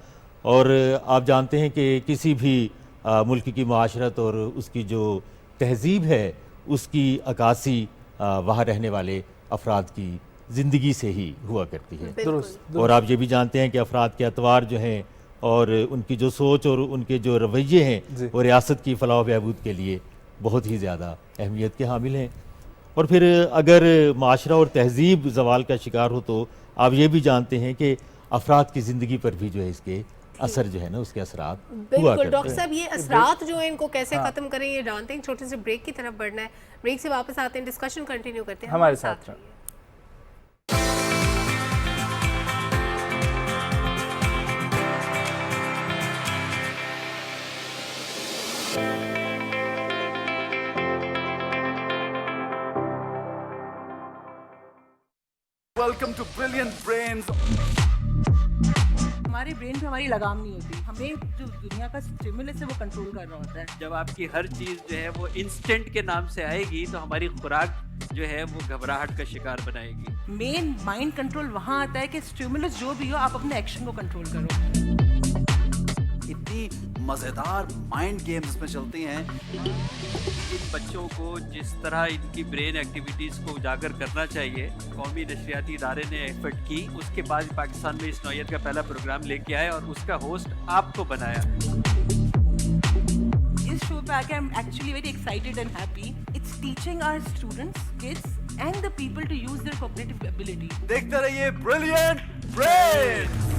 और आप जानते हैं कि किसी भी मुल्क की माशरत और उसकी जो तहजीब है उसकी अक्कासी वहाँ रहने वाले अफराद की ज़िंदगी से ही हुआ करती है। और आप ये भी जानते हैं कि अफराद के अतवार जो हैं और उनकी जो सोच और उनके जो रवैये हैं वो रियासत की फलाह बहबूद के लिए बहुत ही ज़्यादा अहमियत के हामिल हैं। और फिर अगर माशरा और तहजीब जवाल का शिकार हो तो आप ये भी जानते हैं कि अफराद की ज़िंदगी पर भी जो है इसके असर जो है ना उसके असरात हुआ करते हैं। बिल्कुल डॉक्टर साहब, ये असरात जो है इनको कैसे ख़त्म करें ये जानते हैं। छोटे से ब्रेक की तरफ बढ़ना है, ब्रेक से वापस आते हैं, डिस्कशन कंटिन्यू करते हैं हमारे साथ। Welcome to brilliant brains. हमारे ब्रेन पे हमारी लगाम नहीं होती, हमें जो दुनिया का स्टिमुलस है वो कंट्रोल कर रहा होता है। जब आपकी हर चीज़ जो है वो इंस्टेंट के नाम से आएगी तो हमारी खुराक जो है वो घबराहट का शिकार बनाएगी। मेन माइंड कंट्रोल वहाँ आता है कि स्टिमुलस जो भी हो आप अपने एक्शन को कंट्रोल करो। इतनी मज़ेदार माइंड गेम्स में चलती हैं। इन बच्चों को जिस तरह इनकी ब्रेन एक्टिविटीज़ को उजागर करना चाहिए, कौमी नशरियाती इदारे ने एफर्ट की, उसके बाद पाकिस्तान में इस नौयत का पहला प्रोग्राम लेके आए और उसका होस्ट आपको बनाया। इस शो पे आके I am actually very excited and happy. It's teaching our students, kids and the people to use their cognitive ability. देखते रहिए ब्रिलियंट ब्रेन्स।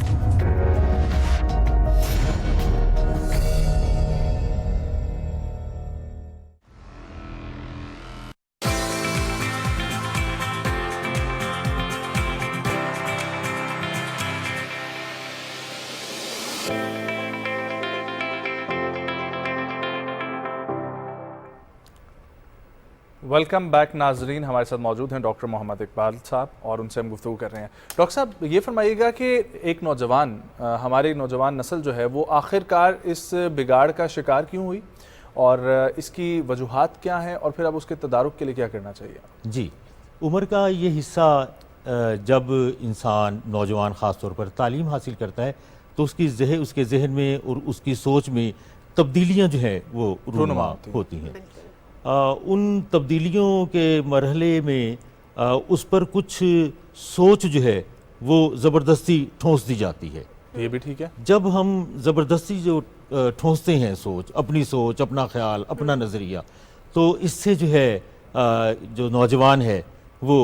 वेलकम बैक नाजरीन। हमारे साथ मौजूद हैं डॉक्टर मोहम्मद इकबाल साहब और उनसे हम गुफ्तगू कर रहे हैं। डॉक्टर साहब, ये फरमाइएगा कि एक नौजवान, हमारी नौजवान नस्ल जो है वो आखिरकार इस बिगाड़ का शिकार क्यों हुई और इसकी वजूहात क्या हैं और फिर अब उसके तदारुक के लिए क्या करना चाहिए? जी, उम्र का ये हिस्सा जब इंसान नौजवान ख़ास तौर पर तालीम हासिल करता है तो उसके जहन में और उसकी सोच में तब्दीलियाँ जो हैं वो रूनुमा होती हैं। उन तब्दीलियों के मरहले में उस पर कुछ सोच जो है वो ज़बरदस्ती ठोंस दी जाती है। ये भी ठीक है। जब हम ज़बरदस्ती जो ठोंसते हैं सोच, अपना ख्याल, अपना नज़रिया, तो इससे जो है जो नौजवान है वो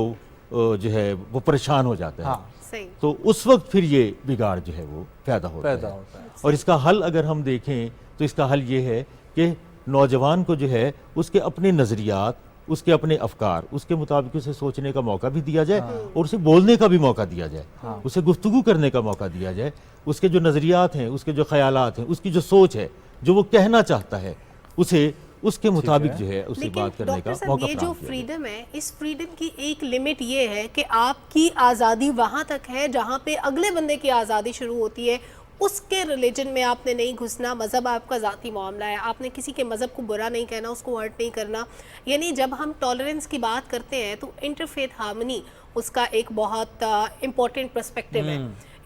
जो है वो परेशान हो जाता है। हाँ, सही। तो उस वक्त फिर ये बिगाड़ जो है वो पैदा होता है। और इसका हल अगर हम देखें तो इसका हल ये है कि नौजवान को जो है उसके अपने नज़रियात, उसके अपने अफकार, उसके मुताबिक उसे सोचने का मौका भी दिया जाए और उसे बोलने का भी मौका दिया जाए, उसे गुफ्तगू करने का मौका दिया जाए। उसके जो नज़रियात हैं, उसके जो ख्यालात हैं, उसकी जो सोच है, जो वो कहना चाहता है, उसे उसके मुताबिक जो है उसे बात करने का मौका। ये जो फ्रीडम है, इस फ्रीडम की एक लिमिट ये है कि आपकी आज़ादी वहाँ तक है जहाँ पे अगले बंदे की आज़ादी शुरू होती है। उसके रिलीजन में आपने नहीं घुसना, मज़हब आपका ज़ाती मामला है, आपने किसी के मज़हब को बुरा नहीं कहना, उसको हर्ट नहीं करना। यानी जब हम टॉलरेंस की बात करते हैं तो इंटरफेथ हार्मनी उसका एक बहुत इम्पॉर्टेंट पर्सपेक्टिव है।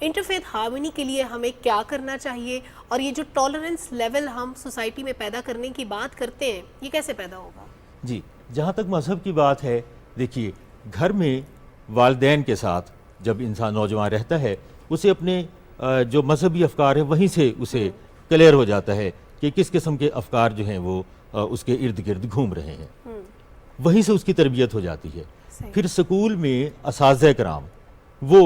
इंटरफेथ हार्मनी के लिए हमें क्या करना चाहिए और ये जो टॉलरेंस लेवल हम सोसाइटी में पैदा करने की बात करते हैं, ये कैसे पैदा होगा? जी, जहाँ तक मज़हब की बात है, देखिए घर में वालिदैन के साथ जब इंसान नौजवान रहता है उसे अपने जो मजहबी अफकार है वहीं से उसे क्लियर हो जाता है कि किस किस्म के अफकार जो हैं वो उसके इर्द गिर्द घूम रहे हैं। वहीं से उसकी तरबियत हो जाती है। फिर स्कूल में असातिज़ा कराम वो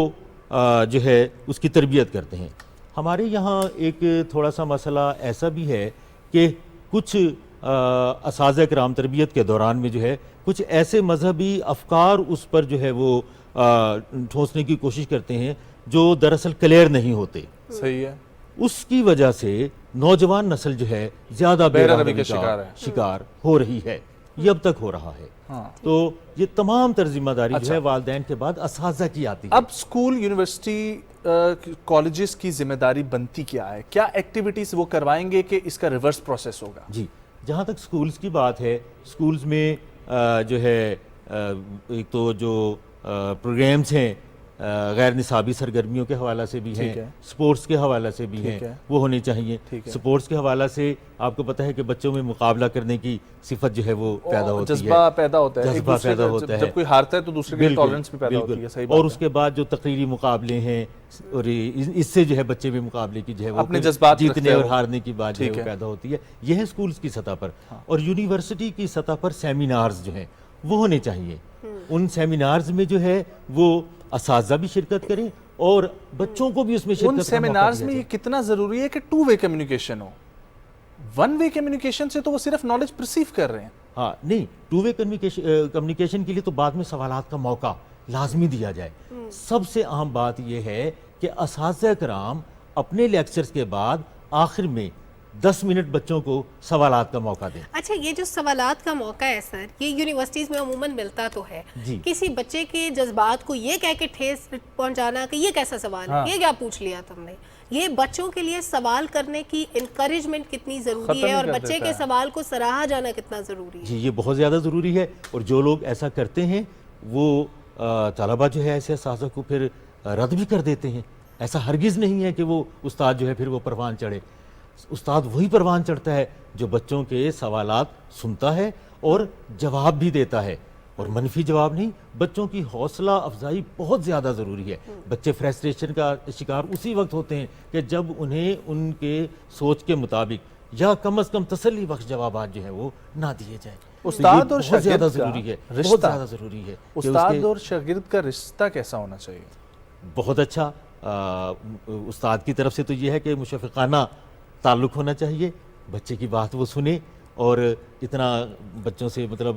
जो है उसकी तरबियत करते हैं। हमारे यहाँ एक थोड़ा सा मसला ऐसा भी है कि कुछ असाज़ा कराम तरबियत के दौरान में जो है कुछ ऐसे मजहबी अफकार उस पर जो है वो ठोंसने की कोशिश करते हैं जो दरअसल क्लियर नहीं होते। सही है। उसकी वजह से नौजवान नस्ल जो है ज्यादा बेरहमी का का शिकार हो रही है, ये अब तक हो रहा है। हाँ। तो ये तमाम तर जिम्मेदारी जो है वालिदैन के बाद असाज़ा की आती है। अब स्कूल, यूनिवर्सिटी, कॉलेजेस की जिम्मेदारी बनती क्या है? क्या एक्टिविटीज वो करवाएंगे कि इसका रिवर्स प्रोसेस होगा? जी, जहाँ तक स्कूल्स की बात है, स्कूल्स में जो है एक तो जो प्रोग्राम्स हैं गैर निसाबी सरगर्मियों के हवाला से भी हैं, स्पोर्ट्स के हवाला से भी हैं, वो होने चाहिए। स्पोर्ट्स के हवाला से आपको पता है कि बच्चों में मुकाबला करने की सिफत जो है वो पैदा होती है, जज्बा पैदा होता है, जज्बा पैदा होता है। जब कोई हारता है तो दूसरे के लिए टॉलरेंस भी पैदा होती है। सही बात और उसके बाद जो तकरीरी मुकाबले हैं और इससे जो है बच्चे में मुकाबले की जो है वो अपने जज्बात जीतने और हारने की बात जो है वो पैदा होती है। यह है स्कूल्स की सतह पर। और यूनिवर्सिटी की सतह पर सेमिनार्स जो हैं वो होने चाहिए। उन सेमिनार्स में जो है वो असाज़ा भी शिरकत करें और बच्चों को भी उसमें शिरकत। उन सेमिनार्स में ये कितना जरूरी है कि 2 वे कम्युनिकेशन हो? 1 वे कम्युनिकेशन से तो वो सिर्फ नॉलेज परसीव कर रहे हैं। हाँ, नहीं, 2 वे कम्युनिकेशन के लिए तो बाद में सवालात का मौका लाजमी दिया जाए। सबसे अहम बात यह है कि असातिज़ा कराम अपने लेक्चर्स के बाद आखिर में 10 मिनट बच्चों को सवालात का मौका दें। अच्छा, ये जो सवालात का मौका है सर, ये यूनिवर्सिटीज़ में अमूमन मिलता तो है। किसी बच्चे के जज्बात को ये कह के ठेस पहुंचाना कि ये कैसा सवाल है, ये क्या पूछ लिया तुमने, ये बच्चों के लिए सवाल करने की इंकरेजमेंट कितनी ज़रूरी है और बच्चे के सवाल को सराहा जाना कितना ज़रूरी है। जी, ये बहुत ज़्यादा ज़रूरी है। और जो लोग ऐसा करते हैं वो तलबा जो है ऐसे असातिज़ा को फिर रद्द भी कर देते हैं। ऐसा हरगिज़ नहीं है कि वो उस्ताद जो है फिर वो परवान चढ़े। उस्ताद वही परवान चढ़ता है जो बच्चों के सवालात सुनता है और जवाब भी देता है, और मनफी जवाब नहीं। बच्चों की हौसला अफजाई बहुत ज़्यादा ज़रूरी है। बच्चे फ्रस्ट्रेशन का शिकार उसी वक्त होते हैं कि जब उन्हें उनके सोच के मुताबिक या कम अज़ कम तसल्ली बख्श जवाब जो है वो ना दिए जाए। उस्ताद और शागिर्द ज़्यादा ज़रूरी है, बहुत ज़्यादा ज़रूरी है। उस्ताद और शागिर्द का रिश्ता कैसा होना चाहिए? बहुत अच्छा। उस्ताद की तरफ से तो ये है कि मुशफ़िक़ाना ताल्लुक़ होना चाहिए, बच्चे की बात वो सुने और इतना बच्चों से मतलब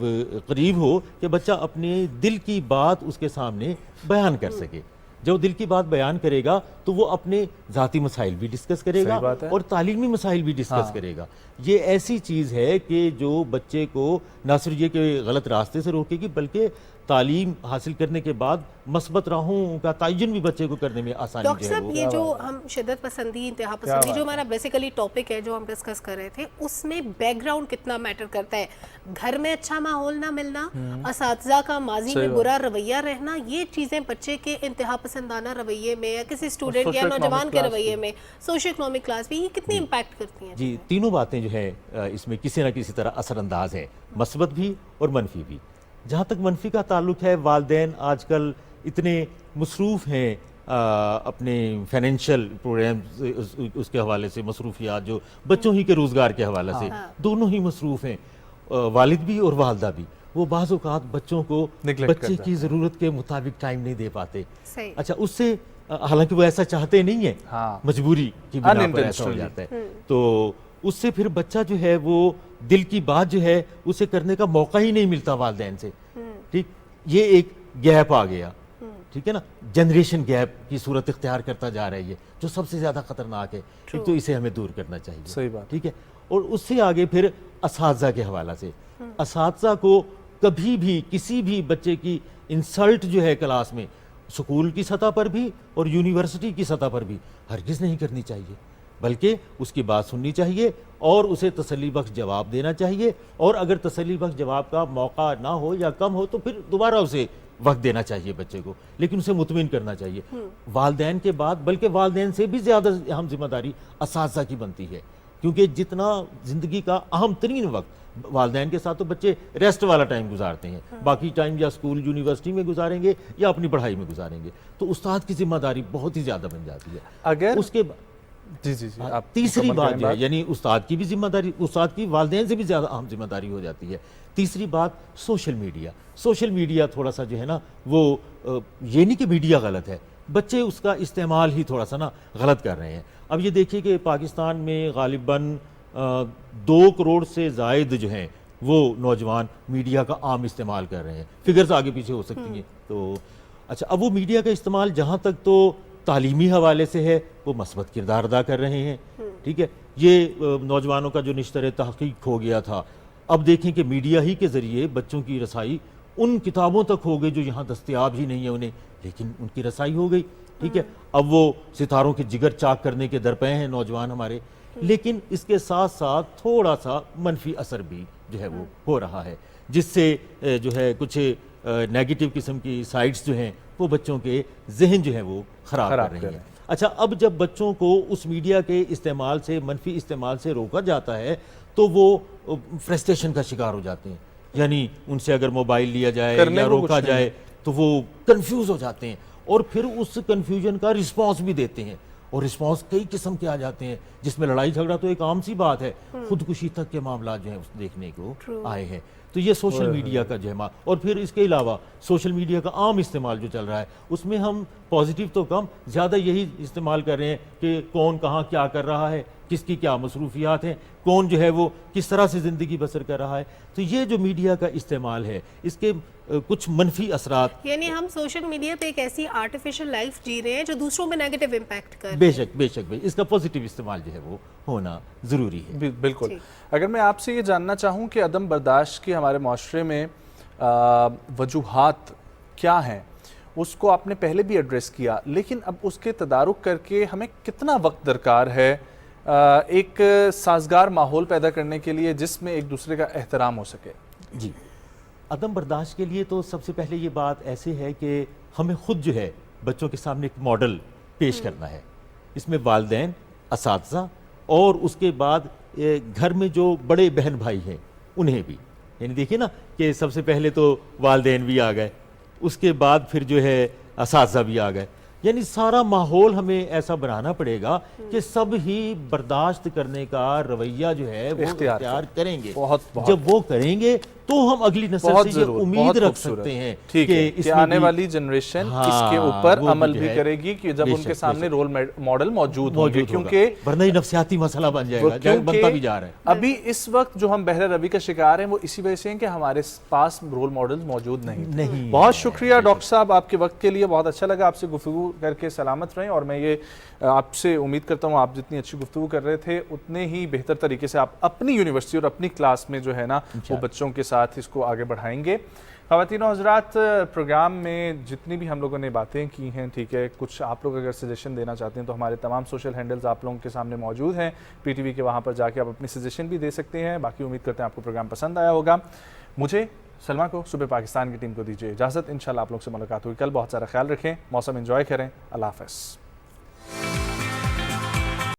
करीब हो कि बच्चा अपने दिल की बात उसके सामने बयान कर सके। जब दिल की बात बयान करेगा तो वो अपने ज़ाती मसाइल भी डिस्कस करेगा और तालीमी मसाइल भी डिस्कस करेगा। ये ऐसी चीज़ है कि जो बच्चे को न सिर्फ ये कि गलत रास्ते से रोकेगी बल्कि तालीम हासिल करने के बाद मस्बत राहों का तयन भी बच्चे को करने में आसानी डॉक्टर साहब, ये जो हम शिद्दत पसंदी, इंतहा पसंदी, जो हमारा बेसिकली टॉपिक है जो हम डिस्कस कर रहे थे, उसमें बैकग्राउंड कितना मैटर करता है? घर में अच्छा माहौल ना मिलना, असातिज़ा का माजी में बुरा रवैया रहना, ये चीज़ें बच्चे के इंतहा पसंदाना रवैये में या किसी स्टूडेंट या नौजवान के रवैये में, सोशो इकनॉमिक क्लास में, ये कितनी इम्पैक्ट करती हैं? जी, तीनों बातें जो है इसमें किसी न किसी तरह असरअंदाज है, मस्बत भी और मनफी भी। जहाँ तक मनफी का ताल्लुक़ है, वालिदैन आजकल इतने मसरूफ़ हैं अपने फाइनेंशियल प्रोग्राम उसके हवाले से, मसरूफियात जो बच्चों ही के रोज़गार के हवाले से दोनों ही मसरूफ़ हैं, वालिद भी और वालदा भी। वो बाज़ औक़ात बच्चों को बच्चे की ज़रूरत के मुताबिक टाइम नहीं दे पाते। अच्छा, उससे हालांकि वो ऐसा चाहते नहीं है, मजबूरी की बिना पर ऐसा हो जाता है, तो उससे फिर बच्चा जो है वो दिल की बात जो है उसे करने का मौका ही नहीं मिलता वालिदैन से। ठीक, ये एक गैप आ गया, ठीक है ना, जनरेशन गैप की सूरत इख्तियार करता जा रही है जो सबसे ज़्यादा ख़तरनाक है। एक तो इसे हमें दूर करना चाहिए। सही बात, ठीक है। और उससे आगे फिर असातिज़ा के हवाला से, असातिज़ा को कभी भी किसी भी बच्चे की इंसल्ट जो है क्लास में, स्कूल की सतह पर भी और यूनिवर्सिटी की सतह पर भी हरगिज़ नहीं करनी चाहिए, बल्कि उसकी बात सुननी चाहिए और उसे तसल्ली बख्श जवाब देना चाहिए। और अगर तसल्ली बख्श जवाब का मौका ना हो या कम हो तो फिर दोबारा उसे वक्त देना चाहिए बच्चे को, लेकिन उसे मुतमिन करना चाहिए। वालिदैन के बाद बल्कि वालिदैन से भी ज़्यादा अहम जिम्मेदारी असातिज़ा की बनती है, क्योंकि जितना ज़िंदगी का अहम तरीन वक्त वालिदैन के साथ तो बच्चे रेस्ट वाला टाइम गुजारते हैं, बाकी टाइम या स्कूल यूनिवर्सिटी में गुजारेंगे या अपनी पढ़ाई में गुजारेंगे, तो उस्ताद की जिम्मेदारी बहुत ही ज़्यादा बन जाती है। अगर उसके जी जी जी, आप तीसरी बात जो है, यानी उस्ताद की भी जिम्मेदारी, उस्ताद की वालिदैन से भी ज़्यादा अहम जिम्मेदारी हो जाती है। तीसरी बात सोशल मीडिया। सोशल मीडिया थोड़ा सा जो है ना वो ये नहीं कि मीडिया गलत है, बच्चे उसका इस्तेमाल ही थोड़ा सा ना गलत कर रहे हैं। अब ये देखिए कि पाकिस्तान में गालिबन 2 करोड़ से ज़ायद जो हैं वो नौजवान मीडिया का आम इस्तेमाल कर रहे हैं। फिगर्स आगे पीछे हो सकती हैं। तो अच्छा, अब वो मीडिया का इस्तेमाल जहाँ तक तो तालीमी हवाले से है वो मस्बत किरदार अदा कर रहे हैं। ठीक है, ये नौजवानों का जो निश्तर तहकीक हो गया था, अब देखें कि मीडिया ही के ज़रिए बच्चों की रसाई उन किताबों तक हो गई जो यहाँ दस्तयाब ही नहीं है उन्हें, लेकिन उनकी रसाई हो गई। ठीक है, अब वो सितारों के जिगर चाक करने के दरपे हैं नौजवान हमारे, लेकिन इसके साथ साथ थोड़ा सा मनफी असर भी जो है वो हो रहा है, जिससे जो है कुछ नेगेटिव किस्म की साइट्स जो हैं वो बच्चों के जहन जो है वो ख़राब कर रही हैं। अच्छा, अब जब बच्चों को उस मीडिया के इस्तेमाल से, मनफी इस्तेमाल से रोका जाता है तो वो फ्रस्ट्रेशन का शिकार हो जाते हैं। यानी उनसे अगर मोबाइल लिया जाए या रोका जाए तो वो कंफ्यूज हो जाते हैं और फिर उस कंफ्यूजन का रिस्पांस भी देते हैं, और रिस्पांस कई किस्म के आ जाते हैं, जिसमें लड़ाई झगड़ा तो एक आम सी बात है, खुदकुशी तक के मामला जो है उस देखने को आए हैं। तो ये सोशल मीडिया का जहमा, और फिर इसके अलावा सोशल मीडिया का आम इस्तेमाल जो चल रहा है उसमें हम पॉजिटिव तो कम ज़्यादा यही इस्तेमाल कर रहे हैं कि कौन कहाँ क्या कर रहा है, किसकी क्या मसरूफियात हैं, कौन जो है वो किस तरह से ज़िंदगी बसर कर रहा है। तो ये जो मीडिया का इस्तेमाल है इसके कुछ मनफी असरात, यानी हम सोशल मीडिया पे एक ऐसी आर्टिफिशियल लाइफ जी रहे हैं जो दूसरों में नेगेटिव इम्पैक्ट कर रहे हैं। बेशक बेशक भाई, इसका पॉजिटिव इस्तेमाल जो है वो होना ज़रूरी है। बिल्कुल। अगर मैं आपसे ये जानना चाहूँ कि अदम बर्दाश्त की हमारे माशरे में वजूहात क्या हैं, उसको आपने पहले भी एड्रेस किया, लेकिन अब उसके तदारुक करके हमें कितना वक्त दरकार है एक साजगार माहौल पैदा करने के लिए जिसमें एक दूसरे का एहतराम हो सके? जी, अदम बर्दाश्त के लिए तो सबसे पहले ये बात ऐसे है कि हमें ख़ुद जो है बच्चों के सामने एक मॉडल पेश करना है। इसमें वालिदैन, असातिज़ा और उसके बाद घर में जो बड़े बहन भाई हैं उन्हें भी, यानी देखिए ना कि सबसे पहले तो वालिदैन भी आ गए, उसके बाद फिर जो है असातिज़ा भी आ गए, यानी सारा माहौल हमें ऐसा बनाना पड़ेगा कि सब ही बर्दाश्त करने का रवैया जो है वो इख्तियार करेंगे। जब वो करेंगे तो हम अगली नस्ल से ये उम्मीद रख सकते हैं कि आने वाली जनरेशन इसके ऊपर अमल भी करेगी कि जब उनके सामने रोल मॉडल मौजूद होंगे, क्योंकि वरना ही नफसियाती मसला बन जाएगा, बनता भी जा रहा है। अभी इस वक्त जो हम बहरे रवि का शिकार हैं वो इसी वजह से हैं कि हमारे पास रोल मॉडल मौजूद नहीं। बहुत शुक्रिया डॉक्टर साहब आपके वक्त के लिए, बहुत अच्छा लगा आपसे गुफ्तगू करके, सलामत रहें। और मैं ये आपसे उम्मीद करता हूँ आप जितनी अच्छी गुफ्तगू कर रहे थे उतने ही बेहतर तरीके से आप अपनी यूनिवर्सिटी और अपनी क्लास में जो है ना वो बच्चों के साथ इसको आगे बढ़ाएंगे। ख़वातीन और हज़रात, प्रोग्राम में जितनी भी हम लोगों ने बातें की हैं, ठीक है, कुछ आप लोग अगर सजेशन देना चाहते हैं तो हमारे तमाम सोशल हैंडल्स आप लोगों के सामने मौजूद हैं PTV के, वहाँ पर जाके आप अपनी सजेशन भी दे सकते हैं। बाकी उम्मीद करते हैं आपको प्रोग्राम पसंद आया होगा। मुझे, सलमा को, सुबह पाकिस्तान की टीम को दीजिए इजाज़त। इंशाल्लाह आप लोग से मुलाकात होगी कल। बहुत सारा ख्याल रखें, मौसम एंजॉय करें। अल्लाह हाफ़िज़।